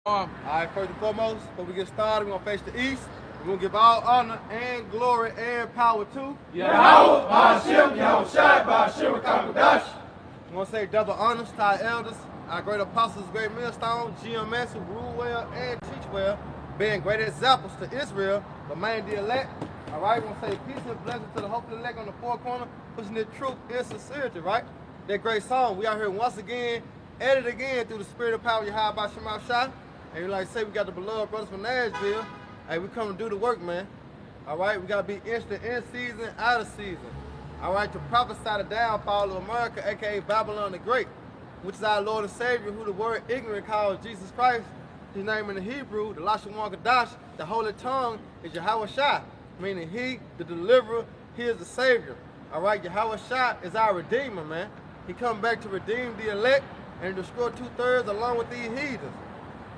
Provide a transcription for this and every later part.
Alright, first and foremost, before we get started, we're going to face the east. We're going to give all honor and glory and power to Yahweh, Ba'ashem, Yahweh Shai, Ba'ashem, Kakadash. We want to say double honors to our elders, our great apostles, great millstone, GMS, who rule well and teach well, being great examples to Israel, the main the elect. Alright, we want to say peace and blessing to the hope of the elect on the four corner, pushing the truth and sincerity, right? That great song. We out here once again, edited again through the spirit of power, Yahweh, Ba'ashem, Shai. And we like say we got the beloved brothers from Nashville. Hey, we come to do the work, man. All right, we got to be instant in season, out of season. All right, to prophesy the downfall of America, a.k.a. Babylon the Great, which is our Lord and Savior, who the word ignorant calls Jesus Christ. His name in the Hebrew, the Lashon Kadash, the holy tongue, is Yahweh Shai, meaning he, the deliverer, he is the Savior. All right, Yahweh Shai is our Redeemer, man. He come back to redeem the elect and destroy 2/3 along with these heathens.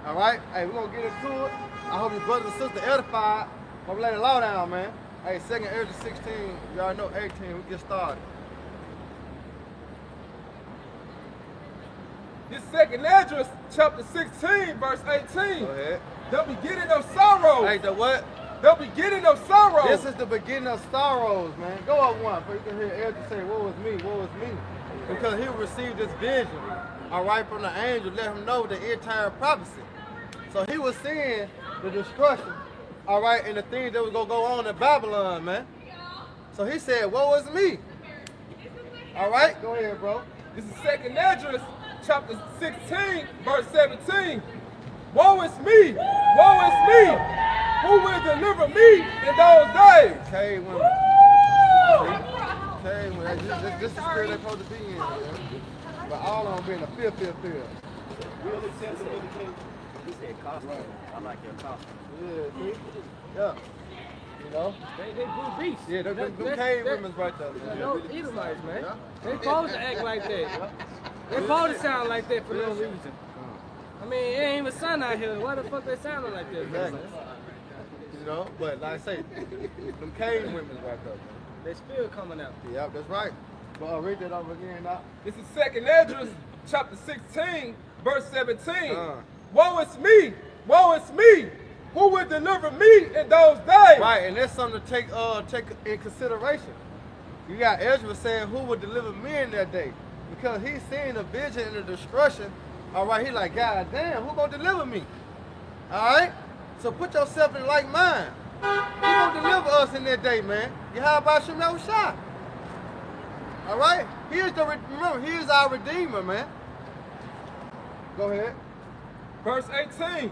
All right, hey, we're gonna get into it. I hope your brothers and sisters edified. I'm gonna lay the law down, man. Hey, second Ezra 16, you already know 18, we get started. This second Ezra, chapter 16, verse 18. Go ahead. The beginning of sorrows. Hey, the what? The beginning of sorrows. This is the beginning of sorrows, man. Go up one, so you can hear Ezra say, woe is me, woe is me. Because he received this vision, all right, from the angel, let him know the entire prophecy. So he was seeing the destruction, all right, and the things that was going to go on in Babylon, man. So he said, woe is me. All right, go ahead, bro. This is second Ezra, chapter 16, verse 17. Woe is me, woe is me. Who will deliver me in those days? Okay, women. Okay, women. This is the spirit they're supposed to be in, man. But all of them being a fear. Really sensitive to King. He said costume. Right. I like your costume. Yeah, see? Yeah. You know? They blue beasts. Yeah, them cave women's right there. Man. No Edomites, man. They supposed to act like that. They supposed to sound like that for no reason. I mean, it ain't even sun out here. Why the fuck they sounding like that? Exactly. You know? But like I say, them cave women's right there. They still coming out. Yeah, that's right. But read that over again now. This is second Ezra, chapter 16, verse 17. Woe is me, woe is me. Who will deliver me in those days? Right, and that's something to take in consideration. You got Ezra saying, who will deliver me in that day? Because he's seeing the vision and the destruction. All right, he like, God damn, who gonna deliver me? All right? So put yourself in like mind. Who gonna deliver us in that day, man? Yahweh Ba'ashem Yahweh Shai. All right? Remember, he is our Redeemer, man. Go ahead. Verse 18.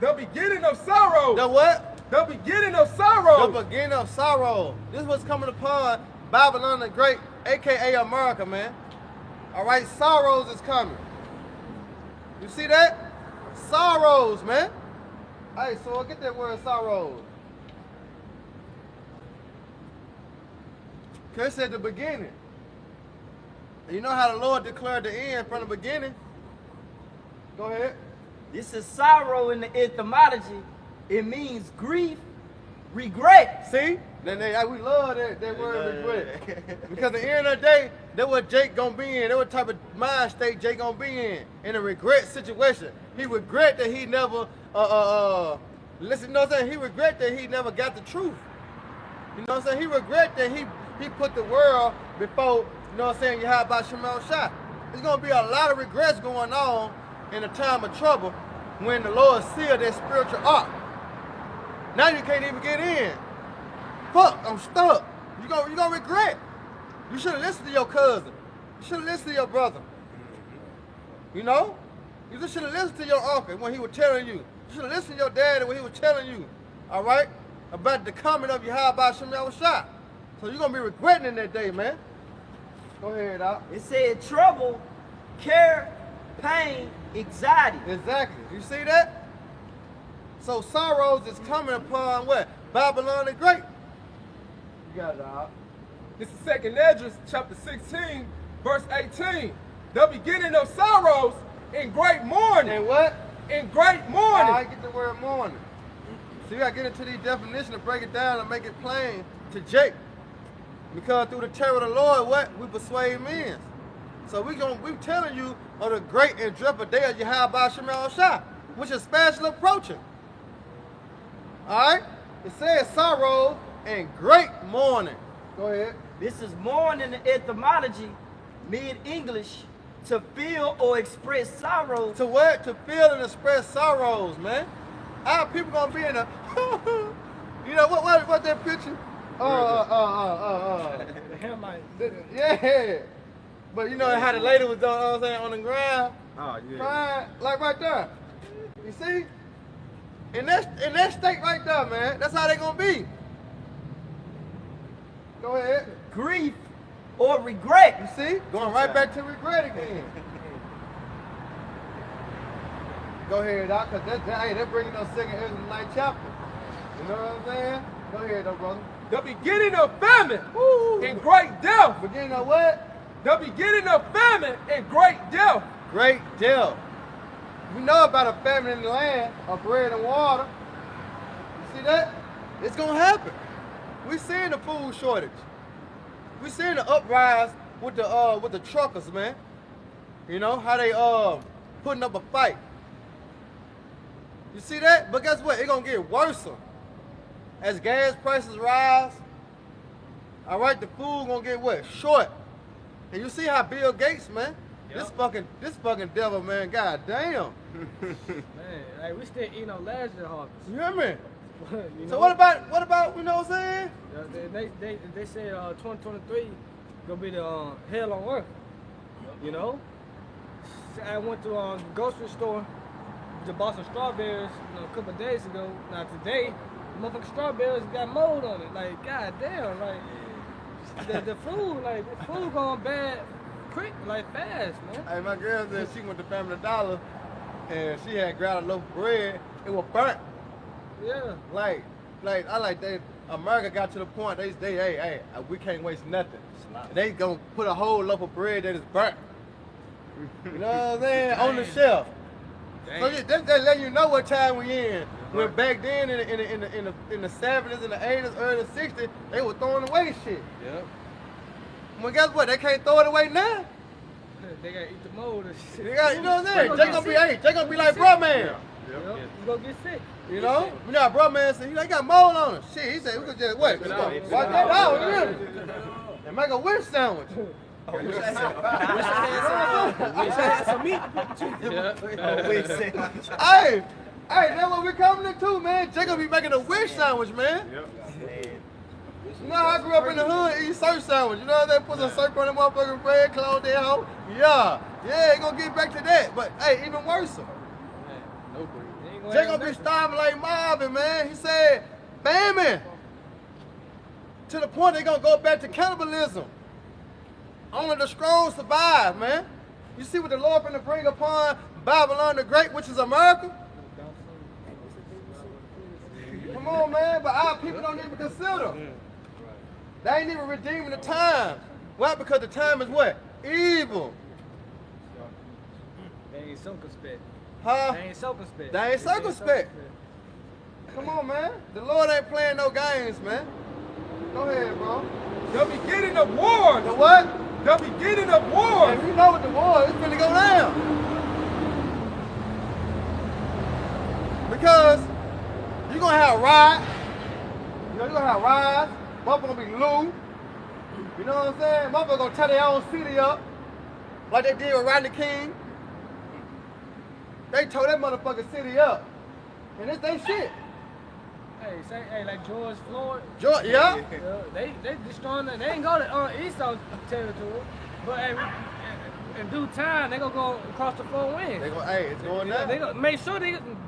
The beginning of sorrow. The what? The beginning of sorrow. The beginning of sorrow. This was coming upon Babylon the Great, a.k.a. America, man. All right? Sorrows is coming. You see that? Sorrows, man. Hey, so get that word sorrows. Okay, it said the beginning. You know how the Lord declared the end from the beginning? Go ahead. This is sorrow in the etymology. It means grief, regret. See? We love that word regret. Because at the end of the day, that's what Jake gonna be in. That's what type of mind state Jake gonna be in a regret situation. He regret that he never, listen, you know what I'm saying? He regret that he never got the truth. You know what I'm saying? He regret that he put the world before, you know what I'm saying, Yahweh Ba'ashem Yahweh Shai. There's gonna be a lot of regrets going on in a time of trouble when the Lord sealed that spiritual ark. Now you can't even get in. Fuck, I'm stuck. You gonna regret. You should have listened to your cousin. You should have listened to your brother. You know? You just should have listened to your uncle when he was telling you. You should have listened to your daddy when he was telling you, all right, about the coming of Yahweh Ba'ashem Yahweh Shai. So you're gonna be regretting in that day, man. Go ahead, Doc. It said trouble, care, pain, anxiety. Exactly. You see that? So sorrows is coming upon what? Babylon the Great. You got it, Doc. This is second Ezra, chapter 16, verse 18. The beginning of sorrows in great mourning. And what? In great mourning. I get the word mourning. So you gotta get into these definitions and break it down and make it plain to Jake. Because through the terror of the Lord, what? We persuade men. So we telling you of the great and dreadful day of Yahweh Ba'ashem Yahweh Shai. which is special approaching. Alright? It says sorrow and great mourning. Go ahead. This is mourning in etymology, mid-English, to feel or express sorrow. To what? To feel and express sorrows, man. Our people gonna be in a you know what that picture? Yeah. But you know how the lady was doing, you know what I'm saying, on the ground. Oh, yeah. Crying, like right there. You see? In that state right there, man, that's how they gonna be. Go ahead. Grief or regret. You see? Going right back to regret again. Go ahead, Doc, because they're bringing us second Ezra the 9th chapter. You know what I'm saying? Go ahead, though, brother. The beginning of famine and great death. Beginning of what? The beginning of famine and great death. Great death. We know about a famine in the land of bread and water. You see that? It's gonna happen. We seeing the food shortage. We seeing the uprise with the truckers, man. You know how they putting up a fight. You see that? But guess what? It's gonna get worse as gas prices rise. All right, the food gonna get what? Short. And you see how Bill Gates, man. Yep. This fucking devil, man. God damn. Man, like we still eating on last year's harvest. You hear me? You know? So what about you know what I'm saying? They said 2023 gonna be the hell on earth. You know? I went to the grocery store to buy some strawberries a couple of days ago. Now today, motherfucking strawberries got mold on it. Like, god damn, like the food going bad quick, like fast, man. Hey, my girl said she went to Family Dollar and she had grabbed a loaf of bread. It was burnt. Yeah. Like they America got to the point hey, we can't waste nothing. They gonna put a whole loaf of bread that is burnt. You know what I'm saying? On the shelf. So that let you know what time we in. When back then in the 70s and the 80s, early 60s, they were throwing away shit. Yep. Well, guess what? They can't throw it away now. They gotta eat the mold and shit. You know what I'm saying? They gonna be like, bro, man. You gonna get sick. You know? You know, bro, man said, they got mold on it. Shit, he said, we could just, what? Wipe that out, really? And make a wish sandwich. Wish I had some meat. Hey, that's what we're coming into, man. Jay gonna be making a wish sandwich, man. Yep. You know how I grew up in the hood eating surf sandwich. You know they put some surf on the motherfucking bread, close that hoe. Yeah, it gonna get back to that. But hey, even worse. Jay gonna be starving like Marvin, man. He said, famine. To the point they gonna go back to cannibalism. Only the strong survive, man. You see what the Lord finna bring upon Babylon the Great, which is America? Come on, man, but our people don't even consider. They ain't even redeeming the time. Why? Because the time is what? Evil. They ain't circumspect. Huh? They ain't circumspect. They ain't circumspect. Come on, man. The Lord ain't playing no games, man. Go ahead, bro. The beginning of war. The what? The beginning of war. And you know what the war is gonna go down. Because you're gonna have riots. You know, you're gonna have riots. Motherfucker gonna be loot. You know what I'm saying? Motherfucker gonna tear their own city up. Like they did with Rodney King. They tore that motherfucking city up. And it's they shit. Hey, like George Floyd. Yeah. They destroying it. They ain't go to Esau territory, but in due time they gonna go across the four winds. They gonna, it's going down. They gonna make sure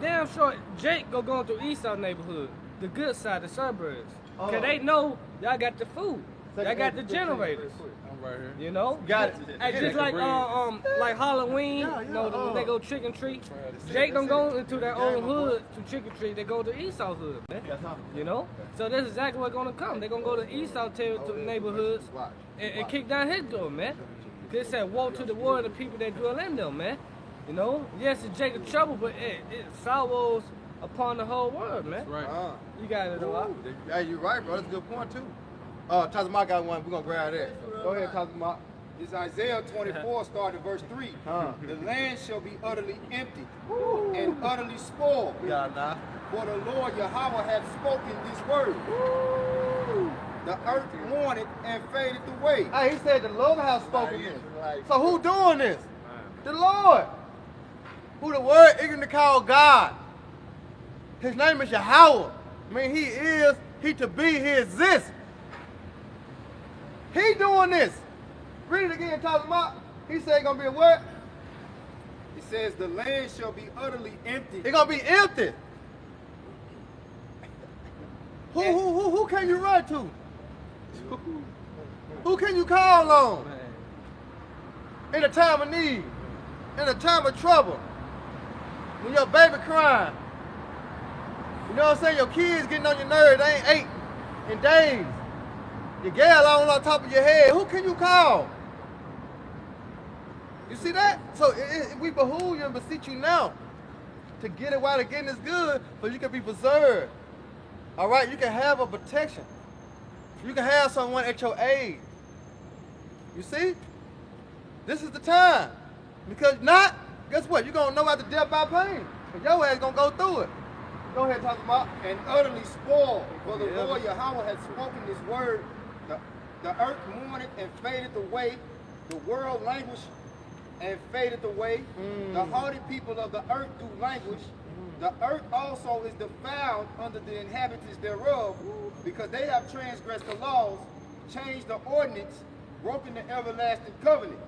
damn sure Jake go going through Esau neighborhood, the good side, the suburbs, cause they know y'all got the food, y'all got the generators. Right here. You know, got it. Hey, just like Halloween, you know, when they go trick and treat, Jake don't go into their own hood to trick or treat. They go to Esau hood, man. You know, so that's exactly what's gonna come. They gonna go to Esau territory neighborhoods and kick down his door, man. They said, "Woe to the war of the people that dwell in them," man. You know, yes, it's Jacob's trouble, but it sorrows upon the whole world, man. Right. You got it, though. Hey, you're right, bro. That's a good point too. Tazama got one. We're gonna grab that. Go ahead, Tazama. This is Isaiah 24, starting at verse 3. The land shall be utterly empty and utterly spoiled. Yeah, For the Lord Yahweh hath spoken this word. The earth mourned and faded away. Hey, he said the Lord has spoken this. So who doing this? The Lord. Who the word ignorant to call God. His name is Yahweh. I mean, he is, he to be, he exists. He doing this. Read it again, talking about. He said it's gonna be a what? It says the land shall be utterly empty. It's gonna be empty. Who can you run to? Who can you call on? In a time of need, in a time of trouble, when your baby crying, you know what I'm saying? Your kids getting on your nerves, they ain't ate in days. Your gal on top of your head, who can you call? You see that? So we behoove you and beseech you now to get it while the getting is good, so you can be preserved. All right, you can have a protection. You can have someone at your aid. You see? This is the time. Because not, guess what? You're going to know about the death by pain. But your ass going to go through it. Go ahead, talk about. And utterly spoiled. For the Lord Yahweh hath spoken this word. The earth mourned and faded away. The world languished and faded away. The hardy people of the earth do languish. The earth also is defiled under the inhabitants thereof, because they have transgressed the laws, changed the ordinance, broken the everlasting covenant.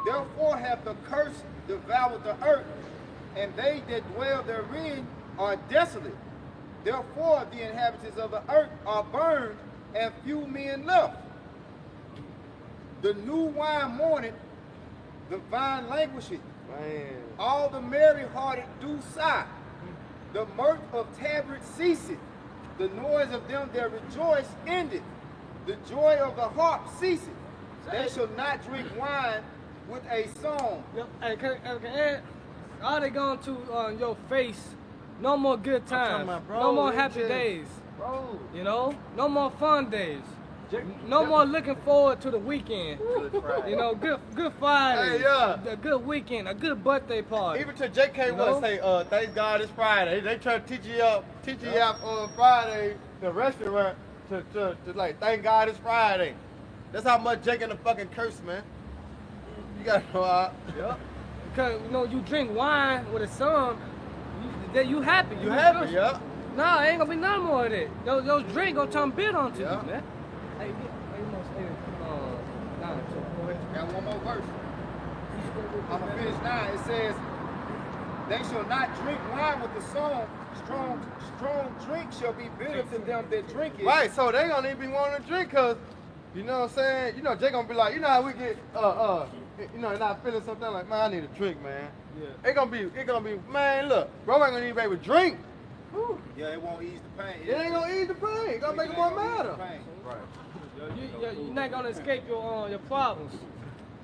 Therefore hath the curse devoured the earth, and they that dwell therein are desolate. Therefore the inhabitants of the earth are burned, and few men left. The new wine mourneth, the vine languisheth. Man. All the merry-hearted do sigh. The mirth of tabret ceaseth. The noise of them that rejoice endeth. The joy of the harp ceaseth. They shall not drink wine with a song. Hey, all they going to your face, no more good times, no more happy days, Bro. you know, no more fun days, no more looking forward to the weekend, you know, good Friday, Hey, yeah. a good weekend, a good birthday party. Even to JK You know? would say, thank God it's Friday. They try to teach you out on Friday, the restaurant, to like, thank God it's Friday. That's how much Jake in the fucking curse, man. You gotta know out. Yep. Because, you know, you drink wine with a song, you happy. You happy, yeah. Nah, ain't gonna be none more of that. Those drink gonna turn bitter onto Yeah. you, man. Hey, you must say, go ahead. Got one more verse. I'm going to finish now. It says, they shall not drink wine with the song. Strong drink shall be bitter to them that drink it. Right, so they gonna even be wanting to drink, cause you know what I'm saying? You know, Jay gonna be like, you know how we get you know, not feeling something like, man, I need a drink, man. Yeah. It gonna be, man, look, bro ain't gonna even be able to drink. Whew. Yeah, it won't ease the pain. It ain't gonna ease the pain. It gonna make it more matter. You're not gonna escape your problems.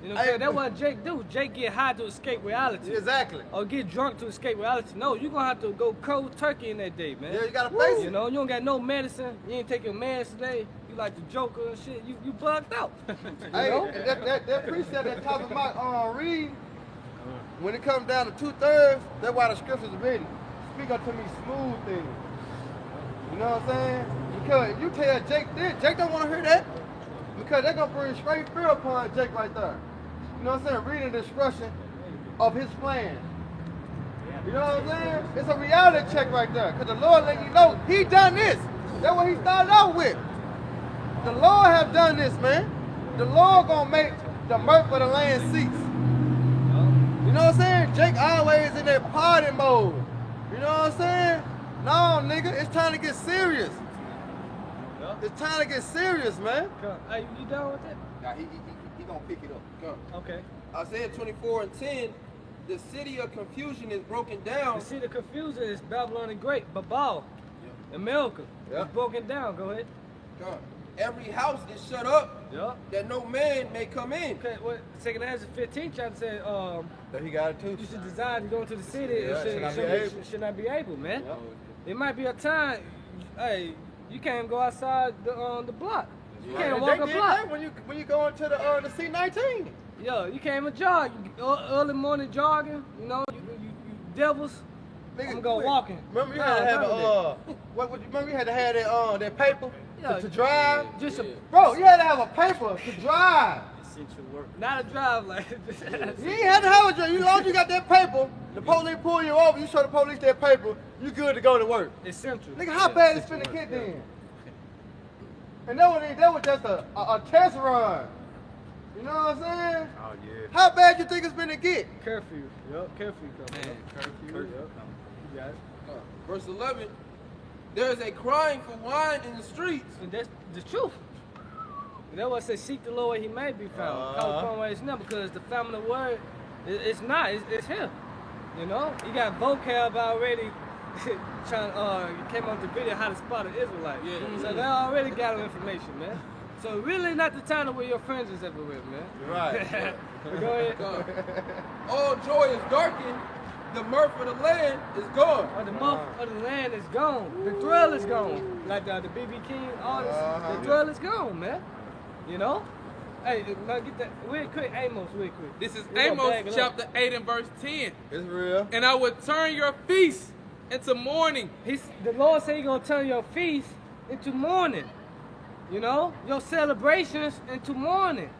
You know what I'm Hey, saying? That's what Jake do. Jake get high to escape reality. Exactly. Or get drunk to escape reality. No, you're gonna have to go cold turkey in that day, man. Yeah, you gotta face it. You know, you don't got no medicine. You ain't take your meds today. You like the Joker and shit. You bugged out. You Hey, know? that precept that talking about read, when it comes down to 2/3, that's why the scriptures are written. Speak unto me smooth things. You know what I'm saying? Because if you tell Jake this, Jake don't want to hear that. Because they're gonna bring straight fear upon Jake right there. You know what I'm saying? Reading the instruction of his plan. You know what I'm saying? It's a reality check right there. Because the Lord let you know he done this. That's what he started out with. The Lord have done this, man. The Lord gonna make the mirth of the land cease. You know what I'm saying? Jake always in that party mode. You know what I'm saying? No, nigga, it's time to get serious. It's time to get serious, man. Hey, you done with that? Now he gonna pick it up. Go. Okay. Isaiah 24:10, the city of confusion is broken down. You see the confusion is Babylon the Great, Babal, America. Yep. It's broken down. Go ahead. God. Every house is shut up Yup. that no man may come in. Okay, what Second Ezra 15 chapter said, That he got it too. you should desire to go into the city. Yeah, It should not be able, man. It might be a time, hey, you can't even go outside the block. You can't And walk they a did block. that when you go into the C19. Yo, you can't even jog. Early morning jogging, you know, you devils. Nigga, I'm going walking. Remember you had to have remember you had to have that paper to drive? Just a, Bro, you had to have a paper to drive. Essential work. not a drive like You ain't had to have a drive. As long as you got that paper, the police pull you over, you show the police that paper, you good to go to work. essential. Nigga, how bad is finna get then? And that was just a test run. You know what I'm saying? Oh yeah. How bad you think it's finna get? Curfew. Yup, curfew coming. Man, curfew. Yup. You got it. Verse 11. There is a crying for wine in the streets. And that's the truth. And that's why I say seek the Lord, he may be found. Call upon where it's not, because the family word, it's not, it's here. You know? You got vocab already trying, came up with the video how to spot an Israelite. Yeah. So they already got information, man. So really not the time to where your friends is everywhere, man. Right. Go ahead. All joy is darkened. The mirth of the land is gone. Or the month of the land is gone. The thrill is gone. Like the BB King artist, the thrill is gone, man. You know? Hey, now get that real quick, Amos, real quick. This is We gonna Amos bag it up. chapter 8 and verse 10. It's real. And I will turn your feast into mourning. The Lord said He's gonna turn your feast into mourning. You know? Your celebrations into mourning.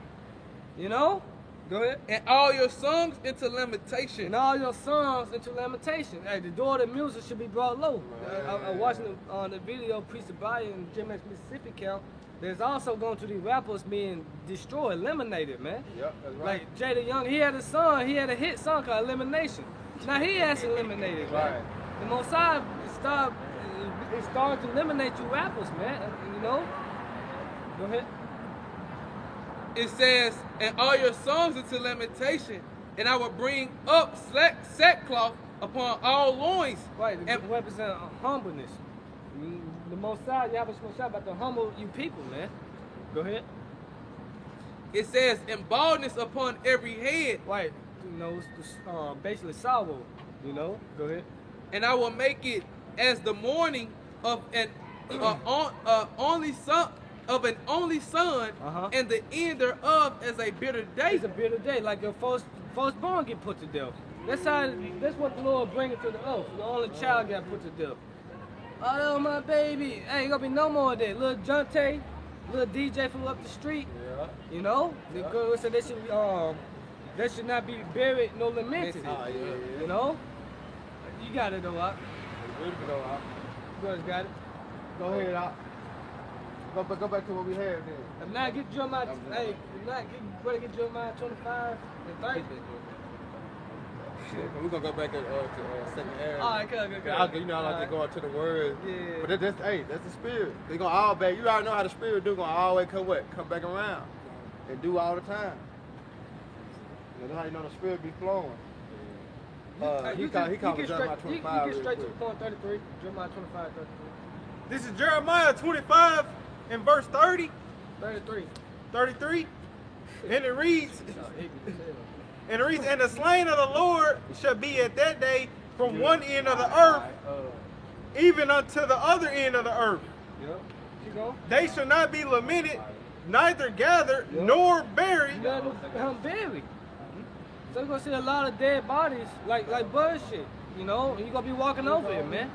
You know? Go ahead. And all your songs into lamentation. And all your songs into lamentation. Hey, the door to music should be brought low. I watching on the video, Priest Abaya and Gms Mississippi count. There's also going to be rappers being destroyed, eliminated, man. Yep, that's right. Like Jada Young, he had a hit song called Elimination. Now he has eliminated, man. Right. The Mossad started to eliminate you rappers, man. You know? Go ahead. It says, and all your songs into lamentation, and I will bring up sackcloth upon all loins. Right, And- it represent humbleness. The Mossad, Yahweh Mossad about to humble you people, man. Go ahead. It says, and baldness upon every head, Right, you know, it's basically sorrow, you know? Go ahead. and I will make it as the mourning of an only son, and the end thereof as a bitter day. It's a bitter day, like your firstborn get put to death. That's what the Lord bringing to the earth. The only child got put to death. Oh, my baby. Ain't gonna be no more of that. Little Junte, little DJ from up the street. Yeah. You know? The girl said they should not be buried, no lamented. Oh, yeah. You know? You got it though, Op. Ready to go out. You guys got it. Go ahead out. Go back to what we had then. If not, get Jeremiah, hey, if not, get Jeremiah 25 and 30. We're gonna go back to second area. All right, good. You know, I like to go into the words. Yeah. But that's the spirit. They gonna all back. You already know how the spirit do. Gonna always come back around and do all the time. That's how you know the spirit be flowing. He called me Jeremiah 25. You get straight to the point, 33. Jeremiah 25, 33. This is Jeremiah 25 and verse 30, 33. 33. And it reads, and the slain of the Lord shall be at that day from one end of the earth, even unto the other end of the earth. Yep. Keep going. They shall not be lamented, neither gathered nor buried. You got to buried. So you're going to see a lot of dead bodies, like bird shit, you know? And you're going to be walking over it, man.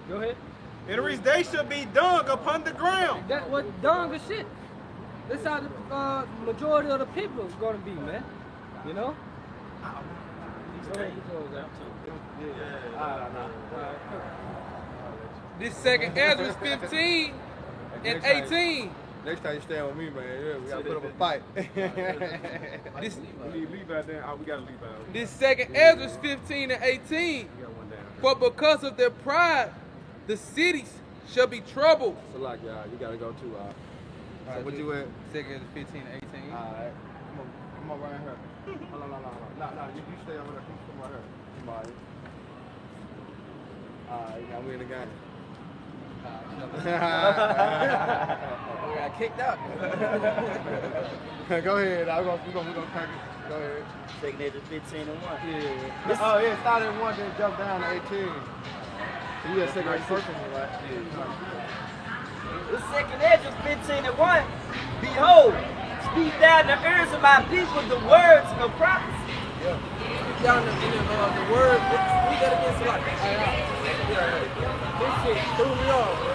Go ahead. And it reads, they shall be dung upon the ground. That's what dung is shit. That's how the majority of the people is going to be, man. You know? Go ahead, get yours out. This second Ezra 15 and 18. Next time you stand with me, man, yeah, we gotta put up a fight. This, We need leave out there. We gotta leave out. this second Ezra 15 and 18. For because of their pride, the cities shall be troubled. So like, y'all, you gotta go too. So what you at? Second 15 and 18. Alright. Come on right here. Hold on. No, you stay over there. Come right here. Come on. Alright, now we in the game. We got kicked out. Go ahead. We're gonna crack it. Go ahead. Taking it to 15 and 1. Yeah. Oh yeah, started at 1, then jumped down to 18. So you had second first one, right? Yeah. The second Ezra 15:1. Behold, speak thou in the ears of my people the words of prophecy. Yeah. Speak down in the word. Read that again, Salaki. This shit threw me off, bro.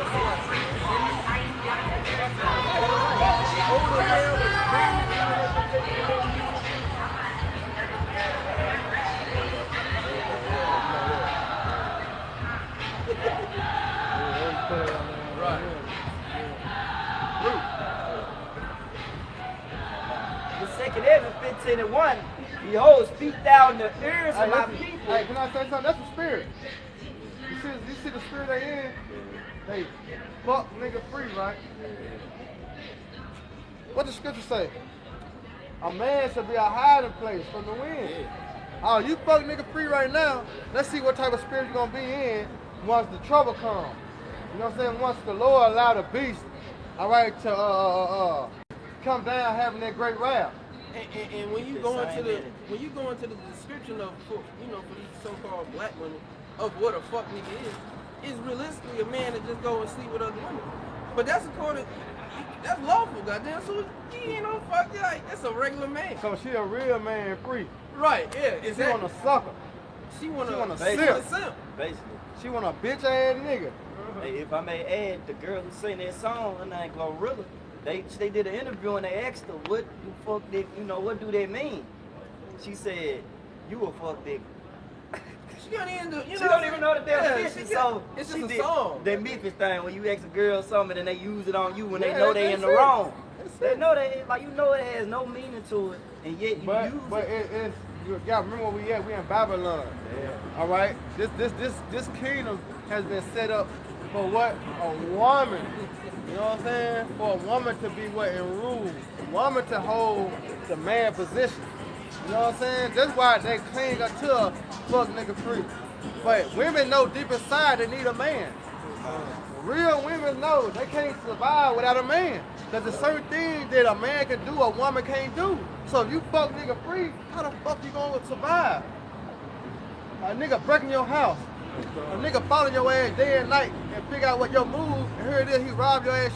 The second Ezra 15:1. Behold, speak thou in the ears of my people. Hey, can I say something? That's the spirit. You see the spirit they in? They fuck nigga free, right? What the scripture say? A man should be a hiding place from the wind. Oh, you fuck nigga free right now. Let's see what type of spirit you're gonna be in once the trouble comes. You know what I'm saying? Once the Lord allow the beast, all right, to come down having that great wrath. And when you go into the description of for these so-called black women of what a fuck nigga is realistically a man that just go and sleep with other women. But that's that's lawful, goddamn. So he ain't no fuck, like that's a regular man. So she a real man free. Right, yeah, exactly. She want a sucker. She want a Basically. She want a bitch ass nigga. Hey, if I may add, the girl who sang that song, her name Glorilla, they did an interview and they asked her, what do they mean? She said, you a fuck nigga. She don't even know the definition. So it's she just a did song. that Memphis thing when you ask a girl something and they use it on you when they know they in the wrong. They know it has no meaning to it, and yet you use it. You gotta remember where we at. We in Babylon. Yeah. All right. This kingdom has been set up for what? A woman. You know what I'm saying? For a woman to be what in rule. A woman to hold the man position. You know what I'm saying? That's why they cling up to a fuck nigga free. But women know deep inside they need a man. Real women know they can't survive without a man. Because there's certain things that a man can do a woman can't do. So if you fuck nigga free, how the fuck you gonna survive? A nigga breaking your house. A nigga following your ass day and night and figure out what your move, and here it is, he robbed your ass.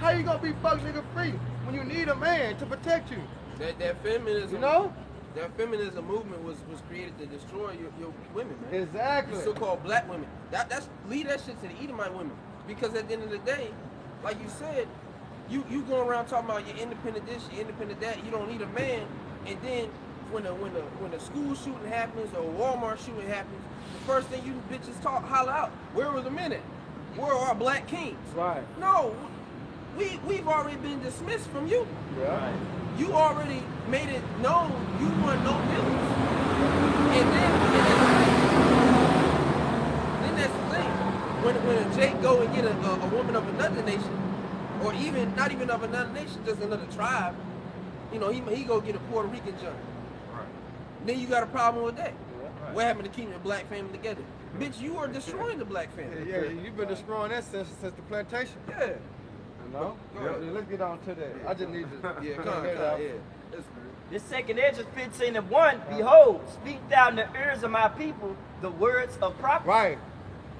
How you gonna be fuck nigga free when you need a man to protect you? That feminism, you know? That feminism movement was created to destroy your women, man. Exactly. The so-called black women. Leave that shit to the Edomite women. Because at the end of the day, like you said, you going around talking about you're independent this, you're independent that, you don't need a man, and then when a school shooting happens or a Walmart shooting happens, the first thing you bitches holler out, where were the men at? Where are our black kings? Right. No, we've already been dismissed from you. Yeah. Right. You already made it known you want no dealers. And then that's the thing. When a Jake go and get a woman of another nation, or even not even of another nation, just another tribe, he go get a Puerto Rican junk. Right. Then you got a problem with that. Yeah, right. What happened to keeping the black family together? Bitch, you are destroying the black family. Yeah, you've been destroying that since the plantation. Yeah. No? Let's get on to that. I just need to. Yeah, come on. This second Ezra 15:1. Behold, speak thou in the ears of my people the words of prophecy. Right.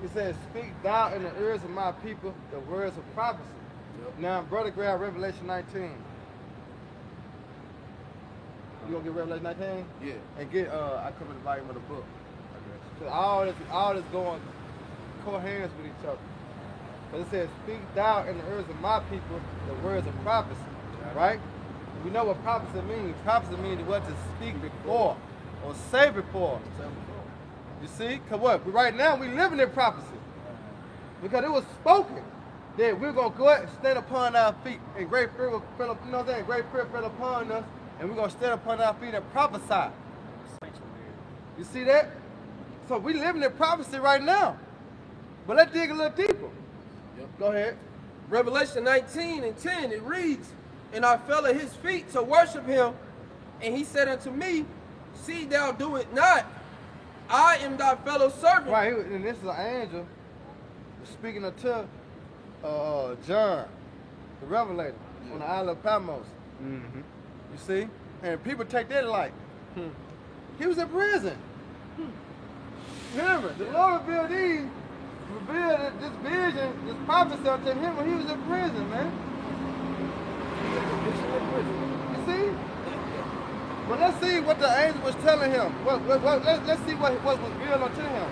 It says, speak thou in the ears of my people the words of prophecy. Yep. Now, brother, grab Revelation 19. You gonna get Revelation 19? Yeah. And get I covered the volume of the book. So all this going co-hands with each other. But it says, speak thou in the ears of my people the words of prophecy. Right? We know what prophecy means. Prophecy means what to speak before or say before. You see? Because what? Right now we living in prophecy. Because it was spoken that we're going to go out and stand upon our feet. And great fear will fell, you know what I'm saying? Great fear fell upon us. And we're going to stand upon our feet and prophesy. You see that? So we living in prophecy right now. But let's dig a little deeper. Yep. Go ahead. Revelation 19:10, it reads, and I fell at his feet to worship him. And he said unto me, see thou do it not. I am thy fellow servant. Right, and this is an angel speaking to John, the Revelator, on the island of Patmos. Mm-hmm. You see? And people take that like, he was in prison. Remember, the Lord revealed these revealed this vision, this prophecy unto him when he was in prison, man. You see? But let's see what the angel was telling him. Let's see what was revealed unto him.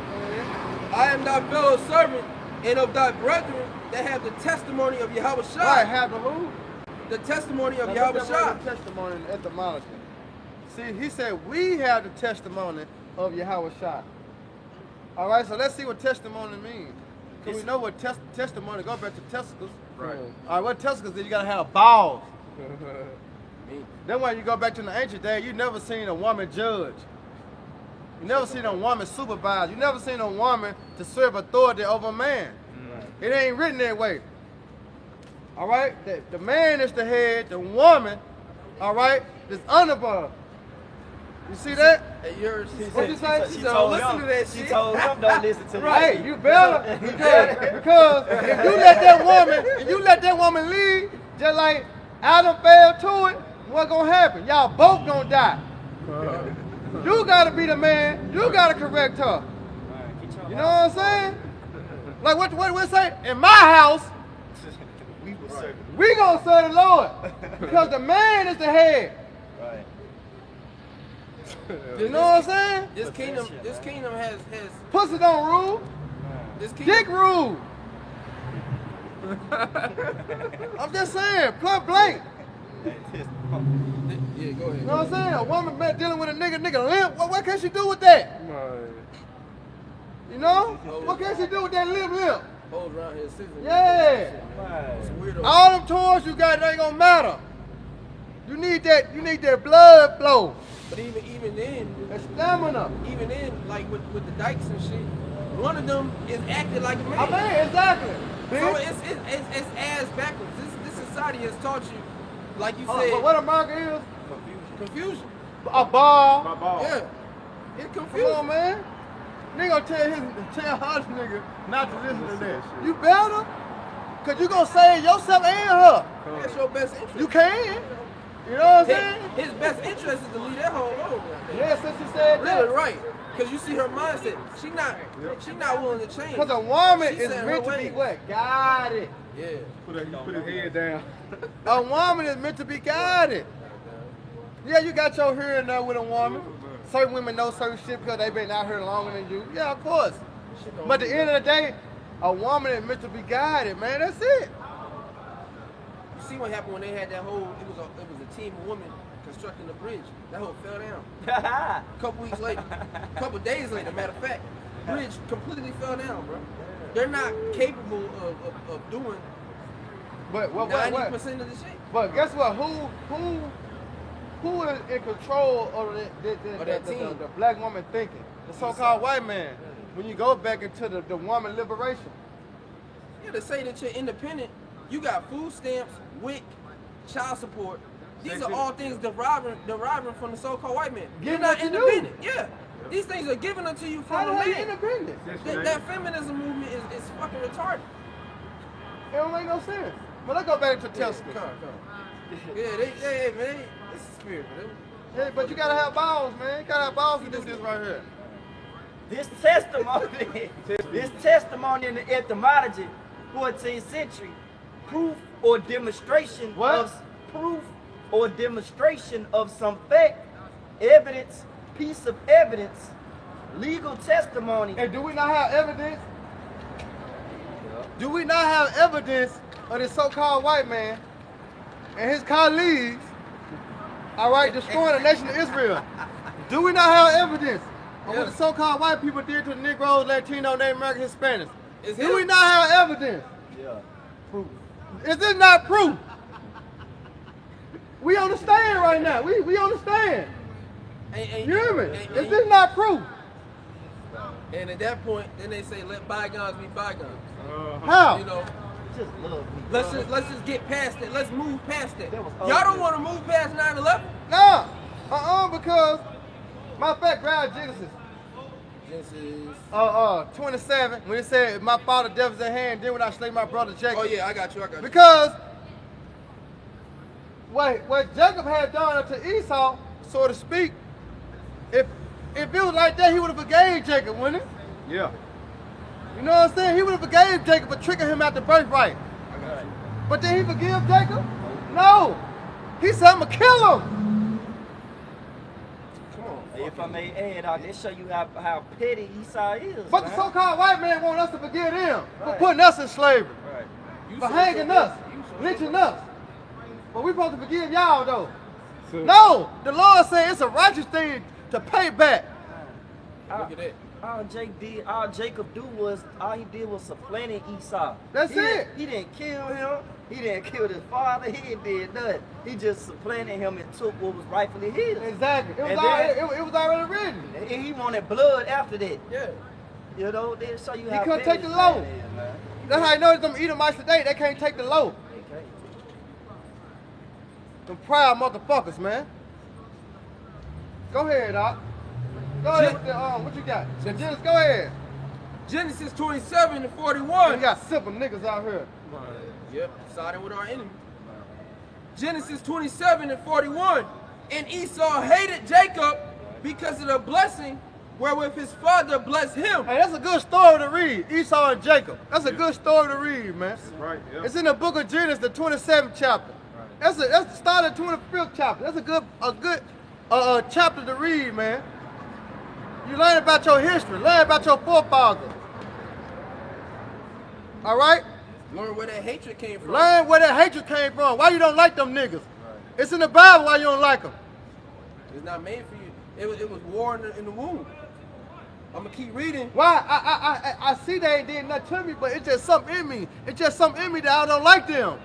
I am thy fellow servant and of thy brethren that have the testimony of Yahweh Shai. Right, have the who? The testimony of Now, Yahweh look at Shai. the testimony in etymology. See, he said we have the testimony of Yahweh Shai. All right, so let's see what testimony means. Because we know what testimony, go back to testicles. Right. All right, what testicles is you got to have balls. Then when you go back to the ancient day, you never seen a woman judge. You never seen a woman supervise. You never seen a woman to serve authority over a man. It ain't written that way. All right? The man is the head, the woman, all right, is under her. You see that? Hey, yours. What you say? She Don't told listen him, to that she shit. told him don't listen to Right, me. you better because if you let that woman lead, just like Adam fell to it, what's gonna happen? Y'all both gonna die. You gotta be the man. You gotta correct her. You know what I'm saying? Like what we say? In my house, we gonna serve the Lord because the man is the head. Right. You know what I'm saying? This kingdom has Pussy don't rule. this kingdom. Dick rule. I'm just saying, point blank. Yeah, go ahead. You know what I'm saying? A woman been dealing with a nigga limp. What can she do with that? You know? What can she do with that limp? Hoes around here sitting. Yeah. It's weirdo. All them toys you got, it ain't gonna matter. You need that blood flow. But even then, That stamina. even then, like with the dykes and shit, one of them is acting like a man. I mean, exactly. So Bitch. it's ass backwards. This society has taught you, like you But said, what America is? confusion. A ball. Yeah, it's Come confusion. on, man. Nigga gonna tell her nigga not to listen to that. You better, cause you gonna save yourself and her. That's your best interest. You can. You know what I'm saying? His best interest is to leave that whole alone. Yeah, since you said Really that. right. Cause you see her mindset. She not willing to change. Cause a woman She is set meant her to be ways. what? Guided. Yeah. Put his head down. A woman is meant to be guided. Yeah, you got your hearing there with a woman. Certain women know certain shit because they've been out here longer than you. Yeah, of course. But at the end of the day, a woman is meant to be guided, man. That's it. You see what happened when they had that whole? It was a team of women constructing the bridge. That whole fell down. A couple weeks later, a couple days later, matter of fact, bridge completely fell down, bro. They're not capable of doing But what? 90% of the shit. But guess what? Who is in control of that team. the black woman thinking? The so-called white man. When you go back into the woman liberation. Yeah, to say that you're independent, you got food stamps, WIC, child support. These are all things deriving from the so-called white man. You're Given not unto you. independent. Yeah. These things are given unto you How from the a hell you man. independent? That feminism movement is fucking retarded. It don't make no sense. But let's go back to testicles. Come on. Yeah, they man, it's a spirit, man. Hey, but you gotta have balls, man. You gotta have balls to do this right here. This testimony in the etymology, 14th century, proof or demonstration of some fact, evidence, piece of evidence, legal testimony. And do we not have evidence? Do we not have evidence of this so-called white man and his colleagues, all right, destroying the nation of Israel? Do we not have evidence of what the so-called white people did to the Negroes, Latino, Native American, Hispanics? Do we not have evidence? Yeah. Proof. Is this not proof? We understand right now. We understand. And You hear me? Is this not proof? And at that point, then they say, let bygones be bygones. How? You know, Just love me. let's just get past it. Let's move past it. That was Y'all don't ugly. want to move past 9/11? No. Because my fact, grab Genesis. Genesis. 27, when it said, my father death is at hand, then when I slay my brother Jacob. Oh yeah, I got you. Because what Jacob had done unto Esau, so to speak, if it was like that, he would have forgave Jacob, wouldn't he? Yeah. You know what I'm saying? He would have forgave Jacob for tricking him out the birthright. Right. But did he forgive Jacob? No. He said, I'm going to kill him. Come on. If I may add, they show you how petty Esau is. But man. the so-called white man want us to forgive them for Right. putting us in slavery, Right. You for so hanging so us, you so lynching so us. But we supposed to forgive y'all, though. No, the Lord said it's a righteous thing to pay back. Look at that. All Jacob did was supplanting Esau. That's He didn't- it. He didn't kill him. He didn't kill his father. He did nothing. He just supplanted him and took what was rightfully his. Exactly. It was, And already, then- it was already written. And he wanted blood after that. Yeah. You know, they show you He how couldn't petty take the this low. man is, man. That's how you know them Edomites today, they can't take the low. Okay. Them proud motherfuckers, man. Go ahead, Doc. Go ahead with the, what you got? Genesis, go ahead. Genesis 27 and We 41. got simple niggas out here. Yep, siding with our enemy. Genesis 27 and 41. And Esau hated Jacob because of the blessing wherewith his father blessed him. Hey, that's a good story to read, Esau and Jacob. That's a good story to read, man. Right. Yeah. It's in the book of Genesis, the 27th chapter. That's the start of the 25th chapter. That's a good chapter to read, man. You learn about your history, learn about your forefathers. All right? Learn where that hatred came from. Learn where that hatred came from. Why you don't like them niggas? It's in the Bible why you don't like them. It's not made for you. It was war in the womb. I'm gonna keep reading. Why? I see they ain't did nothing to me, but it's just something in me. It's just something in me that I don't like them.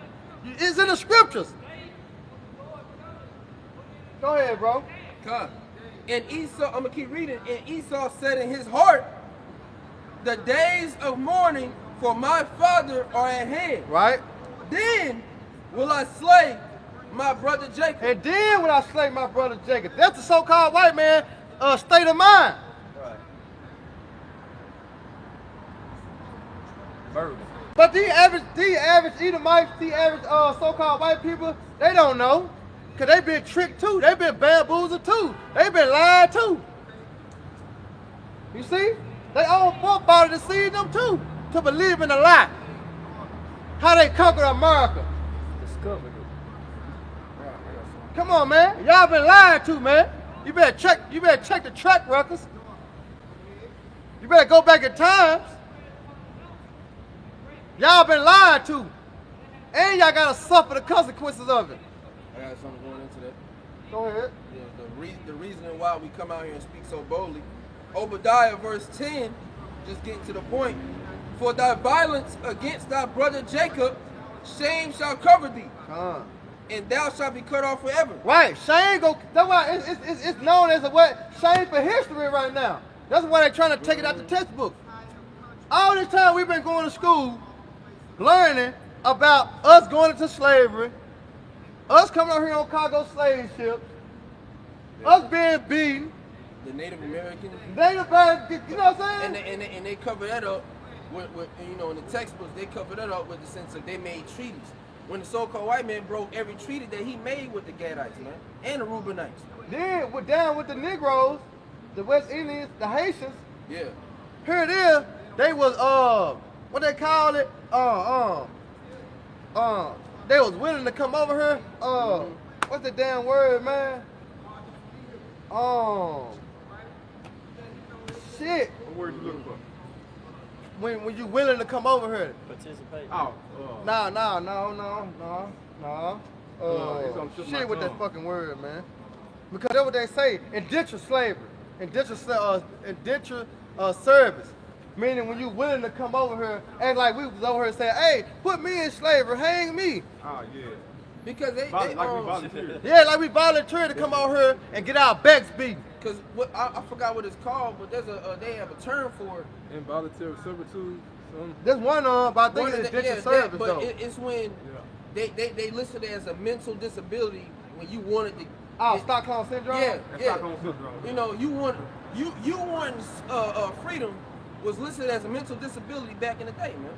It's in the scriptures. Go ahead, bro. God. And Esau, I'm gonna keep reading. And Esau said in his heart, the days of mourning for my father are at hand. Right? Then will I slay my brother Jacob. And then when I slay my brother Jacob, that's the so-called white man state of mind. Right. Burden. But the average Edomites, the average so-called white people, they don't know. Because they been tricked too. They been bamboozled too. They been lied too. You see? They own forefathers deceived them too to believe in a lie. How they conquered America. Discovered it. Come on, man. Y'all been lied to, man. You better check the track records. You better go back in times. Y'all been lied to. And y'all gotta suffer the consequences of it. I got something going into that. Go ahead. The reasoning why we come out here and speak so boldly. Obadiah verse 10, just getting to the point. For thy violence against thy brother Jacob, shame shall cover thee, and thou shalt be cut off forever. Right, shame go. That's why it's known as a what? Shame for history right now. That's why they're trying to take it out the textbook. All this time we've been going to school, learning about us going into slavery, us coming out here on cargo slave ships, us being beaten, The Native Americans, Native Americans, you know what I'm saying? and they cover that up with in the textbooks. They cover that up with the sense of they made treaties. When the so-called white man broke every treaty that he made with the Gadites, man, and the Reubenites. Then we're down with the Negroes, the West Indians, the Haitians. Yeah. Here it is. They was what they call it? They was willing to come over here. What's the damn word, man? Shit. What word you looking for? When you willing to come over here. Participate. Oh. No. it's on tip of my Shit with that tongue. fucking word, man. Because that's what they say. Indenture slavery. Indenture service. Meaning when you willing to come over here, and like we was over here saying, hey, put me in slavery, hang me. Oh, yeah. Because they Like we volunteered. Yeah, like we volunteered to come over here and get our backs beaten. Because I forgot what it's called, but there's they have a term for it. Involuntary servitude. There's one but I think One of it's the- indenture yeah, service but though. it's when they listed it as a mental disability when you wanted to. Stockholm syndrome? Yeah, That's yeah. Stockholm syndrome. You know, you want freedom was listed as a mental disability back in the day, man.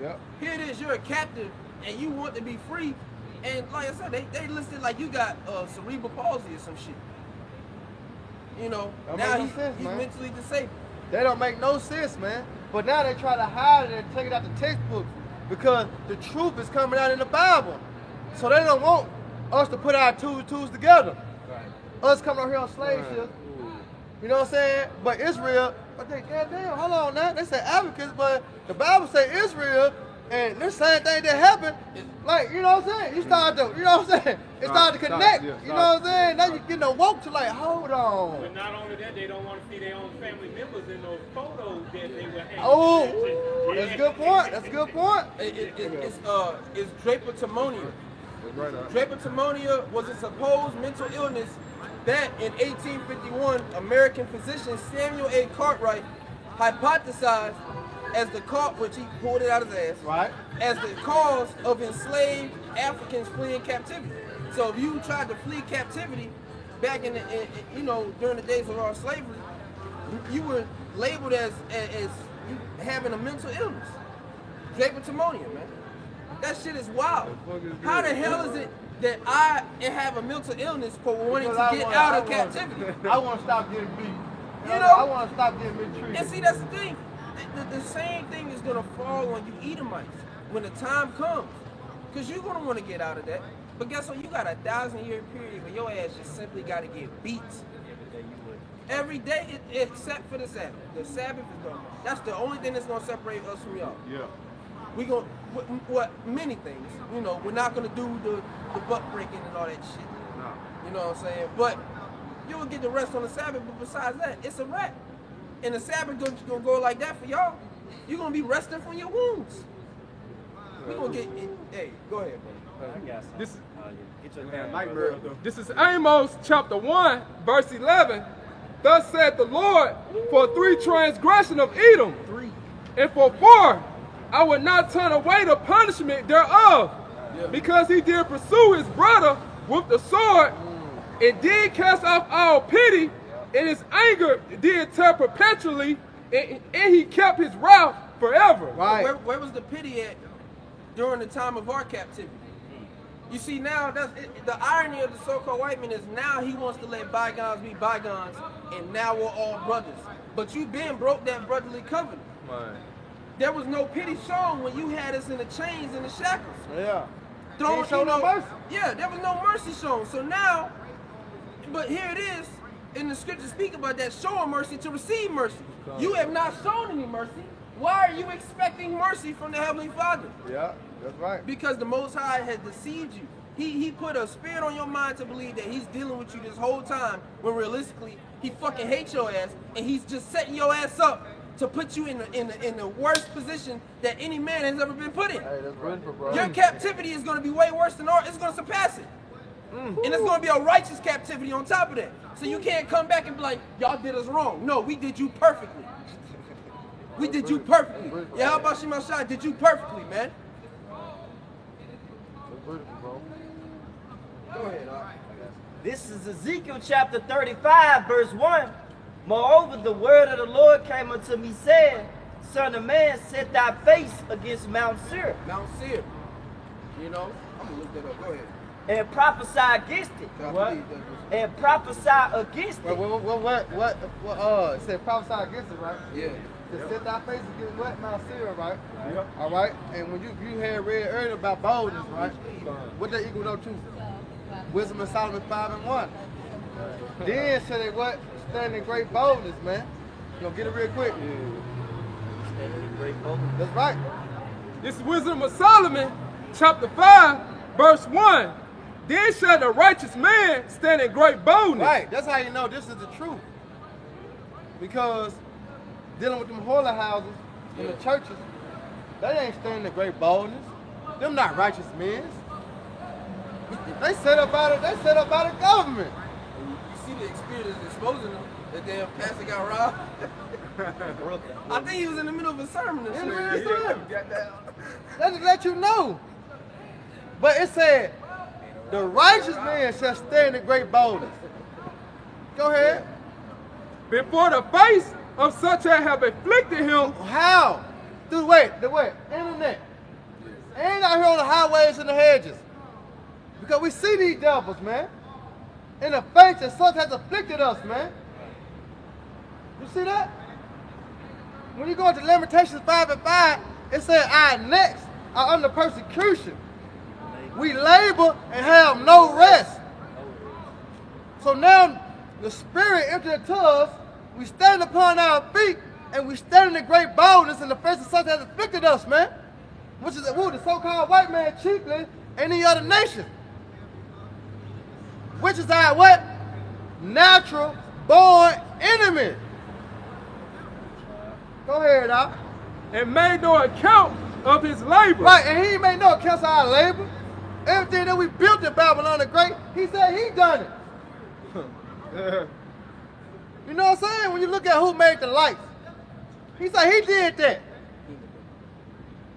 Yep. Here it is, you're a captive and you want to be free, and like I said, they listed like you got cerebral palsy or some shit. You know, That now make no sense, he's man. mentally disabled. They don't make no sense, man. But now they try to hide it and take it out the textbooks because the truth is coming out in the Bible. So they don't want us to put our tools together. Us coming out here on slave ships. You know what I'm saying? But Israel, but they goddamn, hold on now. They say advocates, but the Bible say Israel, and this same thing that happened, like, you know what I'm saying? You start to, you know what I'm saying? It started to connect. You know what I'm saying? Now you getting woke to like, hold on. But not only that, they don't want to see their own family members in those photos that they were having. Oh, that's a good point. That's a good point. It's drapetomania. Drapetomania was a supposed mental illness that in 1851, American physician Samuel A. Cartwright hypothesized as the cause, which he pulled it out of his ass, right, as the cause of enslaved Africans fleeing captivity. So if you tried to flee captivity back in the, you know, during the days of our slavery, you were labeled as you having a mental illness. Drapetomania, man. That shit is wild. How the hell is it that I have a mental illness for wanting to get out of captivity? I want to stop getting beat. You know? I want to stop getting mistreated. And see, that's the thing. The same thing is going to fall on you Edomites when the time comes. Because you're going to want to get out of that. But guess what? You got a 1,000-year period where your ass just simply got to get beat. Every day except for the Sabbath. The Sabbath is going to... That's the only thing that's going to separate us from y'all. Yeah. We going to... Many things. You know, we're not going to do the butt breaking and all that shit. No. You know what I'm saying? But you'll get the rest on the Sabbath. But besides that, it's a wrap. And the Sabbath going to go like that for y'all. You're going to be resting from your wounds. We're going to get... Hey, go ahead, brother. This is Amos chapter 1, verse 11. Thus saith the Lord, for 3 transgression of Edom, and for 4, I would not turn away the punishment thereof, because he did pursue his brother with the sword, and did cast off all pity, and his anger did tear perpetually, and he kept his wrath forever. Right. Where was the pity at during the time of our captivity? You see, now that's the irony of the so-called white man is now he wants to let bygones be bygones, and now we're all brothers. But you been broke that brotherly covenant. Right. There was no pity shown when you had us in the chains and the shackles. Yeah. Throwing, Show no mercy. Yeah, there was no mercy shown. So now, but here it is, in the scriptures speak about that, showing mercy to receive mercy. You have not shown any mercy. Why are you expecting mercy from the Heavenly Father? Yeah, that's right. Because the Most High has deceived you. He put a spirit on your mind to believe that he's dealing with you this whole time, when realistically, he fucking hates your ass, and he's just setting your ass up to put you in the worst position that any man has ever been put in. Hey, that's beautiful, bro. Your captivity is going to be way worse than ours. It's going to surpass it. And it's going to be a righteous captivity on top of that. So you can't come back and be like, y'all did us wrong. No, we did you perfectly. We did you perfectly. Yeah, how about Shema Shai did you perfectly, man? That's beautiful, bro. Go ahead, all right. This is Ezekiel chapter 35, verse 1. Moreover, the word of the Lord came unto me, saying, Son of man, set thy face against Mount Seir. Mount Seir. You know, I'm going to look that up. Go ahead. And prophesy against it. What? And prophesy against it. What? It said prophesy against it, right? Yeah. To set thy face against what? Mount Seir, right? Yep. All right. And when you had read earlier about boldness, right? What that equal to? Wisdom of Solomon 5:1. Then said they what? Stand in great boldness, man. You gonna get it real quick? Standing in great boldness. That's right. This is Wisdom of Solomon, chapter 5, verse 1. Then shall the righteous man stand in great boldness. Right. That's how you know this is the truth. Because dealing with them holy houses in the churches, they ain't standing in great boldness. Them not righteous men. They set up by the government. You see the experience exposing them. The damn pastor got robbed. I think he was in the middle of a sermon. That just let you know. But it said, the righteous man shall stand in great boldness. Go ahead. Before the face of such as have afflicted him. How? Through the way? Internet. Ain't out here on the highways and the hedges. Because we see these devils, man. In the face that such has afflicted us, man. You see that? When you go to Lamentations 5:5, it said our necks are under persecution. We labor and have no rest. So now the Spirit entered into us. We stand upon our feet and we stand in great boldness in the face of such that has afflicted us, man. Which is who? The so-called white man chiefly, any other nation. Which is our what? Natural born enemy. Go ahead, Doc. And made no account of his labor. Right, and he made no account of our labor. Everything that we built in Babylon the Great, he said he done it. You know what I'm saying? When you look at who made the lights, he said he did that.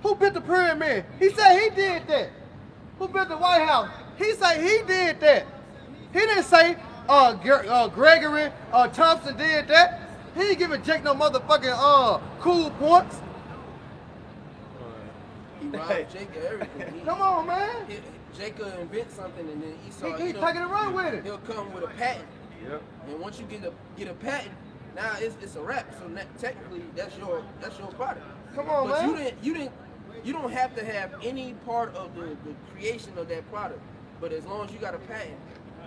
Who built the pyramid? He said he did that. Who built the White House? He said he did that. He didn't say Gregory Thompson did that. He ain't giving Jake no motherfucking cool points. He robbed Jacob everything. Come on, man. Jacob invents something and then Esau, He taking it run with it. He'll come with a patent. Yep. And once you get a patent, now it's a wrap. So technically, that's your product. Come on, but man. you don't have to have any part of the creation of that product. But as long as you got a patent,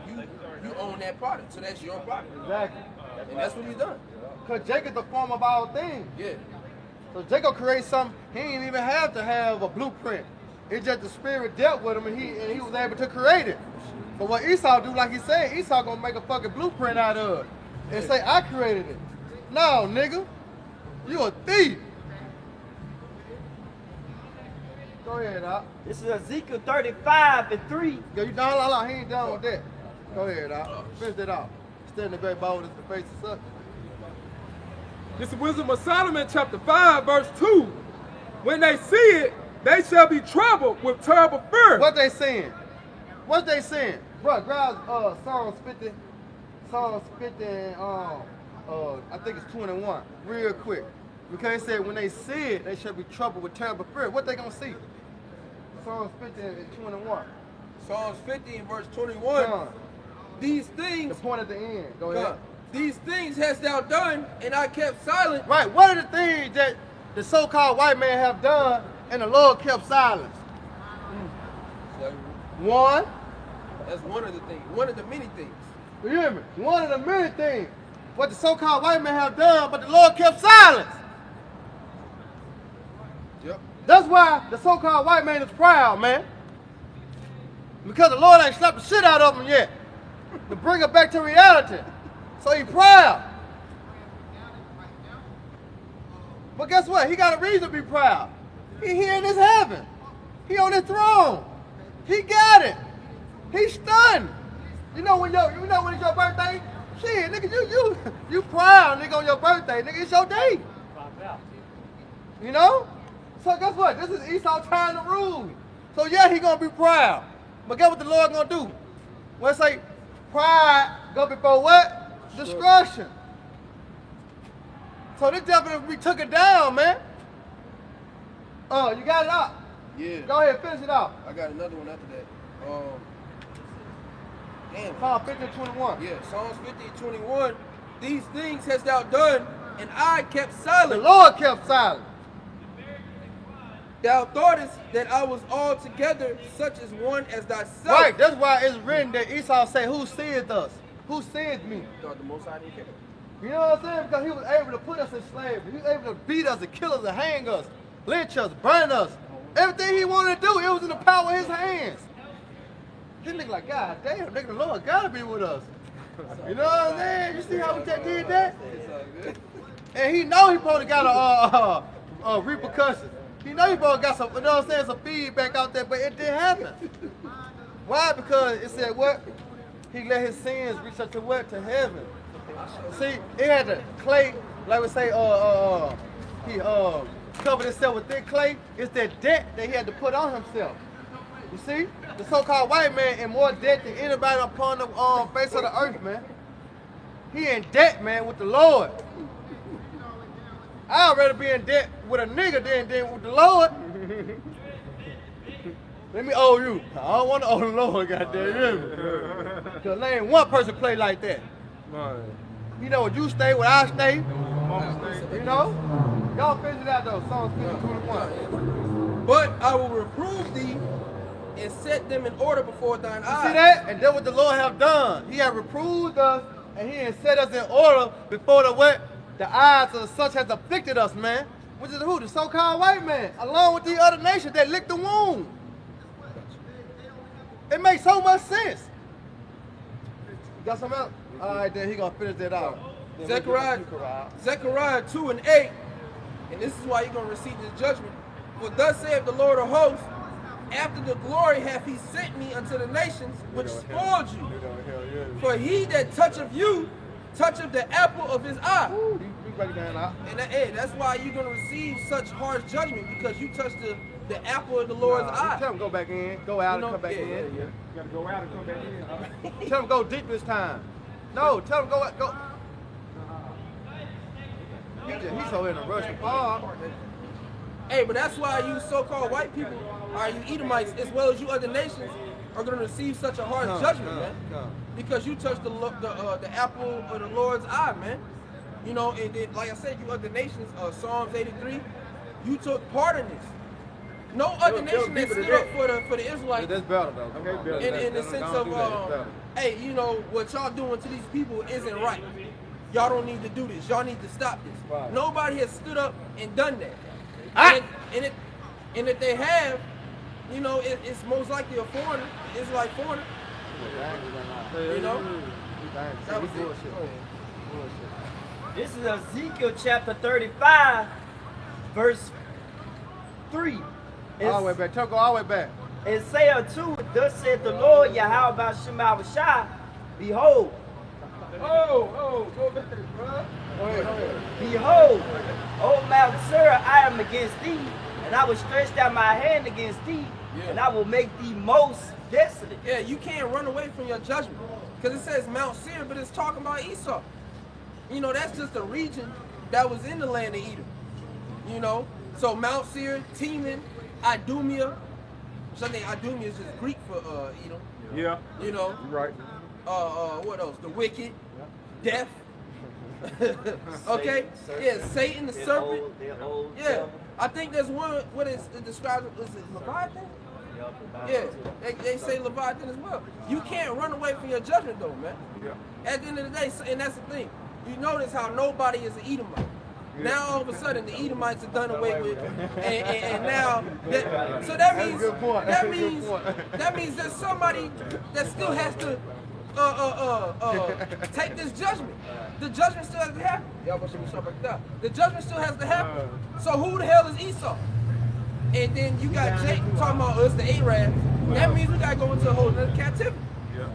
you own that product. So that's your product. Exactly. And that's what he's done. Because Jacob the form of all things. Yeah. So Jacob created something, he didn't even have to have a blueprint. It's just the Spirit dealt with him and he was able to create it. But what Esau do, like he said, Esau gonna make a fucking blueprint out of it and say, I created it. No, nigga, you a thief. Go ahead, Doc. This is Ezekiel 35:3. Yo, you done? Hold on, he ain't done with that. Go ahead, Doc. Finish that off. Stand in the great boldness in the face of such. This is Wisdom of Solomon, chapter 5, verse 2. When they see it, they shall be troubled with terrible fear. What they saying? What they saying? Bro, grab Psalms 50, and, I think it's 21, real quick. Because it said when they see it, they shall be troubled with terrible fear. What they gonna see? Psalms 50 and 21. Psalms 50 and verse 21. These things. The point at the end. Go ahead. These things hast thou done, and I kept silent. Right. What are the things that the so-called white man have done, and the Lord kept silence? One. That's one of the things. One of the many things. You hear me? One of the many things. What the so-called white man have done, but the Lord kept silence. Yep. That's why the so-called white man is proud, man. Because the Lord ain't slapped the shit out of him yet. To bring it back to reality. So he proud. But guess what? He got a reason to be proud. He here in his heaven. He on his throne. He got it. He's stunned. You know when it's your birthday? Shit, nigga, you proud, nigga, on your birthday. Nigga, it's your day. You know? So guess what? This is Esau trying to rule. So yeah, he gonna be proud. But guess what the Lord gonna do? When it say pride go before what? Destruction. So this definitely we took it down, man. You got it up. Yeah. Go ahead, finish it off. I got another one after that. Damn. Psalm 50 and 21. Yeah, Psalms 50 and 21. These things hast thou done, and I kept The silent. Lord kept silent. Thou thoughtest that I was altogether such as one as thyself. Right, that's why it's written that Esau said, who seeth us? Who seeth me? Thought the Most High didn't care. You know what I'm saying? Because he was able to put us in slavery. He was able to beat us and kill us and hang us, lynch us, burn us. Everything he wanted to do, it was in the power of his hands. He nigga like, God damn, nigga, the Lord gotta be with us. You know what I'm saying? You see how we just did that? And he know he probably got a repercussion. He know he probably got some, you know what I'm saying, some feedback out there, but it didn't happen. Why? Because it said what? He let his sins reach up to what? To heaven. See, it had the clay, like we say, he covered himself with thick clay. It's that debt that he had to put on himself. You see? The so-called white man in more debt than anybody upon the face of the earth, man. He in debt, man, with the Lord. I'd rather be in debt with a nigga than with the Lord. Let me owe you. I don't want to owe the Lord, goddamn. Because there ain't one person play like that. You know, you stay where I stay. You know? Y'all finish it out though. Psalms 21. But I will reprove thee and set them in order before thine You eyes. see that? And that's what the Lord have done. He have reproved us and he has set us in order before the what? The eyes of such has afflicted us, man. Which is who? The so-called white man, along with the other nations that licked the wound. It makes so much sense. You got something else? All right, then he gonna finish that out. Then Zechariah 2 and 8, and this is why you're going to receive this judgment. For thus saith the Lord of hosts, after the glory hath he sent me unto the nations, which spoiled you. For he that toucheth you, toucheth the apple of his eye. And that's why you're going to receive such harsh judgment, because you touched the apple of the Lord's eye. Tell him go back in, go out and come back in. You gotta go out and come back in. Tell him go deep this time. No, tell him go. He's so in a rush to fall. Hey, but that's why you so-called white people, or you Edomites, as well as you other nations, are going to receive such a harsh judgment, man. Because you touched the apple of the Lord's eye, man. You know, and then, like I said, you other nations, Psalms 83, you took part in this. No other nation that stood up for the Israelites. That's better though. In the sense of, hey, you know, what y'all doing to these people isn't right. Y'all don't need to do this. Y'all need to stop this. Right. Nobody has stood up and done that. And if they have, you know, it's most likely a foreigner. It's like foreigner. You know? That was it. This is Ezekiel chapter 35, verse 3. All the way back. Tell him go all the way back. And say unto it, thus saith the Lord Yahweh Shemawashah, behold, Go back, bro. behold, O Mount Seir, I am against thee, and I will stretch out my hand against thee, and I will make thee most desolate. Yeah, you can't run away from your judgment. Because it says Mount Seir, but it's talking about Esau. You know, that's just a region that was in the land of Edom. You know? So Mount Seir, Teman, Idumea, which I think Idumea is just Greek for Edom. Yeah. You know? Right. What else? The wicked, death. Okay? Satan, the serpent. Yeah. I think there's one, what is it described, is it Leviathan? Yeah, they say Leviathan as well. You can't run away from your judgment though, man. Yeah. At the end of the day, and that's the thing. You notice how nobody is an Edomite. Now all of a sudden the Edomites are done away with, and now that means there's somebody that still has to take this judgment. The judgment still has to happen. The judgment still has to happen. So who the hell is Esau? And then you got Jake talking about us, the Arabs. That means we gotta go into a whole other captivity. Yeah.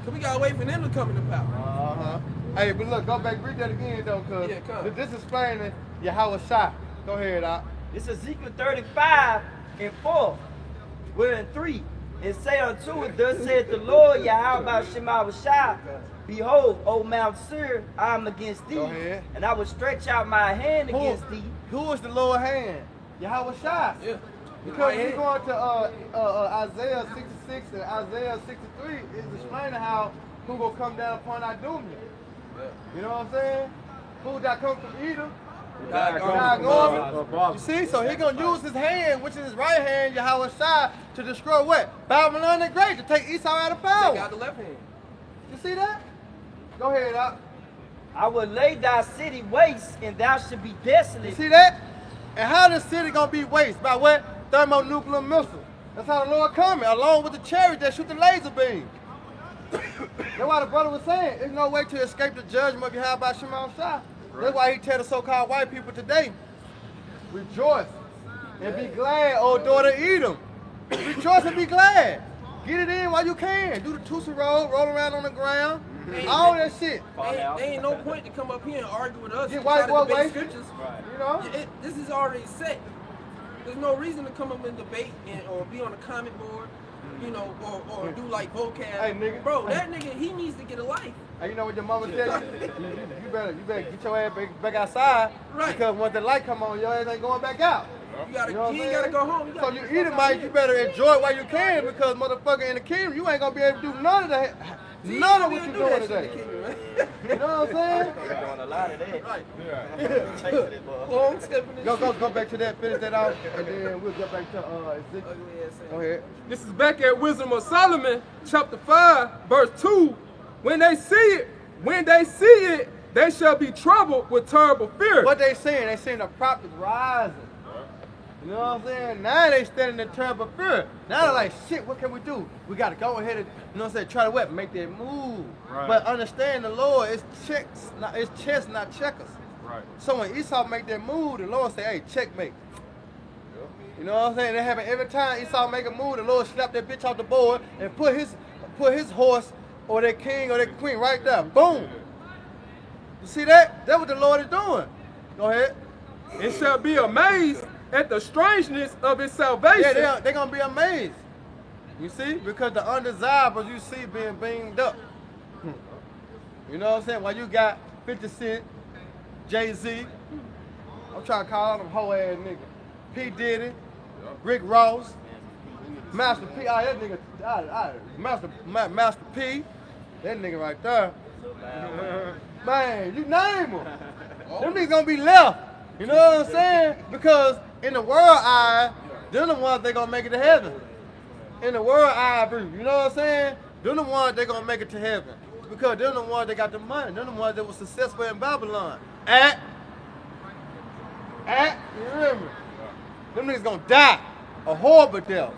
Cause we gotta wait for them to come into power. Hey, but look, go back, read that again though, cause this is explaining Yahweh Shah. Go ahead, Doc. This is Ezekiel 35 and 4. We're in 3. And say unto it, thus saith the Lord Yahweh Shemawashah, behold, O Mount Seir, I am against thee, and I will stretch out my hand against thee. Who is the Lord's hand? Yahweh Shah. Yeah. Because we're going to Isaiah 66 and Isaiah 63 is explaining how who gonna come down upon Idumea. You know what I'm saying? Who that come from Edom? God. You see, so he gonna use his hand, which is his right hand, Yahweh Shai, to destroy what? Babylon the Great, to take Esau out of power. Take out the left hand. You see that? Go ahead, Doc. I will lay thy city waste, and thou shalt be desolate. You see that? And how the city gonna be waste? By what? Thermonuclear missile. That's how the Lord coming, along with the chariots that shoot the laser beam. That's why the brother was saying, there's no way to escape the judgment of Yahweh Shema Shah. That's why he tell the so-called white people today, rejoice and be glad, O daughter Edom. Rejoice and be glad. Get it in while you can. Do the Tusa roll, roll around on the ground, all that shit. There ain't no point to come up here and argue with us. Get and white try to boy debate wasted. scriptures. You know? This is already set. There's no reason to come up and debate or be on a comment board, you know, or do like vocab. Hey, nigga. Bro, that nigga, he needs to get a life. Hey, you know what your mama tell you? You better get your ass back outside. Right. Because once the light come on, your ass ain't going back out. You ain't saying? gotta go home. So you Edomite, you better enjoy it while you can, because motherfucker in the kingdom, you ain't gonna be able to do none of that none of what you're doing today. You know what I'm saying? We're doing a lot of that. Right. Chasing it, boy. Long stepping this Go back to that, finish that out, and then we'll get back to Ezekiel. Go ahead. This is back at Wisdom of Solomon, chapter 5, verse 2. When they see it, they shall be troubled with terrible fear. What they saying? They saying the prophets rising. You know what I'm saying? Now they standing in terrible fear. Now they're like, shit, what can we do? We got to go ahead and, you know what I'm saying, try to what? Make that move. Right. But understand the Lord, it's chess, not checkers. Right. So when Esau make that move, the Lord say, hey, checkmate. You know what I'm saying? That happen every time Esau make a move, the Lord slap that bitch off the board and put his horse or that king or that queen right there. Boom. You see that? That's what the Lord is doing. Go ahead. And shall be amazed at the strangeness of his salvation. Yeah, they're going to be amazed. You see? Because the undesirables you see being beamed up. You know what I'm saying? While you got 50 Cent, Jay-Z, I'm trying to call all them hoe ass niggas. P. Diddy, Rick Ross, Master P. That nigga, Master P. That nigga right there. Man, you name them. Them niggas gonna be left. You know what I'm saying? Because in the world eye, they're the ones they gonna make it to heaven. In the world eye view, you know what I'm saying? They're the ones they gonna make it to heaven. Because they're the ones that got the money. They're the ones that were successful in Babylon. You remember? Them niggas gonna die a horrible death.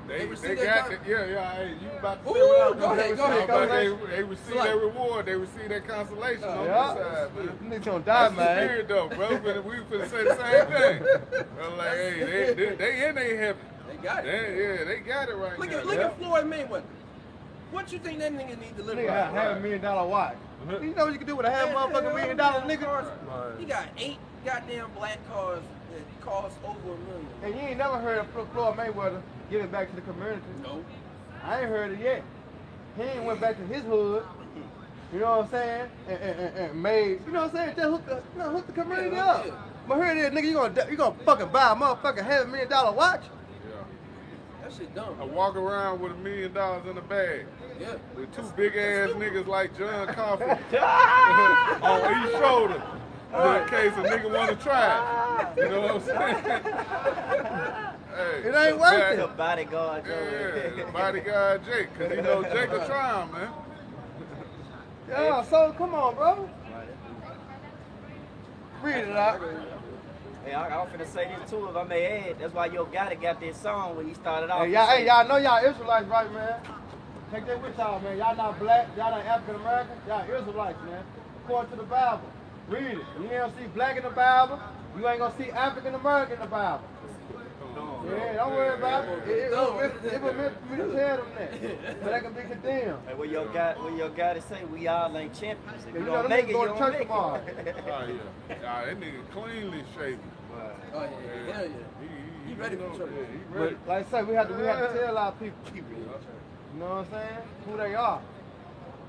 They receive got that hey, you about to say Ooh, what go ahead. They receive their reward, they receive their consolation on Yeah. this side, man. Them niggas gonna die, That's man. the spirit though, bro. We finna say the same thing. I'm like, hey, they in their heaven. They got it. They got it right Look now. at Floyd Mayweather. What you think that nigga need to live Nigga right? have $500 million watch. You know what you can do with a half motherfucking $1 million, nigga? He got 8 goddamn black cars that cost over $1 million. And you ain't never heard of Floyd Mayweather give it back to the community. No. I ain't heard it yet. He ain't went back to his hood. You know what I'm saying? And made, you know what I'm saying? Just hook the community up. But here it is, nigga, you gonna fucking buy a motherfucking $500 million watch? That shit dumb. I walk around with $1 million in the bag. Yeah. With 2 big ass niggas like John Coffey on each shoulder. In case a nigga wanna try it. You know what I'm saying? Hey, It ain't worth The it. bodyguard, Yeah, bodyguard Jake, cause he know Jake will try him, man. Yeah, so come on, bro. Read it out. Hey, I'm finna say this too, if I may add. That's why Yo Gotti got this song when he started off. Hey, y'all know y'all Israelites, right, man? Take that with y'all, man. Y'all not black, y'all not African American, y'all Israelites, man. According to the Bible. Read it. You ain't gonna see black in the Bible. You ain't gonna see African American in the Bible. Yeah, don't worry about it. It was meant for me to tell them that. So they can be condemned. Hey, what Yo Gotti say, we all ain't champions. If You you know, don't them make niggas it, you go to don't church make tomorrow. it. Oh yeah. Nah, that nigga cleanly shaven. Oh yeah. Hell yeah. He ready for church. Yeah, he But ready. like I say, we have to tell our people, you know what I'm saying? Who they are.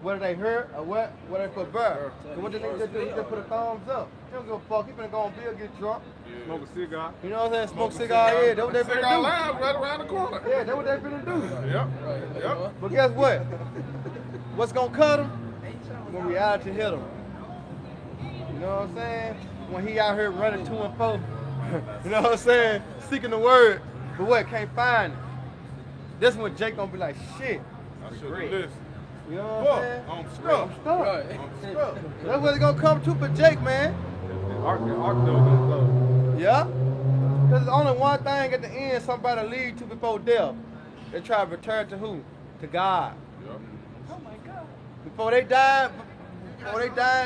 Whether they hurt or what they put birth. So what the niggas do, they put a thumbs up. They don't give a fuck. He finna go on Bill get drunk. Smoke a cigar. You know what I'm saying? Smoke cigar, yeah, that's what they Cigar finna Lounge right around the corner. do. Yeah, that's what they finna do. Yep. But guess what? What's gonna cut him? When reality hit him. You know what I'm saying? When he out here running 2 and 4. You know what I'm saying? Seeking the word, but what? Can't find it. That's when Jake gonna be like, shit. I should have listened. You know what I'm saying? I'm stuck. I'm stuck. Right. I'm stuck. That's what it's gonna come to for Jake, man. Ark door gonna close. Yeah? Because there's only one thing at the end somebody lead to before death. They try to return to who? To God. Yep. Before they die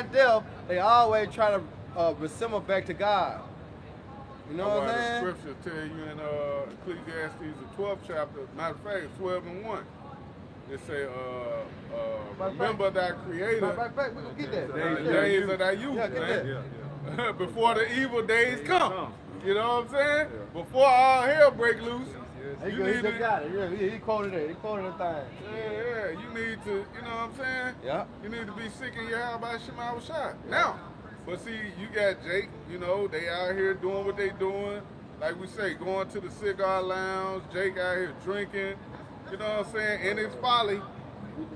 in death, they always try to resemble back to God. You know what I'm The saying? scripture tell you in Ecclesiastes, the 12th chapter, matter of fact, 12 and 1. It say, remember thy creator Back, we gonna get that. in the days of thy youth, Yeah, get man. that. Before the evil days come. You know what I'm saying? Before all hell break loose, He you good, need he to, just got it. Yeah, he quoted it. He quoted the thing. yeah, you need to, you know what I'm saying? Yeah. You need to be seeking your how by Shema Shot. Now, but see, you got Jake, you know, they out here doing what they doing. Like we say, going to the cigar lounge, Jake out here drinking, you know what I'm saying? In his folly,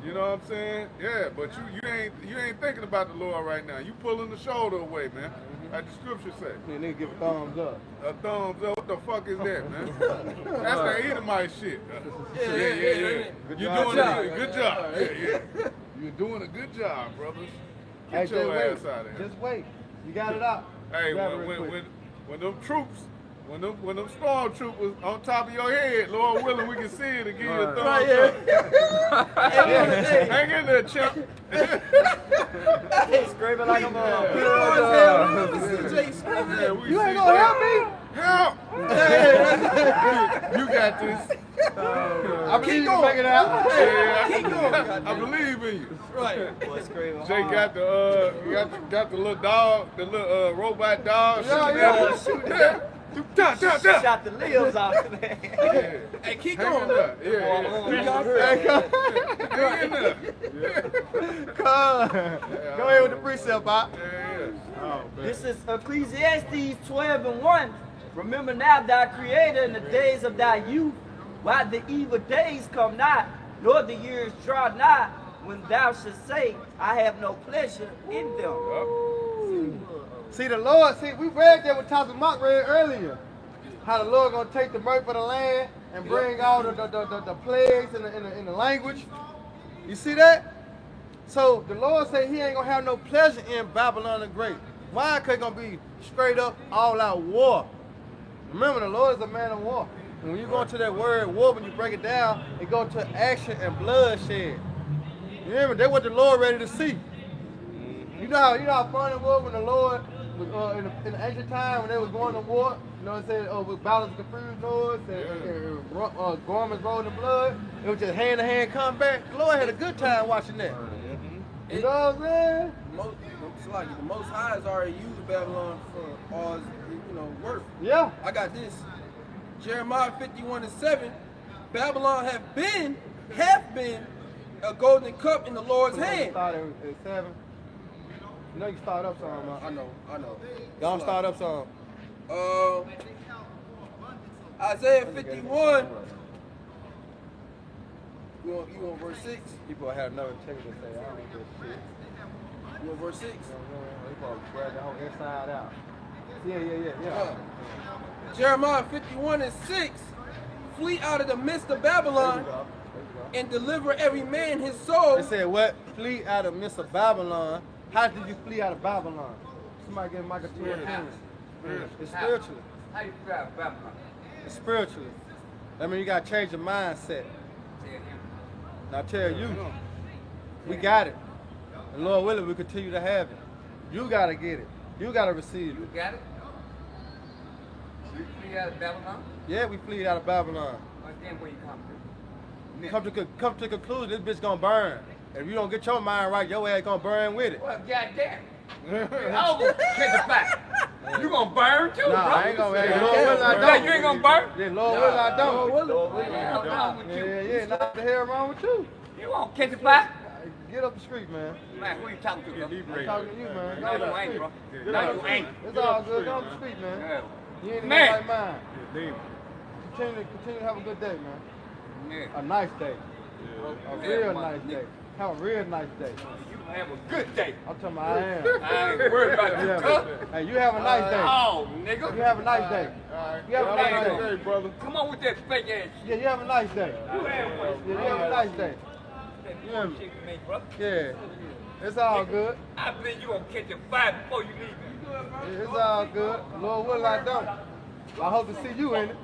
You know what I'm saying? Yeah, but you ain't thinking about the Lord right now. You pulling the shoulder away, man. Like the scripture say. Man, nigga give a thumbs up. A thumbs up. What the fuck is that, man? That's that Edomite shit. Yeah. You're doing a good job. Yeah. You're doing a good job, brothers. Get Hey, your just ass wait. out of here. Just wait. You got it out. Hey, Grab it real quick. when them troops, when them stormtroopers on top of your head, Lord willing, we can see it and give you a thumbs up. Hang in there, champ. Screaming like a mom. You ain't gonna help me? Help! You got this. I believe you can make it out. Yeah, I believe in you. Right. Boy, screaming Jay got the little dog, the little robot dog. Yeah. Shoot that. Down. Shot the limbs off of there. Hey, keep Hang in going. there. Yeah. Hang in there. Go ahead with the precept, Bob. Yeah. This is Ecclesiastes 12:1. Remember now thy creator in the days of thy youth, while the evil days come not, nor the years draw nigh, when thou shalt say, I have no pleasure in them. See the Lord, we read that what Tasha Mock read earlier. How the Lord gonna take the mirth of the land and bring all the plagues in the language. You see that? So the Lord said he ain't gonna have no pleasure in Babylon the Great. Why? Cause it's gonna be straight up all out war. Remember, the Lord is a man of war. And when you go into that word war, when you break it down, it goes to action and bloodshed. You remember, that's what the Lord ready to see. You know how fun it was when the Lord was in the ancient time when they was going to war. You know what I'm saying? With battles of confused noise and garments rolled in blood. It was just hand to hand combat. The Lord had a good time watching that. You know what I'm saying? The Most High has already used Babylon for all his, worth. Yeah. I got this. Jeremiah 51:7. Babylon have been a golden cup in the Lord's hand. Start at 7. You know you start up some. I know. Go on, start up some. Isaiah 51. You want verse 6? People have another check to say, I don't know this shit. You want verse 6? They probably grab the whole inside out. Yeah. Jeremiah 51:6. Flee out of the midst of Babylon and deliver every man his soul. They said what? Flee out of the midst of Babylon. How did you flee out of Babylon? Somebody give Micah 2:10. It's spiritually. How you feel about Babylon? It's spiritually. That means you gotta change your mindset. And I tell you, we got it. And Lord willing, we continue to have it. You gotta get it. You gotta receive it. You got it? You flee out of Babylon? Yeah, we flee out of Babylon. Then where you come to? Come to the conclusion, this bitch gonna burn. If you don't get your mind right, your ass gonna burn with it. Well, goddamn. I was gonna catch a fire. You gonna burn too, Nah, bro? I ain't gonna. Hey, Lord willing, I Yeah, don't. you ain't gonna burn? Yeah, Lord willing, I don't. What's wrong with you? Yeah, not the hell wrong with you. You won't catch a fire? Get up the street, man. Man, who you talking to, bro? I'm talking to you, man. Now you ain't, bro. Now you ain't. It's all good. Go up the street, man. Yeah. You ain't in Man. the right mind. Continue to have a good day, man. Yeah. A nice day. A Yeah, real my nice nigga. day. Have a real nice day. You have a good day. I'm talking about I am. I ain't worried about you, cuz. Hey, you have a nice day. Oh, nigga. You have a nice day. You have a nice day. brother. Come on with that fake ass shit. Yeah, you have a nice day. Yeah, you have a nice day. You have shit with me, bro. Yeah. It's all good. I believe you gonna catch a fire before you leave. Yeah, it's all good. Lord willing, I don't. I hope to see you in it.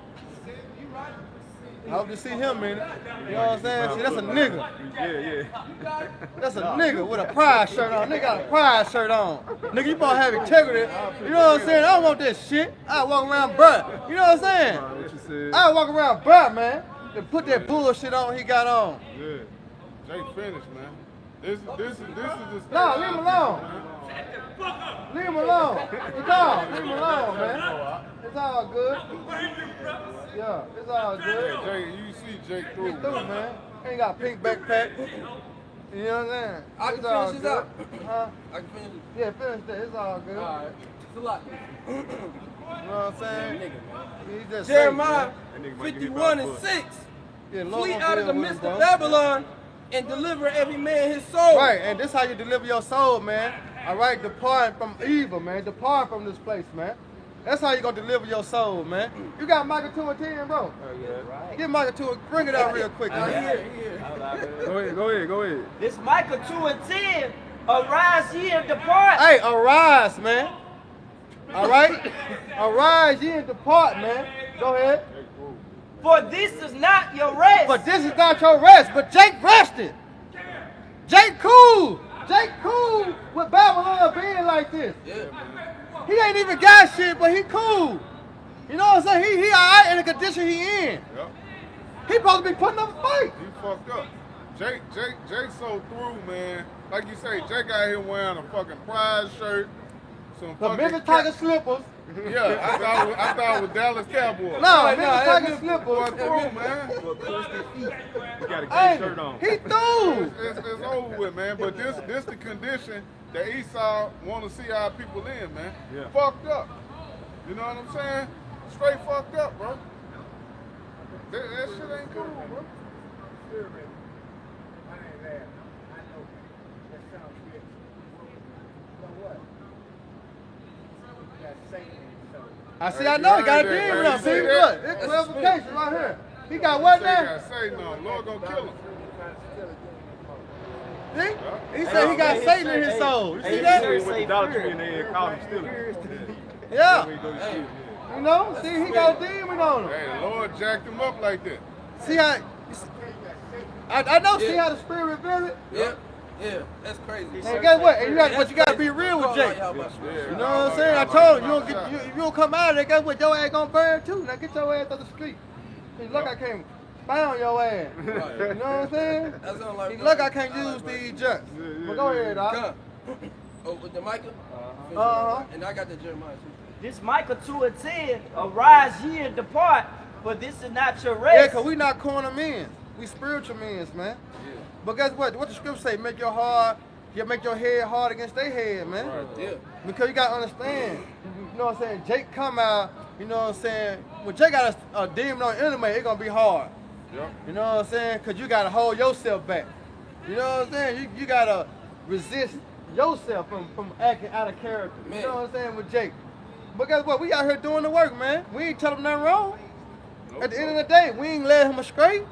I hope to see him in it. You know what I'm saying? See, that's a nigga. Yeah. That's a nigga with a pride shirt on. Nigga got a pride shirt on. Nigga, you supposed to have integrity. You know what I'm saying? I don't want that shit. I walk around bruh. You know what I'm saying? What you said? I walk around bruh, man. And put that bullshit on he got on. Yeah. Jay finished, man. This is the No, leave him alone. Leave him alone. It's all. Leave him alone, man. It's all good. Yeah, it's all good. Jay, you see Jake through. Get through, man. Ain't got a pink backpack. You know what I'm saying? I can It's all finish this good. up. Huh? I can finish it. Yeah, finish that. It's all good. Alright. It's a lot. You know what I'm saying? He just Jeremiah safe, man. 51:6. Yeah, Lord Flee gonna out of deal the with midst him, of bro. Babylon and deliver every man his soul. Right, and this how you deliver your soul, man. All right, departing from evil, man. Departing from this place, man. That's how you gonna deliver your soul, man. You got Micah 2 and 10, bro? Right. Get Micah 2 and bring it out real quick. I Man. hear. Go ahead. This Micah 2 and 10. Arise ye and depart. Hey, arise, man. All right? Arise ye and depart, man. Go ahead. For this is not your rest. But this is not your rest. But Jake rested. Jake cool. Jake cool with Babylon being like this. He ain't even got shit, but he cool. You know what I'm saying? He all right in the condition he in. Yep. He supposed to be putting up a fight. He fucked up. Jake so through, man. Like you say, Jake out here wearing a fucking pride shirt, some The fucking Memphis Tiger slippers. Yeah, I thought it was Dallas Cowboys. No, Memphis Tiger slippers. Boy, through, man. You got a gay Hey, shirt on. he through. It's over with, man. But this the condition that Esau want to see our people in, man. Yeah. Fucked up. You know what I'm saying? Straight fucked up, bro. That shit ain't cool, bro. I know, he got a demon up. See, look, it's clarification right here. He got what now? Got Satan on. Lord gonna kill him. See? He said he got Satan in his soul. You see that? With the Dollar Tree and they called him stealing. Yeah. Where you go to steal. You know? See, he got a demon on him. Hey, the Lord jacked him up like that. See how? I know. See how the spirit revealed it. Yeah, that's crazy. And guess what? And you got to be real with Jake. You know what I'm saying? I told you, you don't come out of there. Guess what? Your ass gonna burn too. Now get your ass to the street. See, look, I can't found your ass. You know what I'm saying? See, look, I can't use these jets. But go ahead, Doc. Oh, with the Micah? And I got the Jeremiah too. This Micah 2 and 10. Arise ye and depart. For this is not your rest. Yeah, because we not corner men. We spiritual men, man. Yeah. But guess what? What the scripture say? Make your head hard against their head, man. Right. Yeah. Because you gotta understand. You know what I'm saying? Jake come out. You know what I'm saying? When Jake got a demon on enemy, it's gonna be hard. Yep. You know what I'm saying? Because you gotta hold yourself back. You know what I'm saying? You gotta resist yourself from acting out of character. Man. You know what I'm saying with Jake? But guess what? We out here doing the work, man. We ain't tell him nothing wrong. At the end of the day, we ain't led him astray.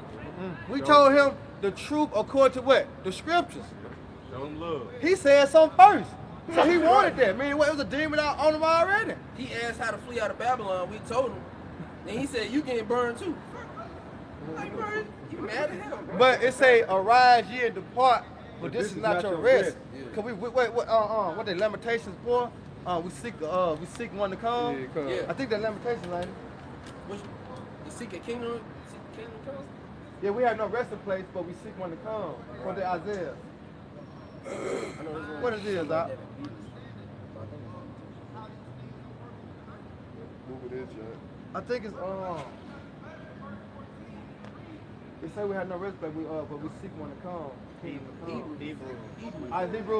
We told him the truth according to what? The scriptures. Show him love. He said something first. So he wanted that. Man, what, it was a demon out on him already. He asked how to flee out of Babylon. We told him. And he said, you getting burned too. Like, bro, you mad at him, bro. But it say, arise ye and depart, but this is not your rest. Yeah. Cause what the lamentations for? We seek one to come. Yeah. I think that lamentations, right? Which, you seek a kingdom? Seek a kingdom comes? Yeah, we have no resting place, but we seek one to come. What the Isaiah? What it is, Doc? I think it's It say we have no rest place, but we seek one to come. Hebrew.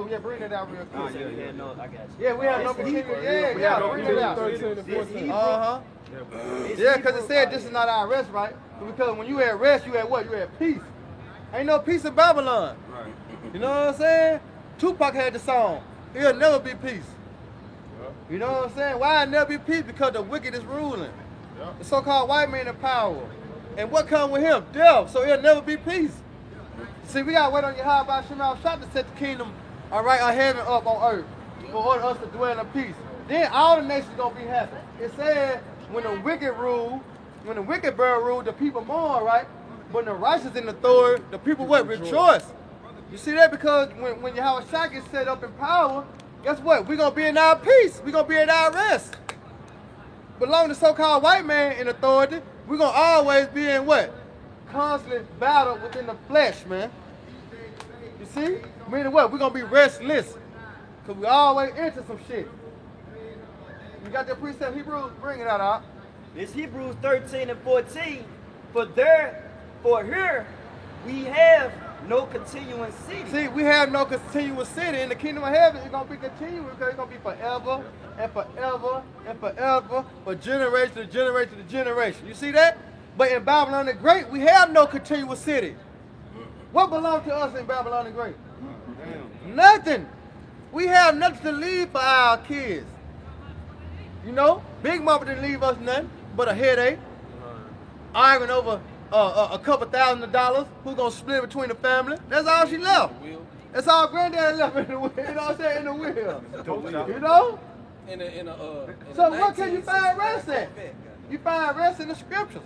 Yeah, bring it out real quick. I got you. Yeah, we have no continuous. Yeah, bring it out. 13 and 14. Yeah, because it said this is not our rest, right? Because when you at rest, you at what? You at peace. Ain't no peace in Babylon. Right. You know what I'm saying? Tupac had the song, "It'll never be peace." Yep. You know what I'm saying? Why it never be peace? Because the wicked is ruling. Yep. The so-called white man in power. And what come with him? Death. So it'll never be peace. See, we gotta wait on Yahweh Shema Shah to set the kingdom, all right, on heaven up on earth, for order us to dwell in peace. Then all the nations gonna be happy. It said when the wicked rule, when the wicked bird rule, the people mourn, right? When the righteous in authority, the people what? Rejoice. You see that? Because when Yahweh Shah gets set up in power, guess what? We're gonna be in our peace. We're gonna be in our rest. But long as the so-called white man in authority, we're gonna always be in what? Constant battle within the flesh, man. You see? Meaning what? We're gonna be restless. Cause we always into some shit. You got that precept Hebrews? Bring it out. This Hebrews 13 and 14. For here we have no continuing city. See, we have no continuous city. In the kingdom of heaven, it's gonna be continuous because it's gonna be forever and forever and forever, for generation to generation to generation. You see that? But in Babylon the Great, we have no continuous city. What belonged to us in Babylon the Great? Damn. Nothing. We have nothing to leave for our kids. You know, Big Mama didn't leave us nothing but a headache, arguing over a couple $1,000. Who's gonna split it between the family? That's all she left. That's all Granddaddy left in the wheel. You know what I'm saying? In the wheel. You know? So what can you find rest at? You find rest in the scriptures.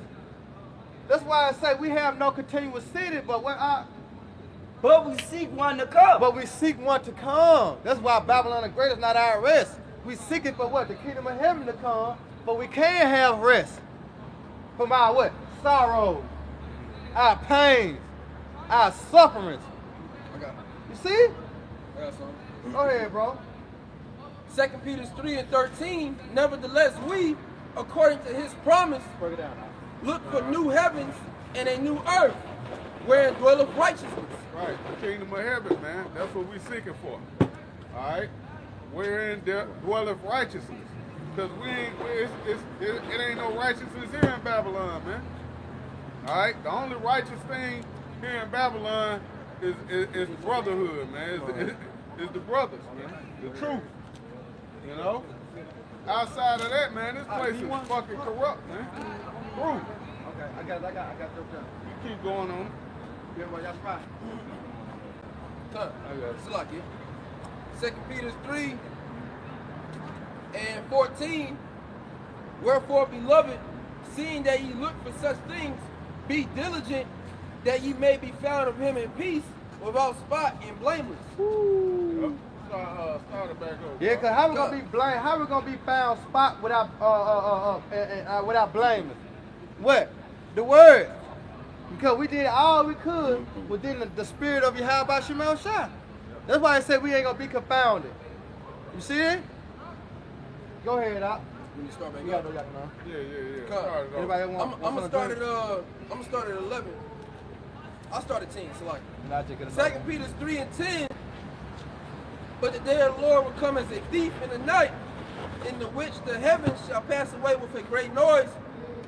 That's why I say we have no continuous city, but we seek one to come. But we seek one to come. That's why Babylon the Great is not our rest. We seek it for what? The kingdom of heaven to come, but we can't have rest from our what? Sorrows, our pains, our sufferings. You see? Go ahead, bro. 2 Peter 3:13, nevertheless we, according to his promise, Break it down. look for new heavens and a new earth, wherein dwelleth righteousness. Right, the kingdom of heaven, man. That's what we seeking for. All right? Wherein dwelleth righteousness. Because it ain't no righteousness here in Babylon, man. All right? The only righteous thing here in Babylon is brotherhood, man. Is the brothers, man. The truth. You know? Outside of that, man, this place is fucking corrupt, man. True. Okay, I got your turn. You keep going on. Yeah, well, that's right. Salaki. 2 Peter 3:14. Wherefore, beloved, seeing that ye look for such things, be diligent that ye may be found of him in peace, without spot and blameless. Start it back over. Yeah, cause how we gonna be blind? How we gonna be found spot without without blameless? What? The word. Because we did all we could within the spirit of Yahweh Shemel Shah. That's why I said we ain't gonna be confounded. You see it? Go ahead, Doc. When you start back You up. got it now. Yeah. Come. Start it Anybody over. want? I'm gonna start at 11. I'll start at 10. So like, Not taking 2 Peter 3:10. But the day of the Lord will come as a thief in the night, in the which the heavens shall pass away with a great noise,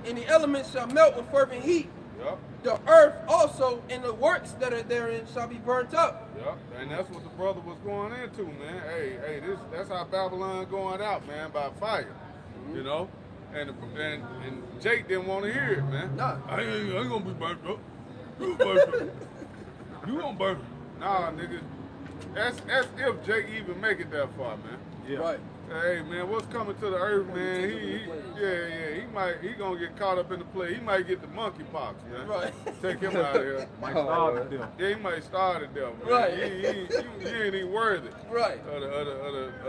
and the elements shall melt with fervent heat. Yep. The earth also and the works that are therein shall be burnt up. Yep. And that's what the brother was going into, man. Hey, that's how Babylon going out, man, by fire. You know? And Jake didn't want to hear it, man. Nah. I ain't gonna be burnt up. You burnt up. You gonna burn it. Nah, nigga. That's if Jake even make it that far, man. Yeah. Right. Hey man, what's coming to the earth, man? He gonna get caught up in the play. He might get the monkeypox, man. Right. Take him out of here. Might starve to them. Yeah, he might start it there, man. Right. He ain't even worthy. Right. Of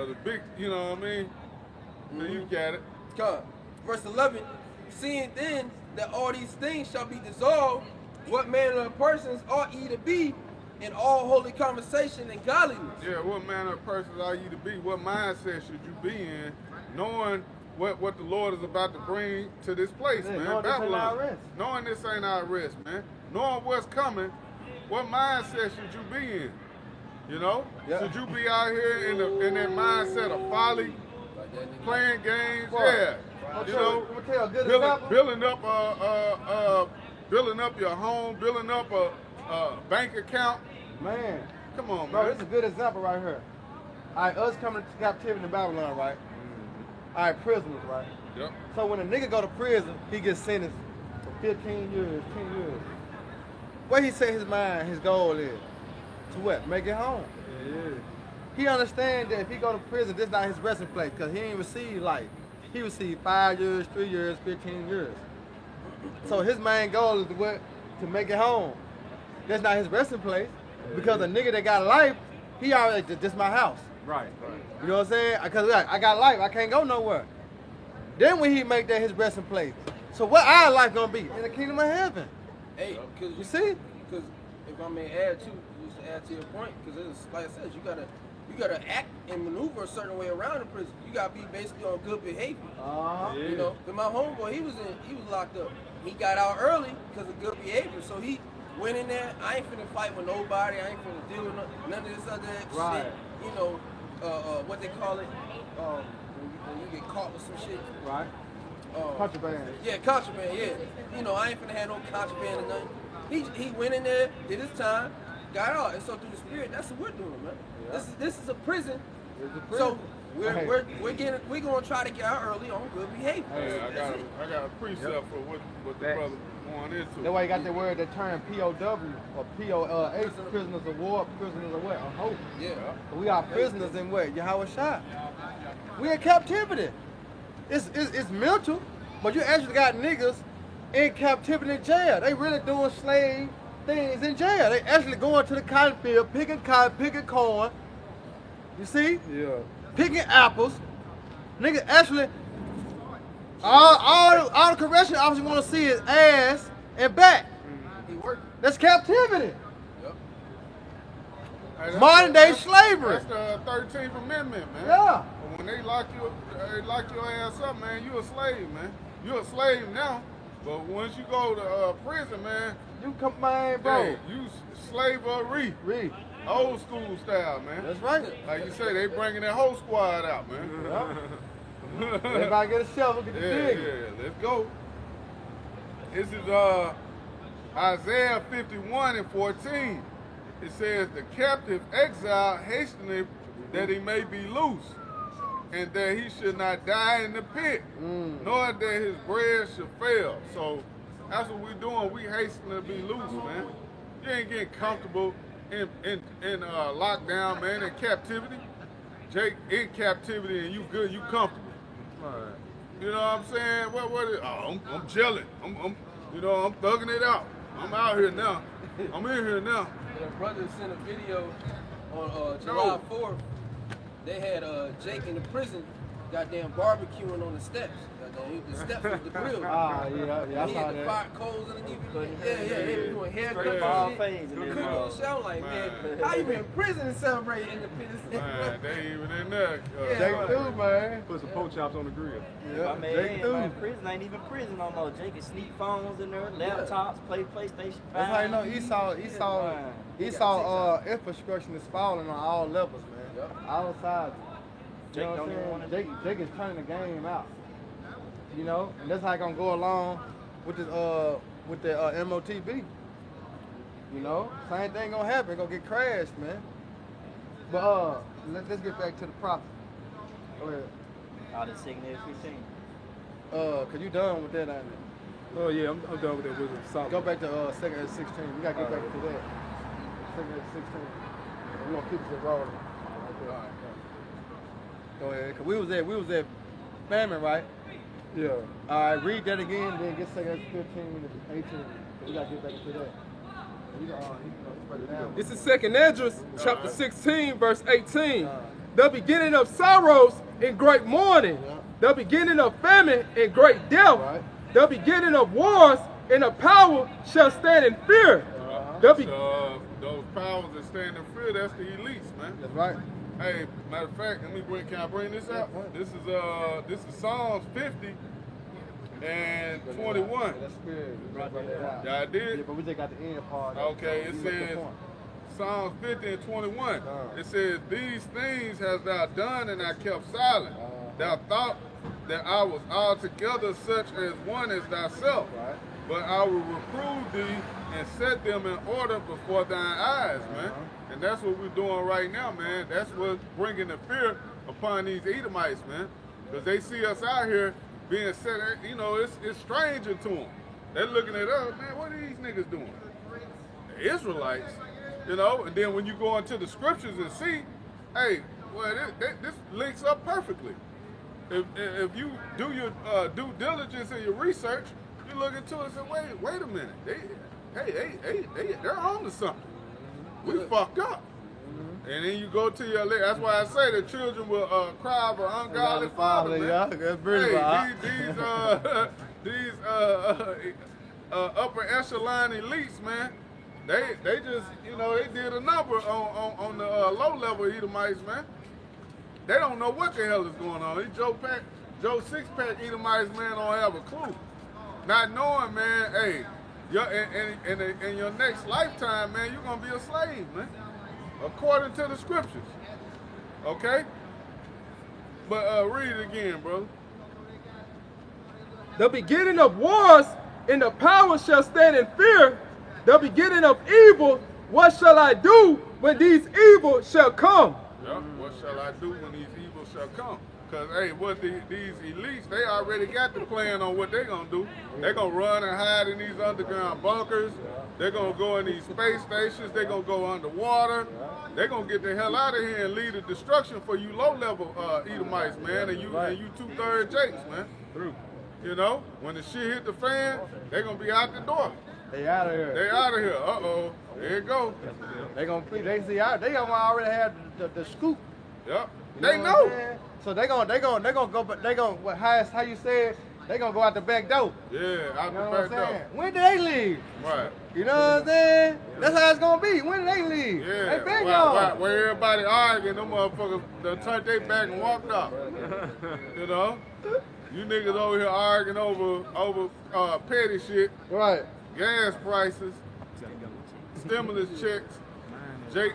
the big, you know what I mean? So you got it. Come. Verse 11. Seeing then that all these things shall be dissolved, what manner of persons ought ye to be in all holy conversation and godliness? Yeah, what manner of person are you to be? What mindset should you be in, knowing what the Lord is about to bring to this place, man? Knowing this ain't our rest. Knowing this ain't our rest, man. Knowing what's coming, what mindset should you be in? You know? Yeah. Should you be out here in that mindset of folly, playing games? Yeah. You know, I'm gonna tell you a good example. building up your home, building up a bank account. Man. Come on, Bro, man. this is a good example right here. All right, us coming to captivity in Babylon, right? All right, prisoners, right? Yep. So when a nigga go to prison, he gets sentenced for 15 years, 10 years. What he say his mind, his goal is? To what? Make it home. Yeah. He understands that if he go to prison, this not his resting place, because he ain't received life. He received 5 years, 3 years, 15 years. So his main goal is to what? To make it home. That's not his resting place, because a nigga that got life, he already, this my house. Right. You know what I'm saying? Because I got life, I can't go nowhere. Then when he make that his resting place. So what our life gonna be? In the kingdom of heaven. Hey, You see? Because if I may add to your point, because it's like I said, you gotta act and maneuver a certain way around the prison. You gotta be basically on good behavior. You know, but my homeboy, he was locked up. He got out early because of good behavior. So he went in there. I ain't finna fight with nobody. I ain't finna deal with none of this other shit. You know, what they call it, when you get caught with some shit. Right. Contraband. Yeah, contraband. Yeah. You know, I ain't finna have no contraband or nothing. He went in there, did his time, got out. And so through the Spirit, that's what we're doing, man. Yeah. This is a prison. It's a prison. So we're gonna try to get out early on good behavior. Hey, I got a precept for what the brother going into. That's why you got that word, that term POW or POH, prisoners of war, prisoners of what? Of hope. Yeah. We are prisoners in what? Yahweh Shai. We in captivity. It's mental, but you actually got niggas in captivity in jail. They really doing slave things in jail. They actually going to the cotton field, picking cotton, picking corn. You see? Yeah. Picking apples. Niggas actually, all the correction officers want to see is ass and back. He working. That's captivity. Yep. Hey, Modern day slavery. That's the 13th Amendment, man. Yeah. But when they lock your ass up, man, you a slave, man. You a slave now. But once you go to prison, man, You come, man, bro. hey, you slavery. Read. Old school style, man. That's right. Like you say, they bringing that whole squad out, man. Everybody get a shovel, get the dig. Yeah, let's go. This is Isaiah 51:14. It says, the captive exile hastening that he may be loose, and that he should not die in the pit, nor that his bread should fail. So that's what we're doing. We hasten to be loose, man. You ain't getting comfortable in lockdown, man, in captivity. Jake in captivity and you good, you comfortable. You know what I'm saying? What is, I'm gelling. I'm thugging it out. I'm out here now. I'm in here now. The brother sent a video on July 4th. They had Jake in the prison, goddamn barbecuing on the steps. Goddamn, the steps was the grill. Ah, yeah, I He saw had the that. fire coals underneath it. Yeah, they were doing haircuts Ball and phase shit. in there, Cooking bro. and shit. I'm like, man, how you in prison and celebrating independence Day? Man, they even in there. Jake through, man. Put some pork chops on the grill. Yeah, I mean, Jake through. prison ain't even prison no more. Jake can sneak phones in there, laptops, play PlayStation 5. That's how you know Esau infrastructure is falling on all levels, man. All sides. You know what I'm saying? Jake is turning the game out. You know, and that's how it's gonna go along with the MOTB. You know, same thing gonna happen. It's gonna get crashed, man. But let's get back to the prophet. Go ahead. Out of second at 15. Cause you done with that, ain't it? Oh yeah, I'm done with that wisdom. Solid. Go back to second at 16. We gotta get back to that. Second at 16. We're gonna keep it rolling. Right there. Go ahead. Cause we was at famine, right? Yeah. All right, read that again, then get second at 15 and 18. We gotta get back to that. You break it down. This is 2nd Esdras, chapter 16, verse 18. The beginning of sorrows and great mourning. The beginning of famine and great death. Right. The beginning of wars and the power shall stand in fear. Those powers that stand in fear, that's the elites, man. That's right. Hey, matter of fact, can I bring this out? This is Psalms 50 and 21. That's good. Yeah, I did. Yeah, but we just got the end part. Okay, it says Psalms 50 and 21. It says, these things hast thou done and I kept silent. Thou thought that I was altogether such as one as thyself. Right. But I will reprove thee and set them in order before thine eyes, man. And that's what we're doing right now, man. That's what's bringing the fear upon these Edomites, man. Because they see us out here being set, you know, it's stranger to them. They're looking at us, man, what are these niggas doing? The Israelites, you know, and then when you go into the scriptures and see, hey, well, this links up perfectly. If you do your due diligence and your research, you look into it and say, wait a minute, they're on to something. We fucked up. And then you go to your, that's why I say the children will cry for ungodly father, man. Yeah, that's pretty These upper echelon elites, man, they just, you know, they did a number on the low level Edomites, man. They don't know what the hell is going on. These Joe Six-Pack Edomites, man, don't have a clue. Not knowing, man, hey, in your next lifetime, man, you're going to be a slave, man. According to the scriptures. Okay? But read it again, bro. The beginning of wars and the power shall stand in fear. the beginning of evil, what shall I do when these evils shall come? Yeah, what shall I do when these evils shall come? Because, hey, these elites, they already got the plan on what they're going to do. They're going to run and hide in these underground bunkers. They're going to go in these space stations. They're going to go underwater. They're going to get the hell out of here and lead to destruction for you low-level Edomites, man, and you two-third Jakes, man. True. You know, when the shit hit the fan, they're going to be out the door. They out of here. They out of here. Uh-oh. There you go. They gonna see out. They gonna already have the scoop. Yep. You They what know. I'm saying? So they gonna go, but they gonna how you said they gonna go out the back door. Yeah, out You know the what I'm back saying? door. When do they leave? Right. You know what I'm saying? That's how it's gonna be. When do they leave? Yeah. They been Where gone. everybody arguing, them motherfuckers done turned their back and walked off. You know? You niggas over here arguing over petty shit. Right. Gas prices, stimulus checks. Jake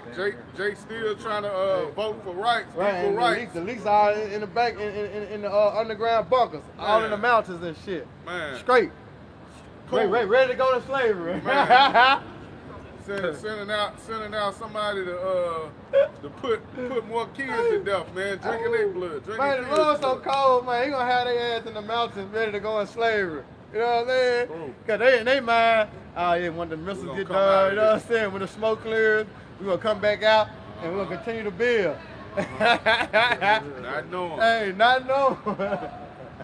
still trying to vote for rights, Right. equal And rights. the leaks are in the back in the underground bunkers, all in the Man. mountains and shit. Man. Straight. Cool. Ready to go to slavery. Man. Sending out somebody to put more kids to death, man. Drinking their blood. Drinking Man, the kids' Lord's so blood. cold, man. He gonna have their ass in the mountains ready to go in slavery. You know what I'm saying? Boom. Cause they in their mind, oh yeah, when the missiles gonna get come out done, of you know what I'm this. saying? When the smoke clears, we gonna come back out and we're gonna continue to build. Not knowing. Hey, not know.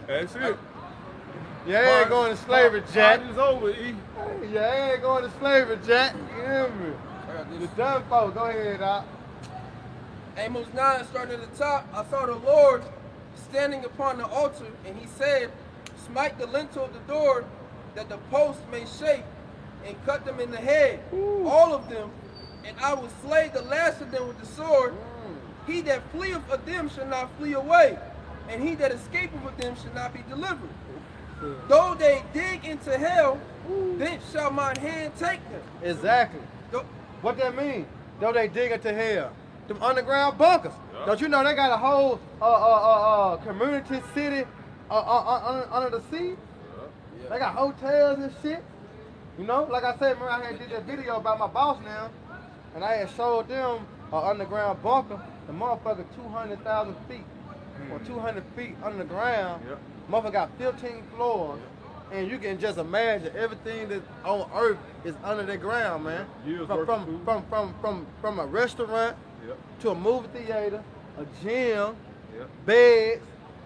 That's it. Yeah, ain't going to slavery, Jack. Party's over, E. Yeah, ain't going to slavery, Jack. You hear me? The done folks, go ahead, Doc. Amos 9, starting at the top, I saw the Lord standing upon the altar, and he said, smite the lintel of the door, that the posts may shake, and cut them in the head, all of them, and I will slay the last of them with the sword. He that fleeth of them shall not flee away, and he that escapeth of them shall not be delivered. Though they dig into hell, then shall mine hand take them. Exactly. Though- What that mean? Though they dig into hell. Them underground bunkers. Yeah. Don't you know they got a whole community city under the sea? Yeah. They got hotels and shit. You know, like I said, remember I had did that video about my boss now, and I had showed them an underground bunker. The motherfucker 200,000 feet or 200 feet underground. Yep. Motherfucker got 15 floors, and you can just imagine everything that's on Earth is under the ground, man. Years worth of food. From a restaurant Yep. to a movie theater, a gym, Yep. beds.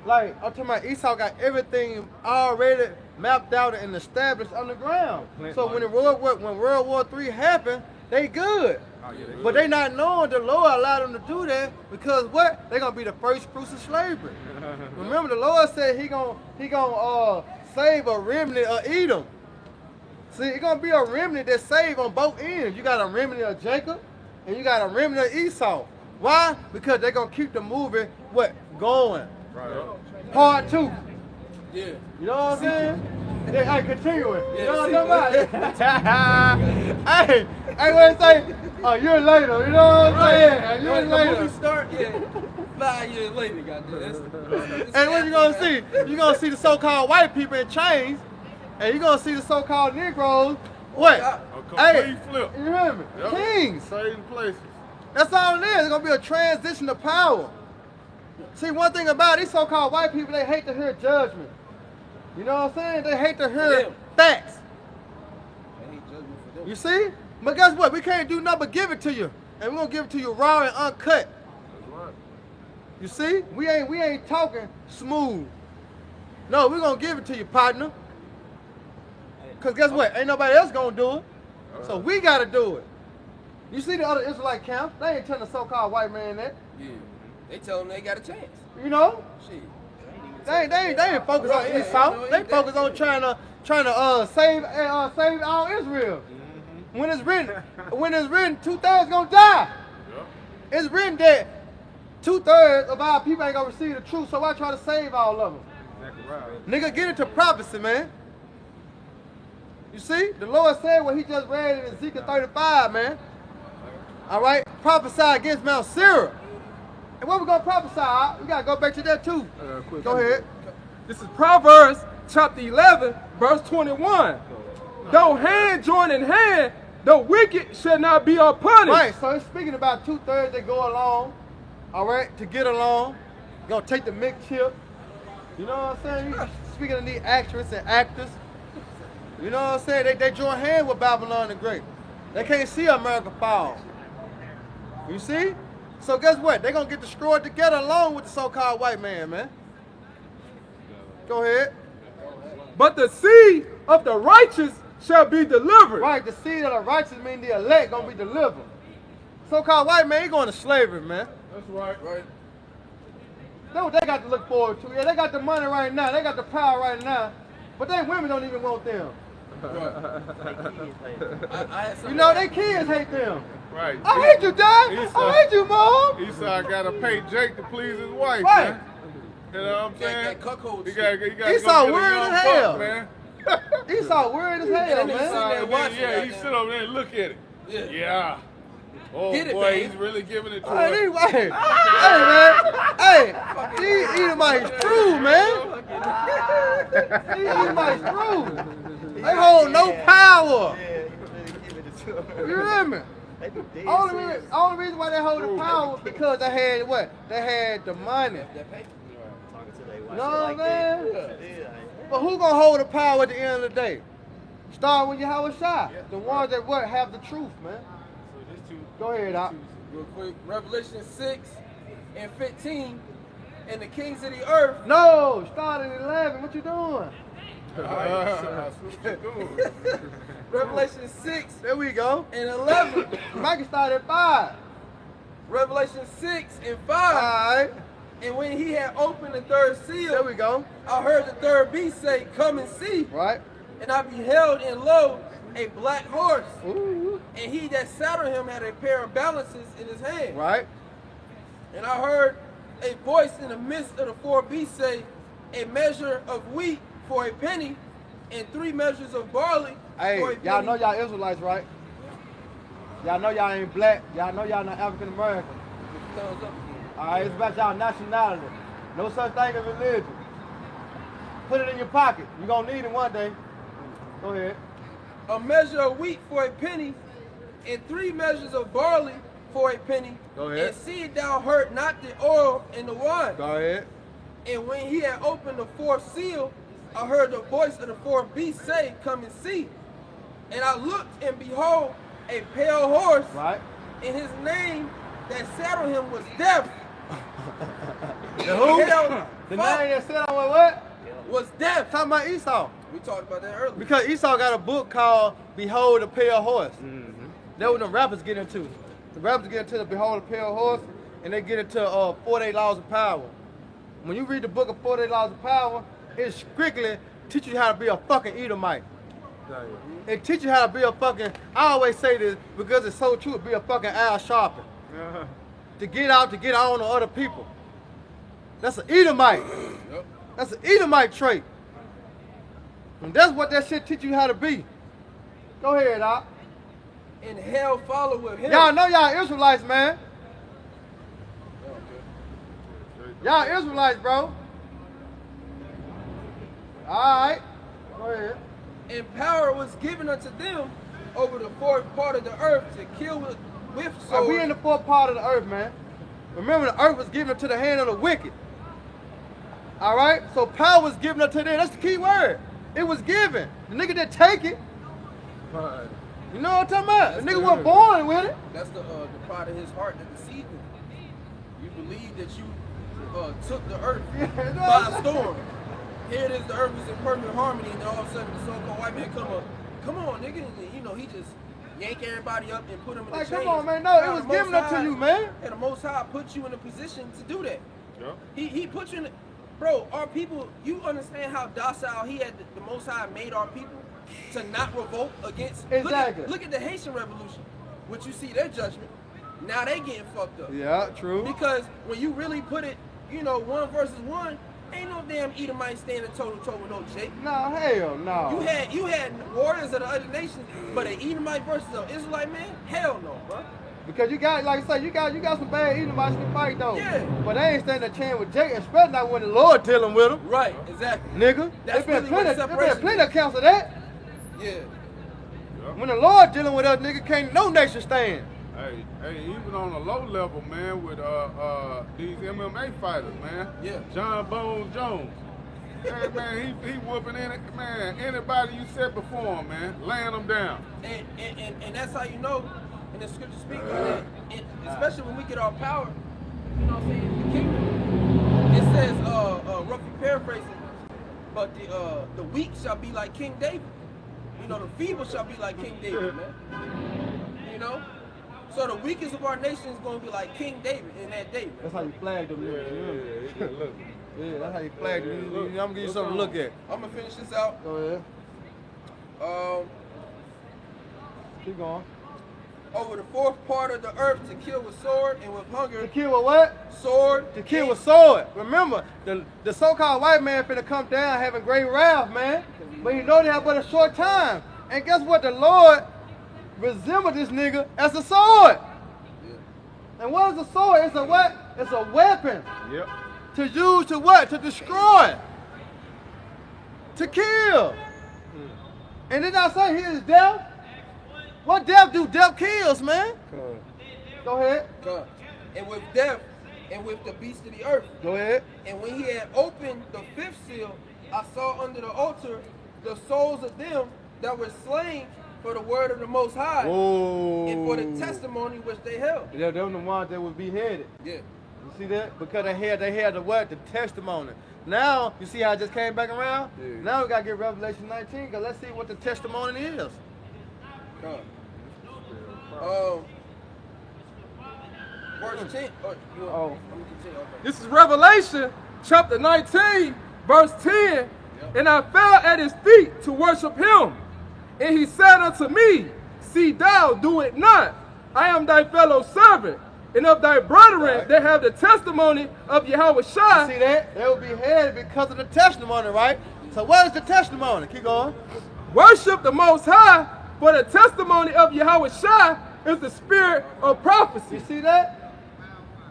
Like I'm talking about, Esau got everything already mapped out and established underground. So when World War III happened, they good. But they not knowing the Lord allowed them to do that because what? They gonna be the first fruits of slavery. Remember, the Lord said He gonna save a remnant of Edom. See, it's gonna be a remnant that's saved on both ends. You got a remnant of Jacob, and you got a remnant of Esau. Why? Because they're gonna keep the movie going. Right. Part 2. Yeah. You know what I'm saying? Yeah, hey, continuing. You know what Yeah, I'm talking about? Hey, what I say? A year later, you know what I'm saying? A year When the later. movie start, yeah. 5 years later, goddamn. And what you gonna see? You gonna see the so-called white people in chains, and you gonna see the so-called Negroes. What? A Hey, complete flip. you hear me? Yep. Kings. Same places. That's all it is. It's gonna be a transition of power. See, one thing about these so-called white people, they hate to hear judgment. You know what I'm saying? They hate to hear them. facts. I hate judgment for them. You see? But guess what? We can't do nothing but give it to you. And we're gonna give it to you raw and uncut. That's right. You see? We ain't talking smooth. No, we're gonna give it to you, partner. Cause guess what? Ain't nobody else gonna do it. So we gotta do it. You see the other Israelite camps? They ain't telling the so-called white man that. Yeah. They tell them they got a chance. You know? Shit. They ain't focused on Right, yeah, Esau. you know, They focused on trying to save all Israel. When it's written, 2/3 gonna die. Yep. It's written that 2/3 of our people ain't gonna receive the truth. So why try to save all of them? Exactly right. Nigga, get into prophecy, man. You see, the Lord said what He just read in Ezekiel 35, man. All right, prophesy against Mount Seir. And what we gonna prophesy? We gotta go back to that too. Go ahead. This is Proverbs chapter 11, verse 21. Though hand join in hand, the wicked shall not be unpunished. Right, so it's speaking about 2/3 that go along, all right, to get along. Gonna take the mixed chip. You know what I'm saying? You speaking of these actresses and actors. You know what I'm saying? They join hands with Babylon the Great. They can't see America fall. You see? So guess what? They're gonna get destroyed together along with the so-called white man. Go ahead. But the seed of the righteous shall be delivered. Right, the seed of the righteous mean the elect gonna be delivered. So-called white man, he going to slavery, man. That's right. Right. That's what they got to look forward to. Yeah, they got the money right now. They got the power right now. But they women don't even want them. You know, they kids hate them. Right. I hate you, Dad. I hate you, Mom. He said I gotta pay Jake to please his wife, Right. man. You know what I'm saying? That cuckold He shit. got Esau weird as hell. man. Esau weird as hell, And then man. they watching Yeah, that he thing. sit over there and look at it. Yeah. Oh Get it, boy, man. he's really giving it to Hey, her. hey, man. Hey, these Edomites true, man. These Edomites true. They hold no power. You hear me? Only reason why they hold the power because they had what? They had the money. You know what I'm saying? But who gonna hold the power at the end of the day? Start with Yahweh Shai. The ones that what have the truth, man. Go ahead, Doc. Real quick, Revelation 6 and 15, and the kings of the earth. No, start at 11. What you doing? Revelation 6 There we go. and 11. You might can start at 5. Revelation 6 and All 5. right. And when he had opened the third seal, There we go. I heard the third beast say, "Come and see." Right. And I beheld, and lo, a black horse. Ooh. And he that sat on him had a pair of balances in his hand. Right. And I heard a voice in the midst of the four beasts say, "A measure of wheat for a penny, and 3 measures of barley Hey, for a penny." y'all know y'all Israelites, right? Y'all know y'all ain't black. Y'all know y'all not African American. Thumbs up. All right, it's about y'all nationality. No such thing as religion. Put it in your pocket. You're going to need it one day. Go ahead. A measure of wheat for a penny, and 3 measures of barley for a penny. Go ahead. And see thou hurt not the oil and the wine. Go ahead. And when he had opened the fourth seal, I heard the voice of the fourth beast say, "Come and see." And I looked, and behold, a pale horse. Right. And his name that sat on him was Death. The who? Hell, The fuck, name that said on what? was Death. Talking about Esau. We talked about that earlier. Because Esau got a book called Behold the Pale Horse. That's what the rappers get into. The rappers get into the Behold the Pale Horse, and they get into 48 Laws of Power. When you read the book of 48 Laws of Power, it strictly teaches you how to be a fucking Edomite. It teaches you how to be a fucking, I always say this because it's so true, be a fucking Al Sharpton. To get out, to get on to other people. That's an Edomite. That's an Edomite trait. And that's what that shit teach you how to be. Go ahead, Doc. And hell followed with him. Y'all know y'all Israelites, man. Y'all Israelites, bro. Alright. Go ahead. And power was given unto them over the fourth part of the earth to kill with swords. We in the fourth part of the earth, man. Remember, the earth was given to the hand of the wicked. Alright? So power was given unto them. That's the key word. It was given. The nigga didn't take it. Right. You know what I'm talking about? That's The nigga the- wasn't born with it. That's the part of his heart that deceived him. You believe that you took the earth by a storm. Here it is, the earth is in perfect harmony, and then all of a sudden the so-called white man come on, nigga, and, you know, he just yank everybody up and put them in Like, the chains. come on, man. No, it Now, was the Most given up to High- you, man. And the Most High put you in a position to do that. Yeah. He put you in, bro, our people, you understand how docile he had, the Most High made our people to not revolt against. Exactly. Look at the Haitian Revolution, which you see their judgment. Now they getting fucked up. Yeah, true. Because when you really put it, you know, 1 versus 1, ain't no damn Edomite standing toe to toe with no Jake. No, hell no. You had warriors of the other nations, but an Edomite versus an Israelite man, hell no, bro. Because you got, like I say, you got some bad Edomites to fight though. Yeah. But they ain't standing a chance with Jake, especially not when the Lord dealing with them. Right, exactly. Nigga. That's There really been what plenty, the there been separation plenty of accounts of that. Yeah. When the Lord dealing with us, nigga, can't no nation stand. Hey, even on a low level, man, with these MMA fighters, man. Yeah. John Bones Jones. Hey, man, he whooping anybody you set before him, man, laying them down. And that's how you know, and the scripture speaks on that, and especially when we get our power, you know what I'm saying, in the kingdom. It says, roughly paraphrasing, but the weak shall be like King David. You know, the feeble shall be like King David, man. You know? So the weakest of our nation is going to be like King David in that day. That's how you flag them niggas. Yeah, that's how you flag them. I'm going to give you something to look at. I'm going to finish this out. Go ahead. Keep going. Over the fourth part of the earth to kill with sword and with hunger. To kill with what? Sword. To kill with sword. Remember, the so-called white man finna come down having great wrath, man. But you know they have but a short time. And guess what? The Lord resembled this nigga as a sword. Yeah. And what is a sword? It's a what? It's a weapon. Yep. To use to what? To destroy. To kill. And did I say here is death? What death do? Death kills, man. Go ahead. And with death, and with the beasts of the earth. Go ahead. And when he had opened the fifth seal, I saw under the altar the souls of them that were slain for the word of the Most High. Whoa. And for the testimony which they held. Yeah, they were the ones that would be beheaded. Yeah. You see that? Because they had the what? The testimony. Now, you see how I just came back around? Yeah. Now we got to get Revelation 19, because let's see what the testimony is. Verse 10. This is Revelation chapter 19, verse 10. Yep. And I fell at his feet to worship him. And he said unto me, see thou do it not. I am thy fellow servant, and of thy brethren that have the testimony of Yahweh Shai. You see that? They will be beheaded because of the testimony, right? So what is the testimony? Keep going. Worship the Most High, for the testimony of Yahweh Shai is the spirit of prophecy. You see that?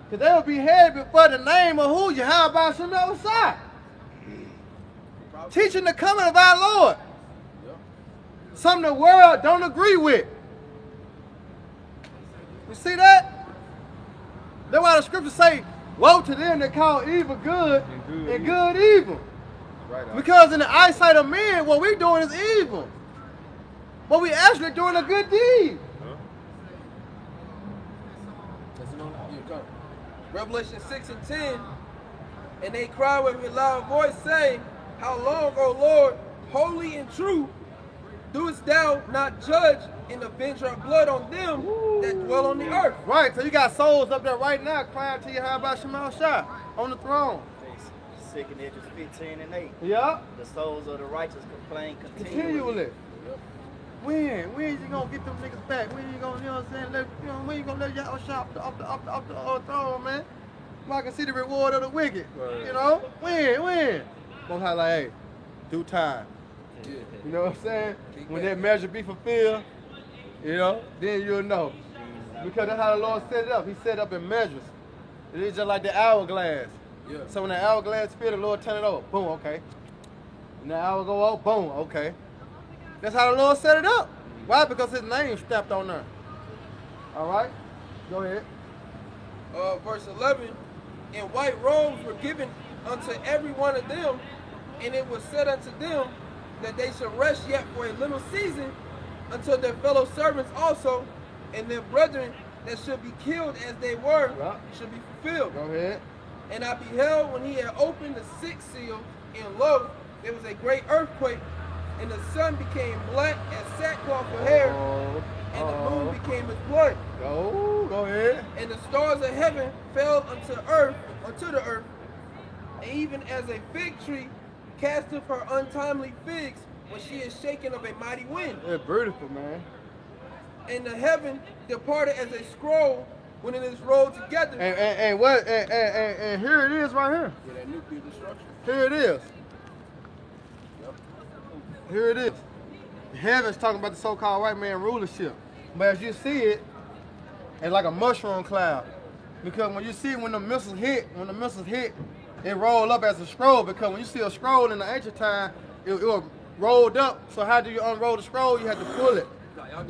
Because they will be beheaded before the name of who? Yahweh Shai. Teaching the coming of our Lord. Something the world don't agree with. You see that? That's why the scriptures say, woe to them that call evil good and good evil. Right. Because in the eyesight of men, what we're doing is evil. But we actually doing a good deed. Revelation 6 and 10. And they cry with a loud voice, saying, how long, O Lord, holy and true, doest thou not judge and avenge our blood on them that dwell on the earth? Right, so you got souls up there right now crying to you, how about Shemal Shah on the throne? 2 Edges 15 and 8. Yeah. The souls of the righteous complain continually. When you gonna get them niggas back? When you gonna, you know what I'm saying? When you gonna let y'all shop off the throne, man? So I can see the reward of the wicked. Right. You know? When? Gonna highlight, hey, due time. Yeah. You know what I'm saying? When that measure be fulfilled, you know, then you'll know. Because that's how the Lord set it up. He set it up in measures. It is just like the hourglass. Yeah. So when the hourglass spit, the Lord turn it over. Boom, okay. And the hour go out, boom, okay. That's how the Lord set it up. Why? Because his name stepped on there. All right? Go ahead. Verse 11, and white robes were given unto every one of them, and it was said unto them that they should rest yet for a little season until their fellow servants also and their brethren that should be killed as they were should be fulfilled. Go ahead. And I beheld when he had opened the sixth seal, and lo, there was a great earthquake, and the sun became black as sackcloth for hair, and the moon became as blood. Go ahead. And the stars of heaven fell unto the earth, and even as a fig tree casteth her untimely figs when she is shaken of a mighty wind. It's beautiful, man. And the heaven departed as a scroll when it is rolled together. And here it is right here. Yeah, that nuclear destruction. Here it is. Yep. Here it is. Heaven's talking about the so-called white man rulership. But as you see it, it's like a mushroom cloud. Because when you see when the missiles hit, it rolled up as a scroll. Because when you see a scroll in the ancient time, it was rolled up. So how do you unroll the scroll? You have to pull it.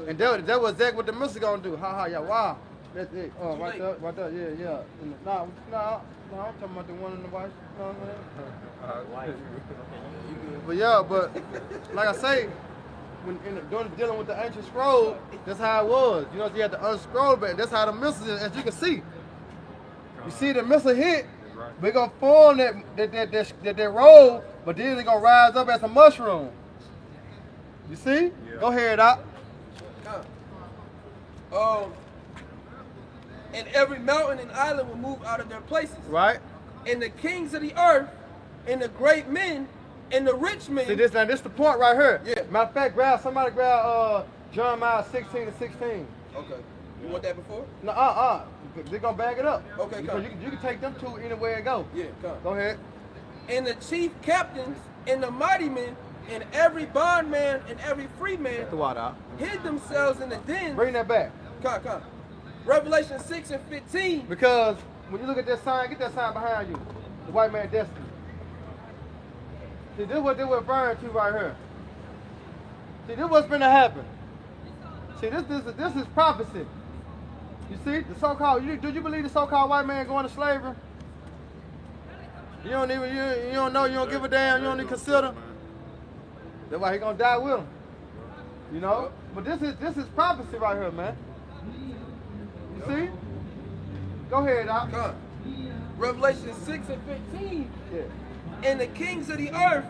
And that was exactly what the missile's gonna do. Ha ha, yeah, wow. That's it. Right there, yeah. No, I'm talking about the one in the white. You know what I mean? But yeah, but like I say, when dealing with the ancient scroll, that's how it was. You know, you had to unscroll back. That's how the missiles is, as you can see. You see the missile hit, we're gonna form that roll, but then they're gonna rise up as a mushroom. You see? Yeah. Go ahead, Doc. And every mountain and island will move out of their places. Right. And the kings of the earth, and the great men, and the rich men. See this now, this the point right here. Yeah. Matter of fact, somebody grab Jeremiah 16:16. Okay. You want that before? No, they're gonna bag it up. Okay, come. You can take them two anywhere it go. Yeah, come. Go ahead. And the chief captains, and the mighty men, and every bondman, and every free man hid themselves in the dens. Bring that back. Come. Revelation 6:15. Because when you look at that sign, get that sign behind you. The white man destiny. See, this is what they were referring to right here. See, this is what's going to happen. See, this is prophecy. You see, the so-called, do you believe the so-called white man going to slavery? You don't even, you don't know, you don't give a damn, you don't even consider. That's why he gonna die with him. You know? But this is prophecy right here, man. You see? Go ahead, Doc. Revelation 6:15. Yeah. And the kings of the earth,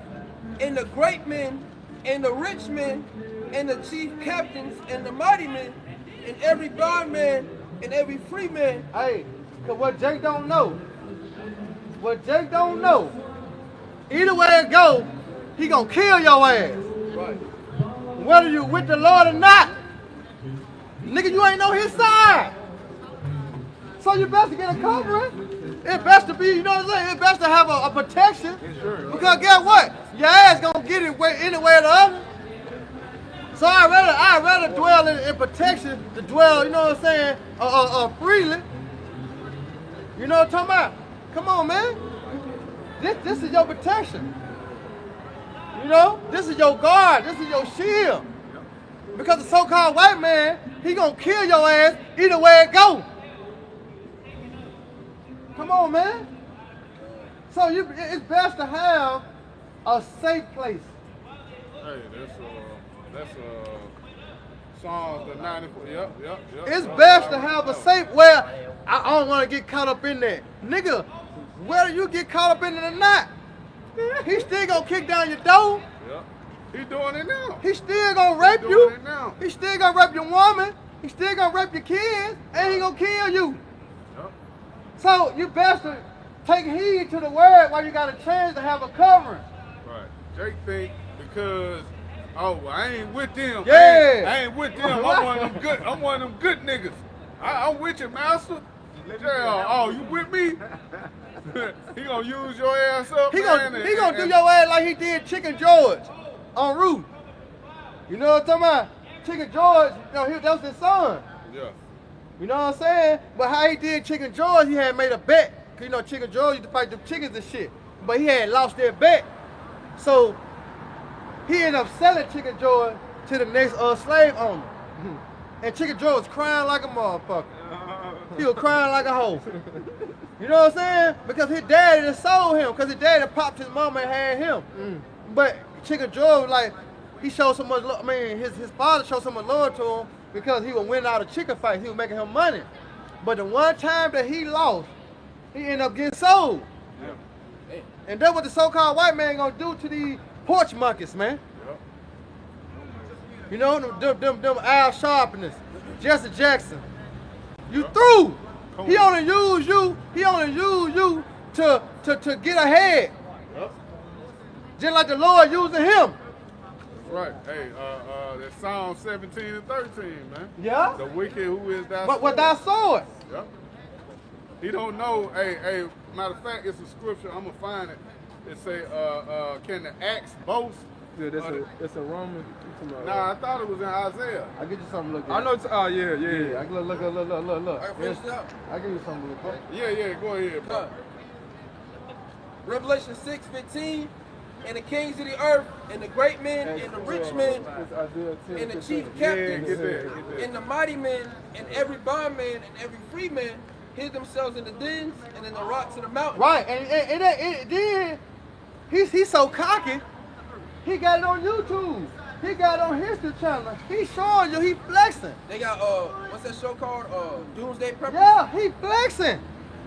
and the great men, and the rich men, and the chief captains, and the mighty men, and every bondman, and every free man. Hey, cause what Jake don't know, either way it go, he gonna kill your ass. Right. Whether you with the Lord or not, nigga, you ain't on his side. So you best to get a covering. It best to be, you know what I'm saying? It best to have a protection. Because guess what? Your ass gonna get it any way or the other. So I'd rather dwell in protection to dwell, you know what I'm saying, freely. You know what I'm talking about? Come on, man. This is your protection. You know, this is your guard. This is your shield. Because the so-called white man, he gonna kill your ass either way it go. Come on, man. So it's best to have a safe place. Hey, that's Psalms the 94. Yep. It's best to have a safe where I don't want to get caught up in that. Nigga, whether you get caught up in it or not, he still gonna kick down your door. Yep. He doing it now. He still gonna rape you. He still gonna rape your woman. He still gonna rape your kids, and he gonna kill you. Yep. So you best to take heed to the word while you got a chance to have a covering. Right. Jake think because I ain't with them. Yeah. I ain't with them. I'm one of them good. I'm one of them good niggas. I'm with you, master. Yeah. You with me? He gonna use your ass up. He gonna do your ass like he did Chicken George on Root. You know what I'm talking about? Chicken George, that was his son. Yeah. You know what I'm saying? But how he did Chicken George, he had made a bet. Cause Chicken George used to fight them chickens and shit. But he had lost their bet. So he ended up selling Chicken George to the next slave owner. And Chicken George was crying like a motherfucker. He was crying like a hoe. You know what I'm saying? Because his daddy had sold him. Because his daddy popped his mama and had him. But Chicken George, like, he showed so much love. I mean, his father showed so much love to him because he was winning out of chicken fights. He was making him money. But the one time that he lost, he ended up getting sold. Yeah. And that's what the so-called white man gonna do to these porch monkeys, man. Yeah. You know, them Al Sharpness, Jesse Jackson. You through. He only use you to get ahead. Yep. Just like the Lord using him. Right. Hey, that's Psalm 17 and 13, man. Yeah. The wicked who is thy But thy sword. Yep. He don't know. Hey, matter of fact, it's a scripture. I'm gonna find it. It say, can the axe boast? Yeah, it's a Roman. Nah, I thought it was in Isaiah. I'll get you something to look at. I know. Yeah. I can look. I finished up. I'll give you something to look at. Yeah. Go ahead, bro. Revelation 6:15. and the kings of the earth, and the great men, and the rich men, and the chief captains, and the mighty men, and every bondman, and every free man hid themselves in the dens and in the rocks of the mountains. Right, and then he's so cocky. He got it on YouTube. He got it on History Channel. He showing you, he flexing. They got what's that show called? Doomsday Preppers. Yeah, he flexing.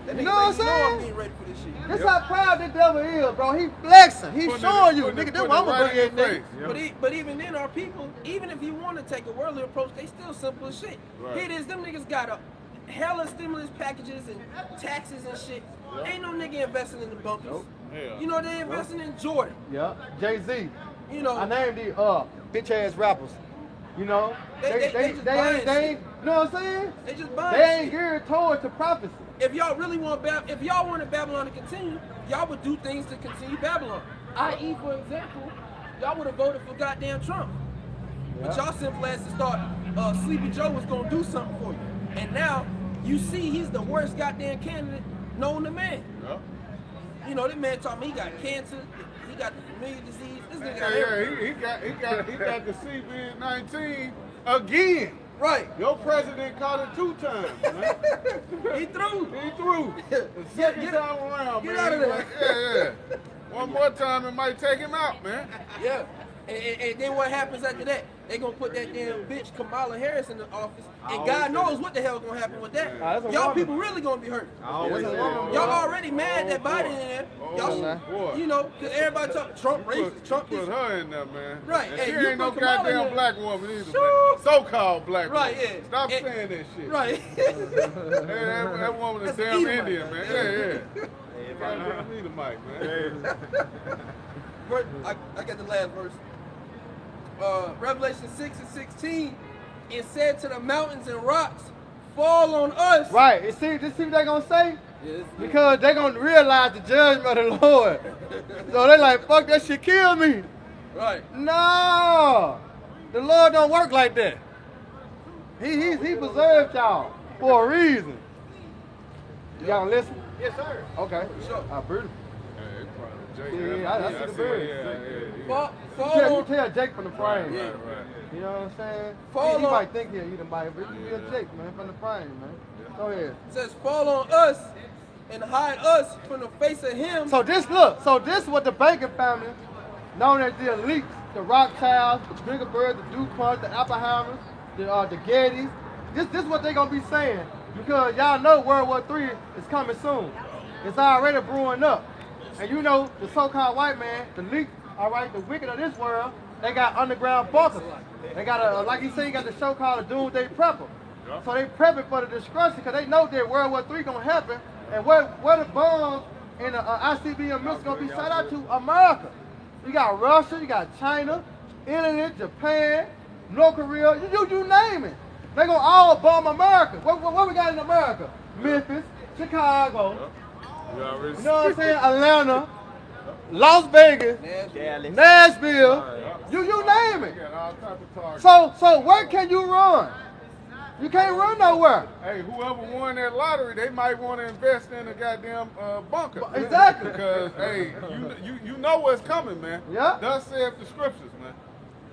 That You nigga know what I'm like, you know I'm saying? getting ready for this shit. This how proud the devil is, bro. He flexing. He Putting showing it- you, putting nigga. it- This putting what I'm it gonna right bring in your in, face. nigga. But even then, our people, even if you want to take a worldly approach, they still simple as shit. Right. Here it is, them niggas got a hella stimulus packages and taxes and shit. Ain't no nigga investing in the bunkers. Hell. You know they investing in Jordan. Yeah, Jay-Z. You know, I named these bitch ass rappers. You know, They just buying shit. ain't, you know what I'm saying? they just buying They ain't shit. geared towards to prophecy. If y'all really want if y'all wanted Babylon to continue, y'all would do things to continue Babylon. I.e., for example, y'all would have voted for goddamn Trump. But y'all simple asses thought Sleepy Joe was gonna do something for you. And now you see he's the worst goddamn candidate known to man. Yeah. You know, that man told me he got cancer, he got the familiar disease. This nigga got Yeah, everything. he got the COVID-19 again. Right. Your president caught it 2 times, man. He threw. He threw. The second Get- time around, get man. out of he there. like, yeah. One more time, it might take him out, man. Yeah. And then what happens after that? They gonna put that damn bitch Kamala Harris in the office, and God knows what the hell gonna happen with that. that's a Y'all woman. people really gonna be hurt. Y'all already mad that Biden in there. Y'all, boy. you know, cause everybody talk Trump racist, Trump Put this. her in there, man. Right, And hey, she you ain't no put Kamala in goddamn there. black woman either, Sure. man. So-called black Right, woman. yeah. Stop And- saying that shit. Right. Hey, that woman is That's damn evil. Indian, man. Yeah. Goddamn need a mic, man. I got the last verse. Revelation 6 and 16. It said to the mountains and rocks, fall on us. Right. You see what they gonna say? Yes. Because they gonna realize the judgment of the Lord. So they like, fuck that shit, kill me. Right. No, the Lord don't work like that. He preserved y'all for a reason. Y'all listen? Yes, sir. Okay. Sure. Brutal. Hey, probably Jake. Yeah, I see the bird. Fall You on. tell Jake from the frame. Yeah. Right. You know what I'm saying? Fall He on- might think he'll eat him by, but you a Jake, man, from the frame, man. Go ahead. It says, fall on us and hide us from the face of him. So this is what the Bacon family, known as the elites, the Rothschilds, the Bilderbergs, the DuPont, the Oppenheimers, the Gettys. This is what they gonna be saying because y'all know World War III is coming soon. It's already brewing up, and you know the so-called white man, the elite, all right, the wicked of this world, they got underground bunkers. They got like you say, you got the show called the Doomsday Prepper. So they prepping for the destruction because they know that World War III gonna happen, and where the bombs and the ICBM missiles gonna be shot out to America. You got Russia, you got China, Italy, Japan, North Korea, you name it. They gonna all bomb America. What we got in America? Memphis, Chicago, You already you know what I'm saying? Atlanta, Las Vegas, Nashville, you name it. got all type of targets. So where can you run? You can't run nowhere. Hey, whoever won that lottery, they might want to invest in a goddamn bunker. Exactly. Because hey, you know what's coming, man. Yeah. Thus saith the scriptures, man.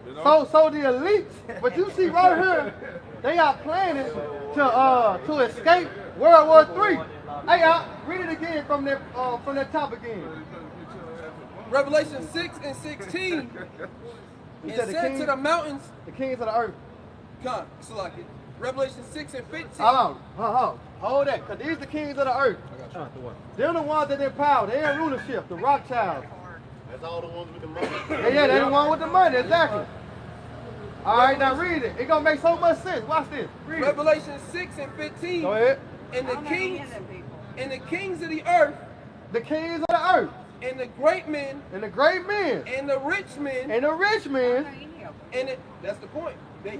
You know? So the elites, but you see right here, they are planning to escape World War III. Hey, read it again from that top again. Revelation 6 and 16. You It said the said king- to the mountains, The kings of the earth. God, select it. Revelation 6 and 15. Hold that, because these the kings of the earth. They're the ones that in power. They're in rulership, the Rothschilds. That's all the ones with the money. Yeah, they're the one with the money, exactly. All right, now read it. It's going to make so much sense. Watch this. Read it. Revelation 6 and 15. Go ahead. And the kings of the earth, The kings of the earth, and the great men, and the great men, and the rich men, and the rich men, that's the point. They're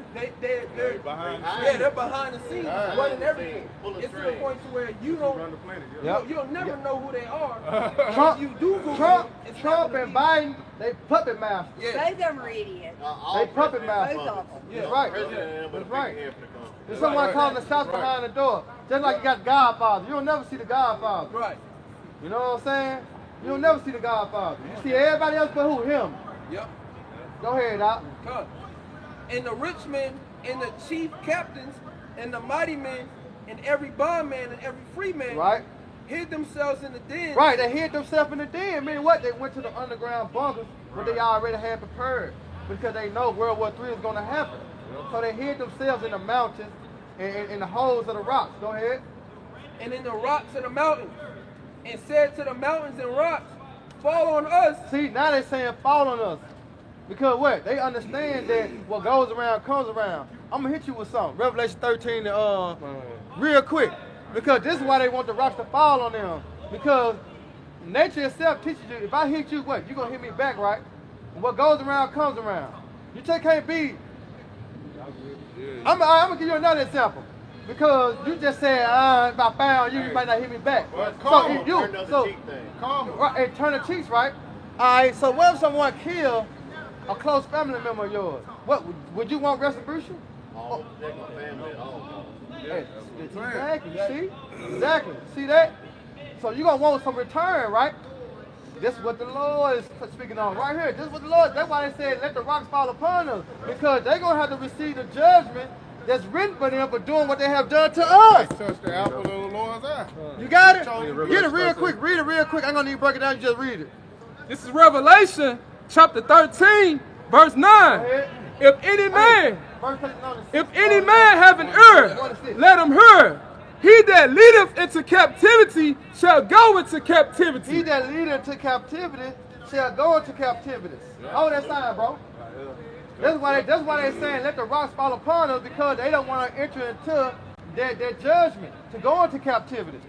behind they're behind the scenes, Right. running everything. Full of It's to the trade. point to where you don't, run the planet. Yep. you'll never know who they are. Trump, If you do Google Trump, it, it's Trump not and gonna Biden, they puppet masters. be- Yeah. Both of them are idiots. They puppet masters. Both of them. Yeah. That's right. President, That's but right. big head for the company. There's someone calling the shots behind the door. Just like you got Godfather. You'll never see the Godfather. Right. You know what I'm saying? You'll never see the Godfather. You see everybody else but who? Him. Yep. Go ahead, Doc. Come. And the rich men and the chief captains and the mighty men and every bondman and every free man Right. hid themselves in the den. Right, they hid themselves in the den. Meaning what? They went to the underground bunkers, but they already had prepared because they know World War III is going to happen. So they hid themselves in the mountains and in the holes of the rocks. Go ahead. And in the rocks of the mountains, and said to the mountains and rocks, fall on us. See, now they're saying fall on us. Because what? They understand that what goes around comes around. I'm going to hit you with something. Revelation 13, real quick. Because this is why they want the rocks to fall on them. Because nature itself teaches you, if I hit you, what? You're going to hit me back, right? And what goes around comes around. You just can't be. I'm going to give you another example. Because you just said, if I found you, you might not hit me back. Well, So if you, right, and turn the cheeks, right? All right, so what if someone killed a close family member of yours? What, would you want retribution? All family, all. Hey, exactly, you see? Exactly. See that? So you're going to want some return, right? This is what the Lord is speaking on right here. This is what the Lord, that's why they said, let the rocks fall upon us. Because they're going to have to receive the judgment that's written for them for doing what they have done to us. They touched the apple of the Lord's eye. You got it? Get it real quick. Read it real quick. I'm going to need to break it down. You just read it. This is Revelation chapter 13, verse 9. If any man have an ear, let him hear. He that leadeth into captivity shall go into captivity. He that leadeth into captivity shall go into captivity. Oh, that sign, bro. That's why they're saying let the rocks fall upon us, because they don't want to enter into their judgment, to go into captivity.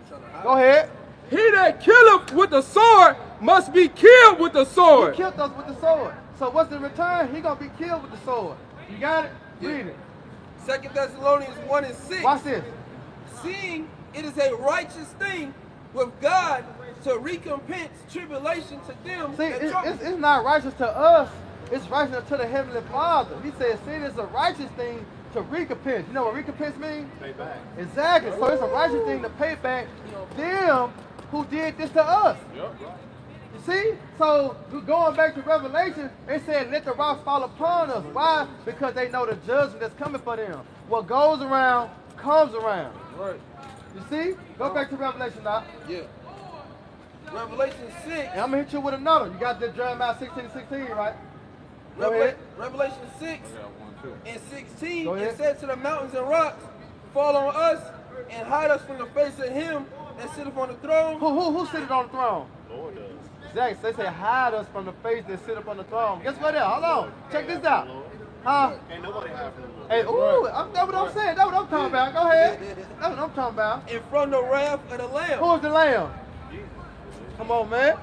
Go ahead. He that killeth with the sword must be killed with the sword. He killed us with the sword. So what's the return? He going to be killed with the sword. You got it? Read it. 2 Thessalonians 1 and 6. Watch this. Seeing it is a righteous thing with God to recompense tribulation to them. See, it's not righteous to us. It's righteous to the Heavenly Father. He says, see, it's a righteous thing to recompense. You know what recompense means? Pay back. Exactly. So it's a righteous thing to pay back them who did this to us. Yep. You see? So going back to Revelation, they said, let the rocks fall upon us. Why? Because they know the judgment that's coming for them. What goes around comes around. Right. You see? Go back to Revelation now. Yeah. Revelation 6. And I'm going to hit you with another. You got the Jeremiah 16:16, right? Go ahead. Revelation 6 and 16. Go ahead. It said to the mountains and rocks, fall on us and hide us from the face of him that sitteth on the throne. Who sitteth on the throne? Lord does. Exactly. They say hide us from the face that sit upon the throne. Guess what? There. Hold on. Check this out. Huh? Can't nobody hide from the Lord. Hey, ooh, that's what I'm saying. That's what I'm talking about. Go ahead. That's what I'm talking about. And from the wrath of the Lamb. Who's the Lamb? Come on, man.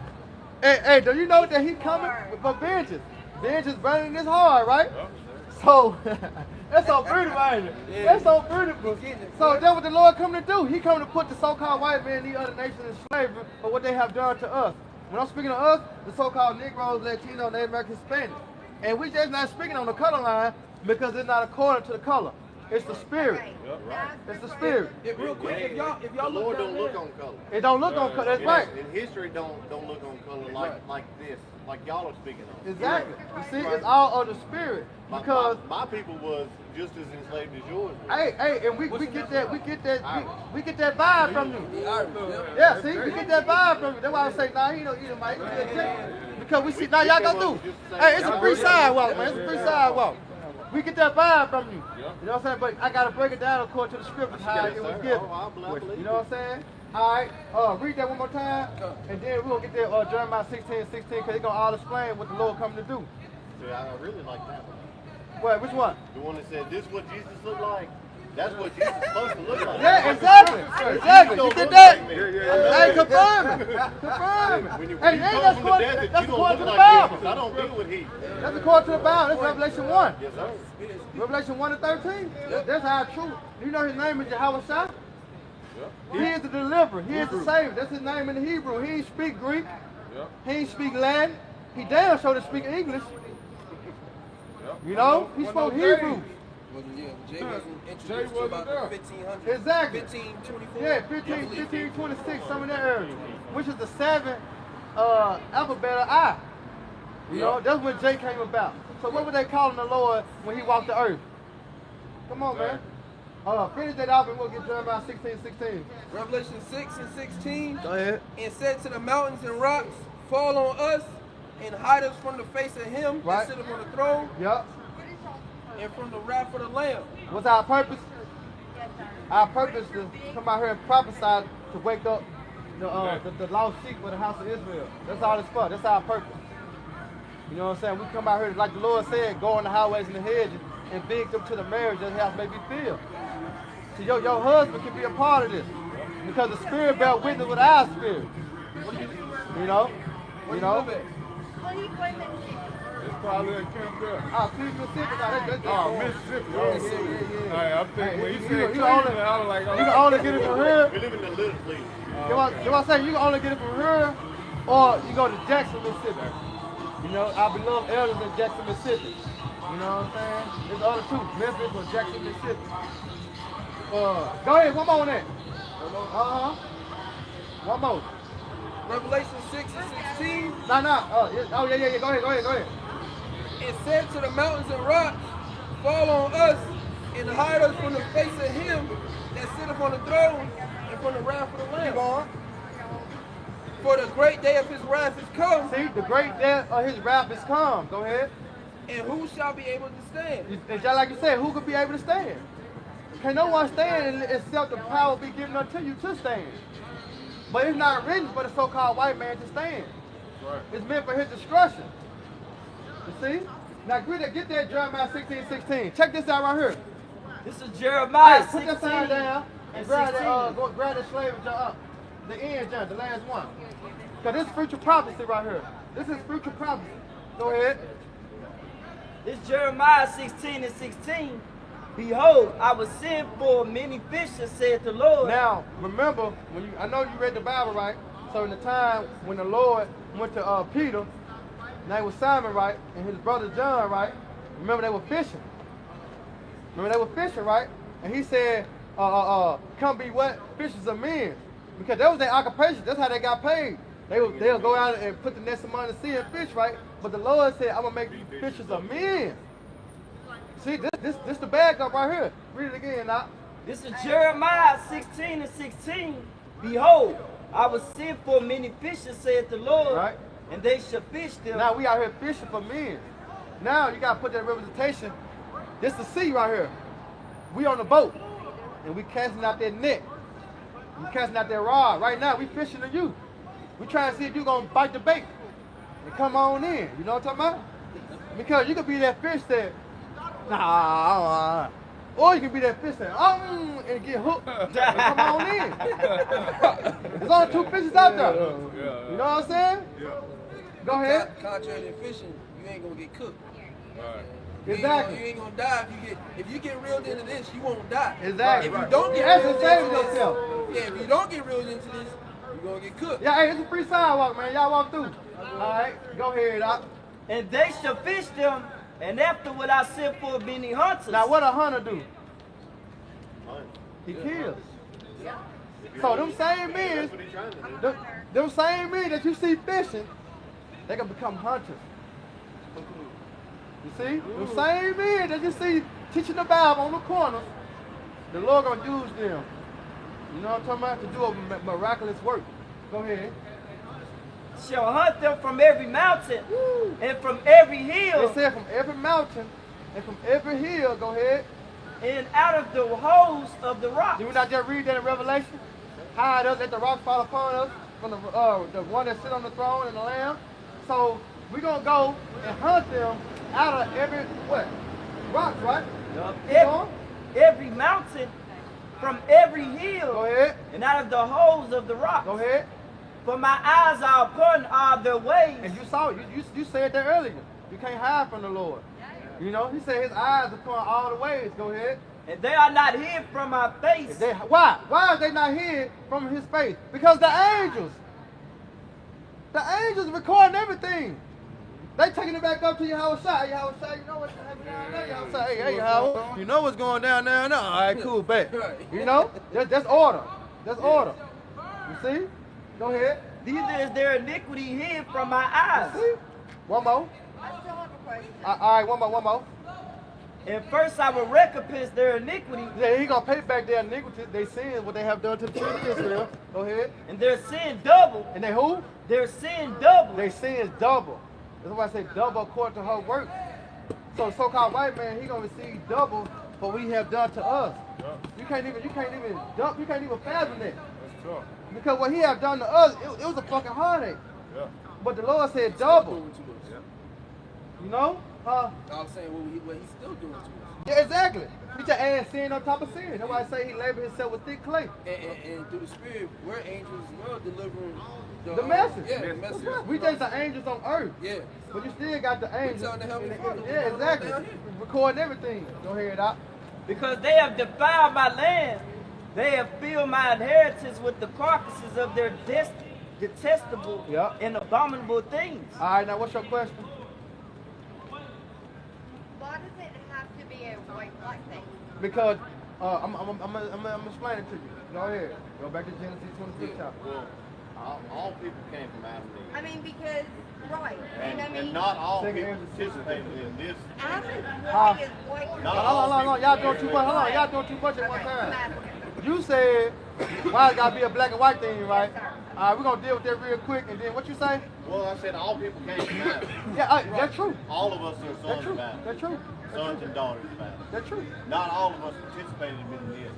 Hey, do you know that he coming for vengeance? Vengeance burning his heart, right? So, that's so beautiful, ain't it? Yeah. That's so beautiful. So that's what the Lord coming to do. He coming to put the so-called white man and these other nations in slavery for what they have done to us. When I'm speaking of us, the so-called Negroes, Latino, Native American, Hispanic. And we just not speaking on the color line because it's not according to the color. It's the spirit. It's the spirit. Real quick, if y'all The Lord look don't down look there, on color. It don't look on color. That's right. And history don't look on color like this, like y'all are speaking on. Exactly. You see, it's all of the spirit. Because my people was just as enslaved as yours. hey, and we get that vibe from you. Yeah, see, we get that vibe from you. That's why I say, nah, he don't eat it, Mike. Because we see, now y'all go through. Hey, it's a free sidewalk, man. It's a free sidewalk. We get that vibe from you. You know what I'm saying? But I gotta break it down according to the scriptures how it was given. You know what I'm saying? All right, read that one more time, and then we're gonna get that Jeremiah 16:16, because it's gonna all explain what the Lord coming to do. See, I really like that one. Wait, which one? The one that said, this is what Jesus looked like. That's what Jesus is supposed to look like. Yeah, exactly. You get that? Hey, confirm it. Hey, that's according to the Bible. I don't deal with heat. That's according to the Bible. That's Revelation 1. Yes, sir. Revelation 1 and 13. That's how true. You know his name is Yahweh Shai? He is the deliverer. He is the savior. That's his name in the Hebrew. He ain't speak Greek. He ain't speak Latin. He damn sure to speak English. You know? He spoke Hebrew. Jay wasn't introduced to about the 1500s. Exactly. 1524. Yeah, 1526, some in that area. Which is the 7th alphabet of I. You know, Yeah. that's when J came about. So what were they calling the Lord when he walked the earth? Come on, man. Finish that off and we'll get Jeremiah 16:16. Revelation 6 and 16. Go ahead. And said to the mountains and rocks, fall on us and hide us from the face of him Right. that sitteth on the throne Yup. and from the wrath of the Lamb. What's our purpose? Our purpose is to come out here and prophesy to wake up the lost sheep of the house of Israel. That's all it's for. That's our purpose. You know what I'm saying? We come out here, like the Lord said, go on the highways and the hedges and beg them to the marriage that the house may be filled. So your husband can be a part of this because the Spirit bear witness with our spirit. You know? You know? It's probably in Campbell. Mississippi. Oh, Mississippi. Yeah. All right, I'm thinking when you said You Cleveland, can I was like, oh, only get it from here. We live in the little place. You know what I'm saying? You can only get it from here, or you go to Jackson, Mississippi. You know, our beloved elders in Jackson, Mississippi. You know what I'm saying? There's the other two, Memphis or Jackson, Mississippi. Go ahead, one more on that. One more. Revelation 6 and 16. Oh, yeah. Go ahead. And said to the mountains and rocks, fall on us and hide us from the face of him that sitteth on the throne and from the wrath of the Keep Lamb. going. For the great day of his wrath is come, See, the great day of his wrath is come. Go ahead. and who shall be able to stand? It's just like you said, who could be able to stand? Can no one stand except the power be given unto you to stand? But it's not written for the so-called white man to stand. right. It's meant for his destruction. You see? Now get that Jeremiah 16:16. Check this out right here. This is Jeremiah Hey, put 16 that sign down and and grab 16. that, grab that slave and jump up. The end jump, the last one. Because this is future prophecy right here. This is future prophecy. Go ahead. This Jeremiah 16 and 16. Behold, I will send for many fishes, said the Lord. Now, remember, I know you read the Bible, right? So in the time when the Lord went to Peter, name was Simon, right? And his brother John, right? Remember they were fishing. Right? And he said, come be what? Fishers of men. Because that was their occupation. That's how they got paid. They'll go out and put the nets of money in the sea and fish, right? But the Lord said, I'm going to make you fishers of men. See, this the bag up right here. Read it again now. This is Jeremiah 16 and 16. Behold, I will send for many fishes, said the Lord, Right. and they shall fish them. Now we out here fishing for men. Now you gotta put that representation. This the sea right here. We on the boat, and we casting out that net. We casting out that rod. Right now we fishing to you. We trying to see if you gonna bite the bait and come on in. You know what I'm talking about? Because you could be that fish that, or you can be that fish that, and get hooked and come on in. There's only two fishes out there. You know what I'm saying? Go ahead. Contrary to fishing, you ain't gonna get cooked. Right. Exactly. You ain't gonna die if you get reeled into this, you won't die. Exactly. If you don't get That's reeled what saving into this, yourself. yeah, if you don't get reeled into this, you're gonna get cooked. Yeah, hey, it's a free sidewalk, man. Y'all walk through. All right, go ahead, Doc. And they shall fish them, and afterward I send for many hunters. Now, what a hunter do? He kills. So them same men, them same men that you see fishing, they gonna become hunters. You see? Them same men that you see teaching the Bible on the corners, the Lord gonna use them. You know what I'm talking about? To do a miraculous work. Go ahead. Shall hunt them from every mountain and from every hill. They said from every mountain and from every hill. Go ahead. And out of the holes of the rocks. Did we not just read that in Revelation? How it does let the rocks fall upon us from the one that sit on the throne and the Lamb. So we're gonna go and hunt them out of every what? Rocks, right? Every mountain, from every hill. Go ahead. And out of the holes of the rocks. Go ahead. For my eyes are upon all their ways. And you saw it. You said that earlier. You can't hide from the Lord. You know, he said his eyes upon all the ways. Go ahead. And they are not hid from my face. Why? Why are they not hid from his face? Because the angels recording everything. They taking it back up to Yahweh Shai. Yahweh Shai, you know what's happening down there? Yahweh Shai, hey, Yahweh, you know what's going down there now? All right, cool, bet. You know, that's order. That's order. You see? Go ahead. neither is their iniquity hid from my eyes. One more. I still have a question. All right, one more. And first I will recompense their iniquity, Yeah, he gonna pay back their iniquity, they sin, what they have done to the children of Israel. Go ahead. and their sin double. And they who? Their sin double. They sin is double. That's why I say double according to her work. So so-called white man, he gonna receive double for what he have done to us. You can't even fathom that. That's tough. Because what he have done to us, it was a fucking heartache. Yeah. But the Lord said double. Doing to us. You know? I'm saying what he's still doing to us. Yeah, exactly. He just add sin on top of sin. That's why I say he labored himself with thick clay. And through the Spirit, we're angels as well delivering The message. Yeah, the message. We just the angels on earth. Yeah. But you still got the angels. telling the Heavenly Father. Yeah, exactly. Down here. Recording everything. Go ahead out. Because they have defiled my land, they have filled my inheritance with the carcasses of their detestable Yeah. and abominable things. All right, now what's your question? Why does it have to be a white-black thing? Because I'm explain it to you. Go ahead. Go back to Genesis 26 chapter. Well, all people came from Adam and Eve. I mean, because, right, and I mean, And not all Second people answer. participated in this. Adam is Huh? white is white. Not Hold on. Y'all doing too much. Hold on. Y'all doing too much at one time. You said, why it gotta be a black and white thing, right? All right, we're gonna deal with that real quick. And then what you say? Well, I said all people came from Adam. Yeah, that's true. All of us are That's sons true. of Adam. That's true. Sons and daughters of Adam. That's true. Not all of us participated in this.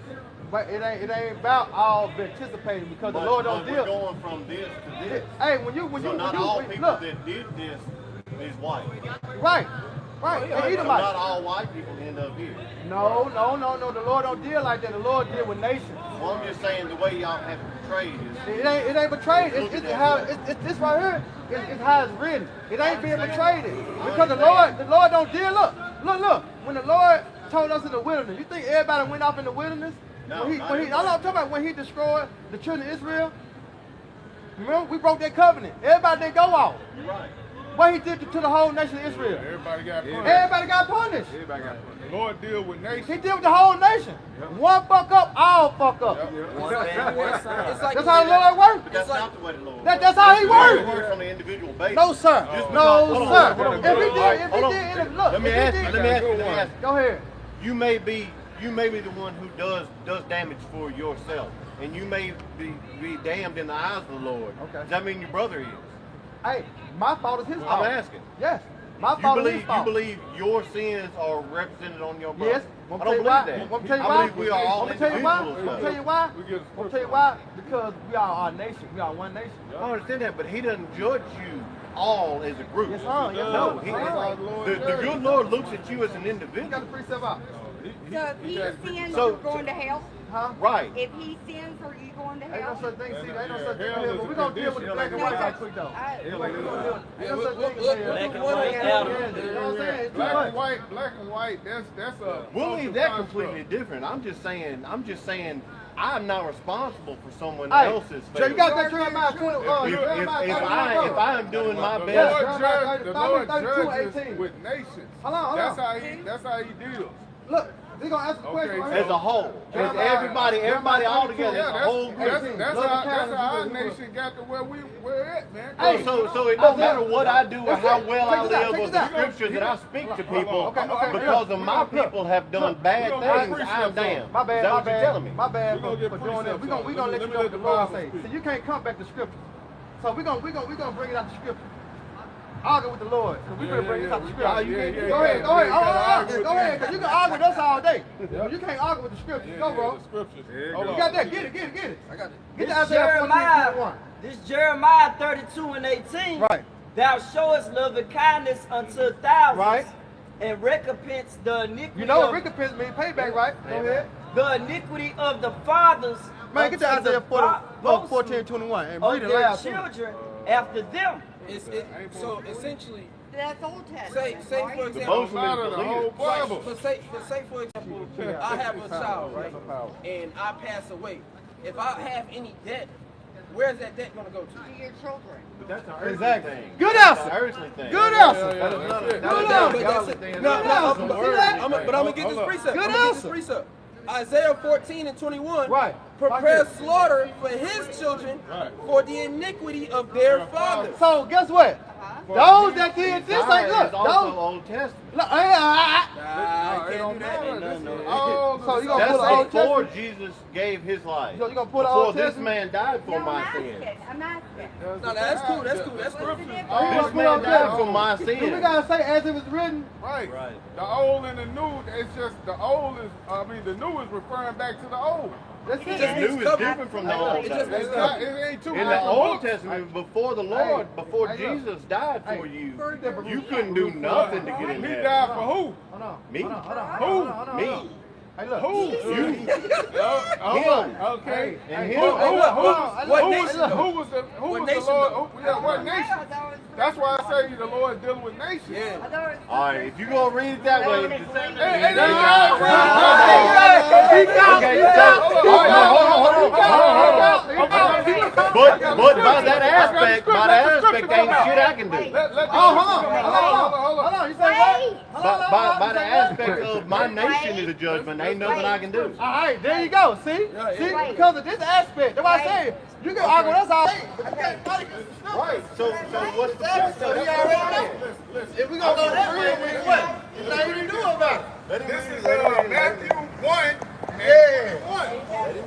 But it ain't about all participating because the But, Lord don't but deal. we're going from this to this. Hey, when So not all you people look, that did this is white. right. So And not Edomites. all white people end up here. No. The Lord don't deal like that. The Lord deal with nations. Well, I'm just saying the way y'all have it portrayed is It ain't betrayed. It's how it's this right here. It's how it's written. It ain't being betrayed. Because the Lord don't deal. Look. When the Lord told us in the wilderness, you think everybody went off in the wilderness? No, I'm not talking everybody. about when he destroyed the children of Israel. Remember, we broke that covenant. Everybody didn't go off. you're right. What he did to the whole nation of Israel. Everybody got punished. Everybody got punished. Everybody got punished. The Lord deal with He nations. did with the whole nation. One fuck up, all fuck up. One man, one sign. It's like That's how the Lord works. But that's not the way the Lord That's how he The Lord works. works on an individual basis. No, sir. Just No, because- sir. hold on. If he did, Hold on. look. Let me ask you. Go ahead. You may be the one who does damage for yourself, and you may be damned in the eyes of the Lord. Okay. Does that mean your brother is? Hey, my fault is his I'm fault. asking. Yes. My You fault is his believe fault. your sins are represented on your brother? Yes. I Want don't to believe tell that. you why? Want to tell you I why? believe we are all Want to tell you why? individuals. Want to tell you why? We get a Want to tell you why? Because we are our nation. We are one nation. I understand that, but he doesn't judge you all as a group. Yes, sir. Yes, No, sir. he, Yes, sir. the good Lord looks at you as an You got individual. the precept out. So if he sins, So- you're going to hell? Huh? Right. If he sins, are you going to Ain't no hell? such thing, see, ain't no Yeah, such thing hell here, is but a we're going to deal with the condition. black and white right quick, though. I- Ain't no such thing Yeah, here. Black and Yeah, white, Adam. you know what I'm saying? It's too Black much. and white, that's a We'll leave social that construct. completely different. I'm just saying I'm not responsible for someone Hey, else's Joe, you failure. got that Jeremiah 20, If I am doing my The best, Lord Jeremiah judges 32:18. with nations. Hold on. That's how he deals. Look, they're going to ask a question right as here. a whole, as everybody all together, as a whole group. That's Love the how calendar, our you nation got to where we're at, man. Hey, So it don't matter what I do or That's how it. well I Check this out, live or check the this out. scripture that I speak to people, Okay, because of my look, people have done look, bad we're gonna things, get I'm precepts damned. My bad, Is that my what you're bad. telling me? My bad We're gonna for get doing that. precepts We're on. gonna let Let you me know what let the the Lord Bible say. speak. So you can't come back to scripture. So we're gonna bring it out the scripture. Argue with the Lord. So we better bring this out the scripture. Go ahead. Go ahead, because you can argue with us all day. But you can't argue with the scripture. Go, bro. The scriptures. You Hold on. got that? Get it. I got it. Get the This Isaiah 14:21. Jeremiah 32:18. Right. Thou showest love and kindness unto thousands, Right. and recompense the iniquity You know of, recompense means payback, right? Go ahead. the iniquity of the fathers Man, get the unto Isaiah boastful 14:21 and of read it their loud too. children after them. So essentially, That's Old Testament, say right? for The example, boastful Out of is the believers. whole Bible. but say for example, I have a child, right, and I pass away. If I have any debt, where's that debt gonna go to? To your children. But that's an earthly Exactly. thing. Good That's answer. an earthly thing. Good answer. Yeah, that's it. Good But answer. that's it. Good No, answer. but I'm gonna get this Hold precept. up. I'm Good gonna get this answer. precept. Isaiah 14:21. Right. Prepare slaughter for his children for the iniquity of their fathers. So guess what? Those that did this, like, look, It's also those. Old Testament. Look, I can't do that. so you gonna That's put the Old before Testament? Jesus gave his life. So you gonna put the Before Old this Testament? man died for No, my I'm sins. asking. I'm asking. No, that's cool. That's cool. That's cool. What's the difference? This man died for my Do we sins. gotta say as it was written? Right. Right. The old and the new, it's just the old is, I mean, the new is referring back to the old. That's The it. new is different from the Old It just Testament. It's not, it ain't two In the different Old books. Testament, before the Lord, before hey, look. Jesus died for Hey, you, very different. you couldn't do nothing to get in He there. died for who? Hold on. Me? Hold on. Hold on. Who? Hold on. Hold on. Me. Hey, look. Who? You. Him. Okay. And Hey, him. hold on, hold on, hold on. What Hey, nation? look. Who was the What Lord? nation, What nation? That's why I say the Lord is dealing with nations. Yeah. All right, if you gonna read it that way, Hey, but by that aspect, ain't shit I can do. Hold on. You say what? By the aspect of my nation is a judgment, ain't nothing I can do. All right, there you go. See? See? Because of this aspect. That's why I say you can argue with us all day. Right. So what's the point? So he already know. If we gonna go that way, then what? There's nothing you can do about it. This is Matthew 1. Yeah.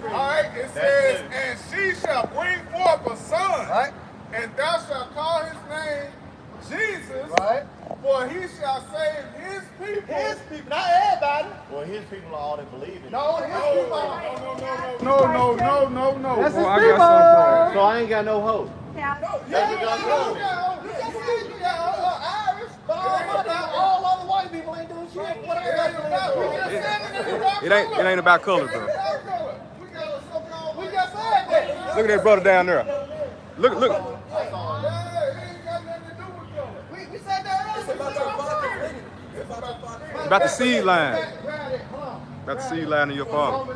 1. All right, it says, and she shall bring forth a son, Right? and thou shalt call his name Jesus, Right? for he shall save his people. His people, not everybody. Well, his people are all that believe in. No, his people. No. That's his I people. got So I ain't got no hope. Now, That's what y'all told me. You just said you got Irish, but all other white people ain't doing shit. What It ain't about colors though. We just said that. Look at that brother down there. Look. We said that earlier. About the seed line. About the seed line of your father.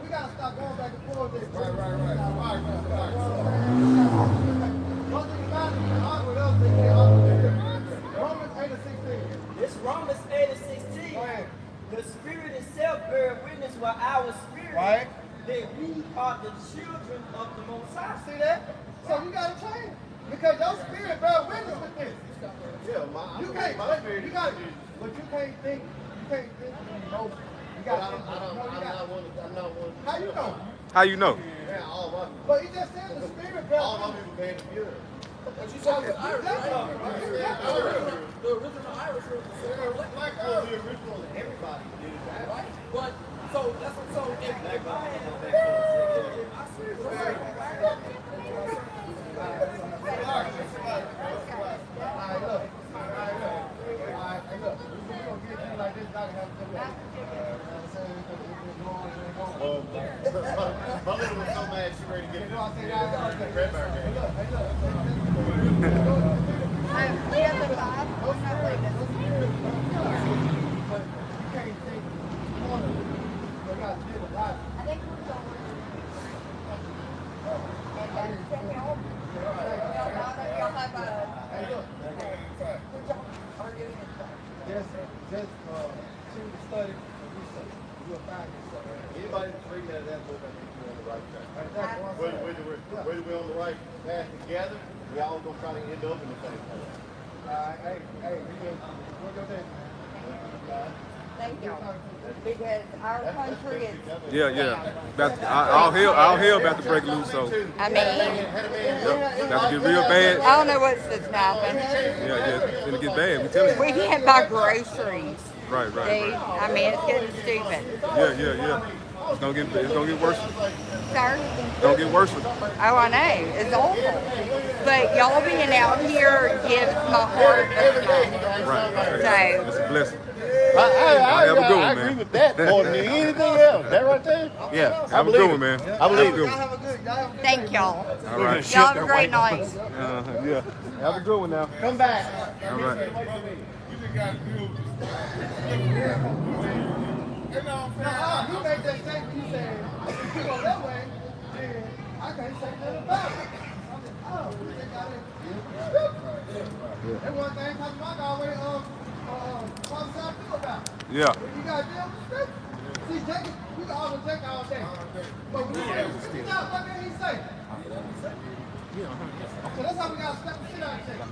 We gotta stop going back and forth. One thing about it, you can argue with us, they can't argue with you. Romans 8:16. It's Romans 8:16. The Spirit itself bear witness with our spirit Right. that we are the children of the Most High. See that? So you gotta change. Because your spirit bear witness with this. Yeah, You can't, you got but you can't think, you know. You got I'm not one. How you know? How you know? Yeah, all my But he just said the spirit bear all my witness. people came to Europe. But you said it's Irish, right? The original Irish was The original that everybody did that. right? But so that's what. So if I had My little was so mad she ready to get it. Red Bear game. we have the five. I'm not like this. I think we're going. Y'all have a. Just choose to study and research. You'll find yourself. Anybody that's reading that book, I think we're on the right track. Exactly what I'm saying. Whether we're on the right path together, we all gonna try to end up in the same place. Hey, what's your name, man? Thank y'all. Because our country is. Yeah. All hell about to break loose. So I mean, about to get real bad. I don't know what's just happened. Yeah. It's gonna get bad. We telling you. We can't buy groceries. Right. See? I mean, it's getting stupid. Yeah. It's gonna get worse. Sir? It's gonna get worse. Oh, I know. It's awful. But y'all being out here gives my heart a smile. Right. So, It's a blessing. I man. agree with that more than anything else. That right there? Yeah. Have a good one, man. I believe it. thank y'all. All right. Y'all have a great night. Yeah. Have a good one now. Come back. All right. You just got to do. You know what I'm saying? You make that statement, you said, if you go that way, then I can't say nothing about it. I That's one thing Pastor Mark always prophesied too about. Yeah. You got to deal with scripture. See, Jacob, we can always take all day. But when you stop, what did he say? So that's how we got to step the shit out of Jacob.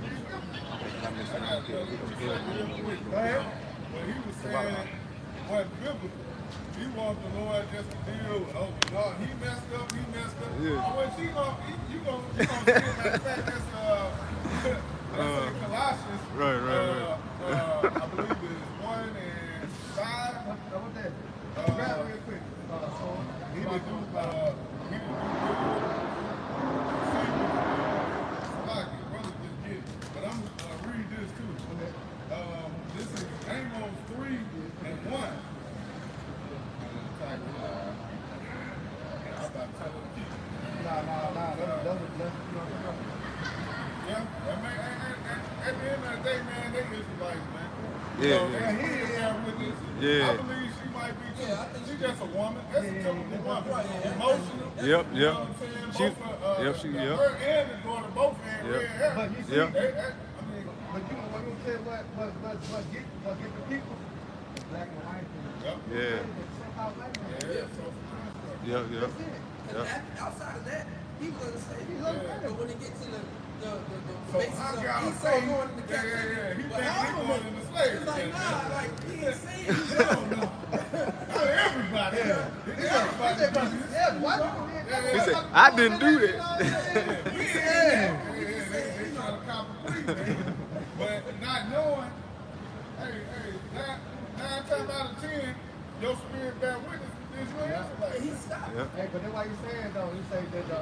Go ahead. When he was saying what biblical, he wants the Lord just to deal with, oh, God, he messed up. Yeah. Well, you gonna see that that's Colossians. Right. I believe it's 1 and 5. What's that? Grab it real quick. He would do brother just get it. But I'm gonna read this too. This is Amos 3 and 1. Yeah, I mean, at the end of the day, man, they Israelites, man. Yeah, So, and he is there with us. Yeah. I believe she might be too. She's just a woman. That's a typical woman. Emotional. Yep. You know what I'm saying? Her and his daughter both had red hair. But you see, I mean, but you know what you said, what get the people? Black and white people. Yeah. Yep. Outside of that, he was understanding. He's understanding. But when it gets to the so basis I of got to Esau say, going into captivity, he but thinks he's going into slavery. it's like, nah, like, he ain't saying he's Not everybody. He said, I didn't do that. But not knowing, hey, 9 times out of 10, your spirit bear witness is your Israelite. He stopped. Hey, but that's why you saying though, you say that the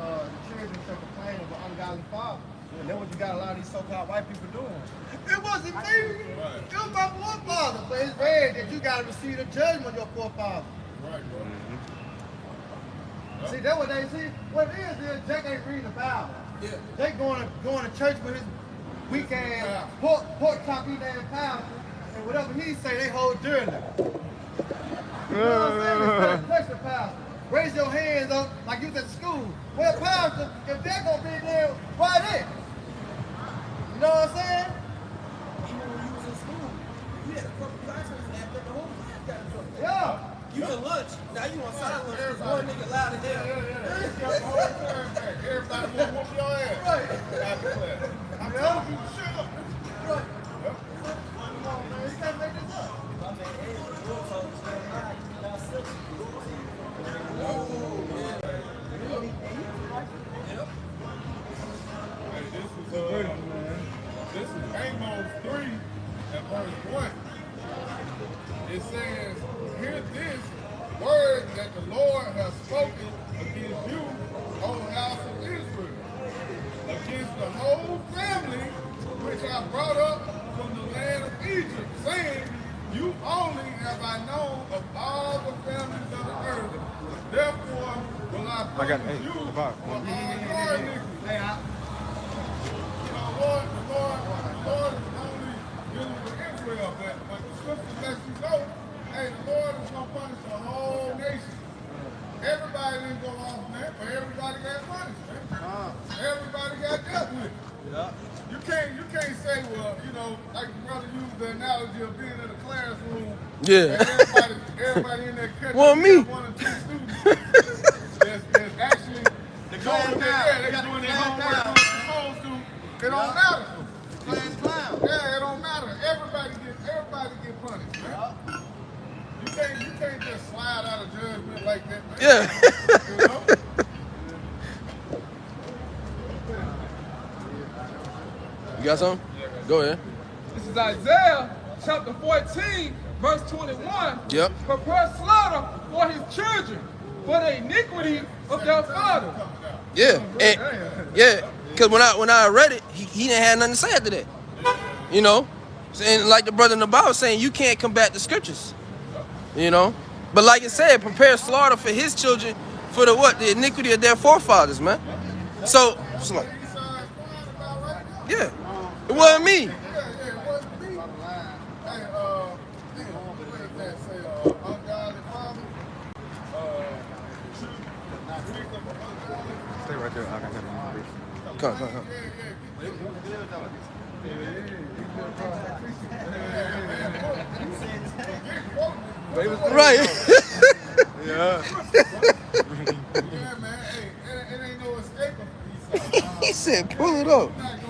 children should complain of an ungodly father. And that's what you got a lot of these so-called white people doing. It wasn't me. It was my forefather. But it's bad that you got to receive the judgment of your forefather. Right, bro. See, that's what they see. What it is Jake ain't reading the Bible. Yeah. Jake going to church with his weak ass pork chop eating ass pastor, and whatever he say, they hold dearly. You know what I'm saying? Touch the pastor. Raise your hands up like you was at school. Well, pastor, if they're gonna be there, why they? You know what I'm saying? Even when you was in school, you had a couple classmates that the whole class got in trouble. Yeah. You in lunch, now you on side lunch, there's one nigga loud as hell. Everybody want to whoop your ass. Right. After class. I told you to shut up. Right. Come on, man. You can't make this up. This is Amos 3 and verse 1. It says, hear this word that the Lord has spoken against you, O house of Israel, against the whole family which I brought up from the land of Egypt, saying, you only have I known of all the families of the earth. Therefore will I punish you for all your iniquities. The Lord is only dealing with Israel, but the scriptures let you know, hey, the Lord is going to punish the whole nation. Everybody didn't go off, man, but everybody got punished, man. Everybody got dealt with. Yeah. You can't say, well, you know, like the brother used the analogy of being in a classroom. Yeah. And everybody in that country, Well, me. 1 or 2 students that's actually going there, they're doing their homework when they're supposed to. It don't matter. Yeah, it don't matter. Everybody get punished, man. You can't just slide out of judgment like that, man. Yeah. You know? You got something? Go ahead. This is Isaiah chapter 14, verse 21. Yep. Prepare slaughter for his children, for the iniquity of their fathers. Yeah. And, yeah. Because when I read it, he didn't have nothing to say after that. You know? And like the brother in the Bible saying, you can't combat the scriptures. You know? But like it said, prepare slaughter for his children for the what? The iniquity of their forefathers, man. So, it's like, yeah. It wasn't me. Stay right there. I got to Come, come, come. Right. Yeah. Yeah, man. Hey, it ain't no escaping from Esau. He said, pull it up. I'm not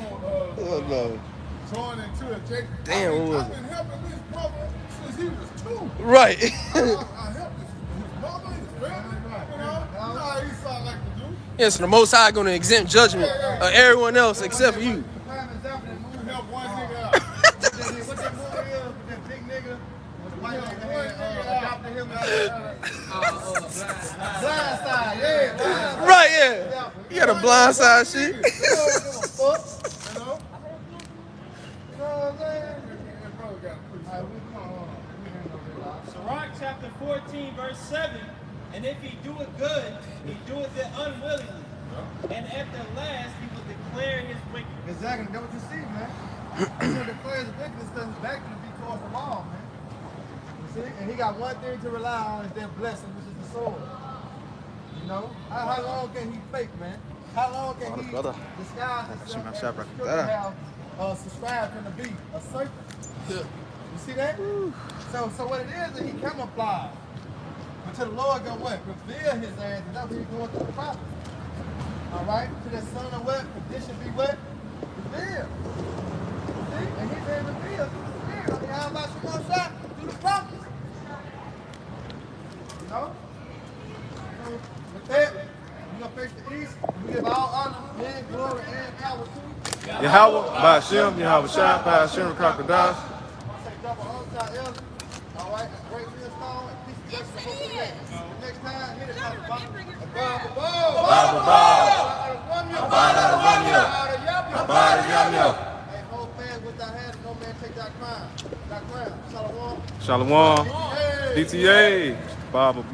Oh, going no. join into it, Jake. Damn, what was I've been helping this brother since he was 2. Right. I helped his mother, his family, you know how Esau like to do. Yes, the Most High going to exempt judgment of everyone else except for you. You help one nigga out. What that movie is with that big nigga? With the white nigga had adopted him Blind Side, yeah. Blind Side. Right, yeah. You got a blind side shit. You don't give a fuck, you know? You know what I'm saying? Sirach chapter 14, verse 7. And if he doeth good, he doeth it unwillingly. And at the last, he will declare his wickedness. Exactly, that's what you see, man. He's gonna declare his wickedness because his back gonna be towards the wall, man. You see? And he got one thing to rely on is that blessing, which is the sword. You know? How long can he fake, man? How long can he disguise himself as a scripture have subscribed him to be? A serpent. You see that? So what it is he camouflage. Until the Lord go what? Reveal his ass, and that's what he's going through the prophet. Alright? To that son of what? Condition be what? Revealed. See? And he's been revealed through the spirit. I mean, how about some more shot through the prophets? You know? So with that, we're gonna face the east. We give all honor, and glory, and power to Yahweh, Ba'Shem, Yahweh Shai, Ba'Shem, Crocodiles. say double onside elders. Alright, great millstone, and peace and blessings to the next. Next time, hit it from the bottom. Above, Hey, hold fast with thy hand, and no man take thy crown. Shalom. Shalom. DTA. Baba.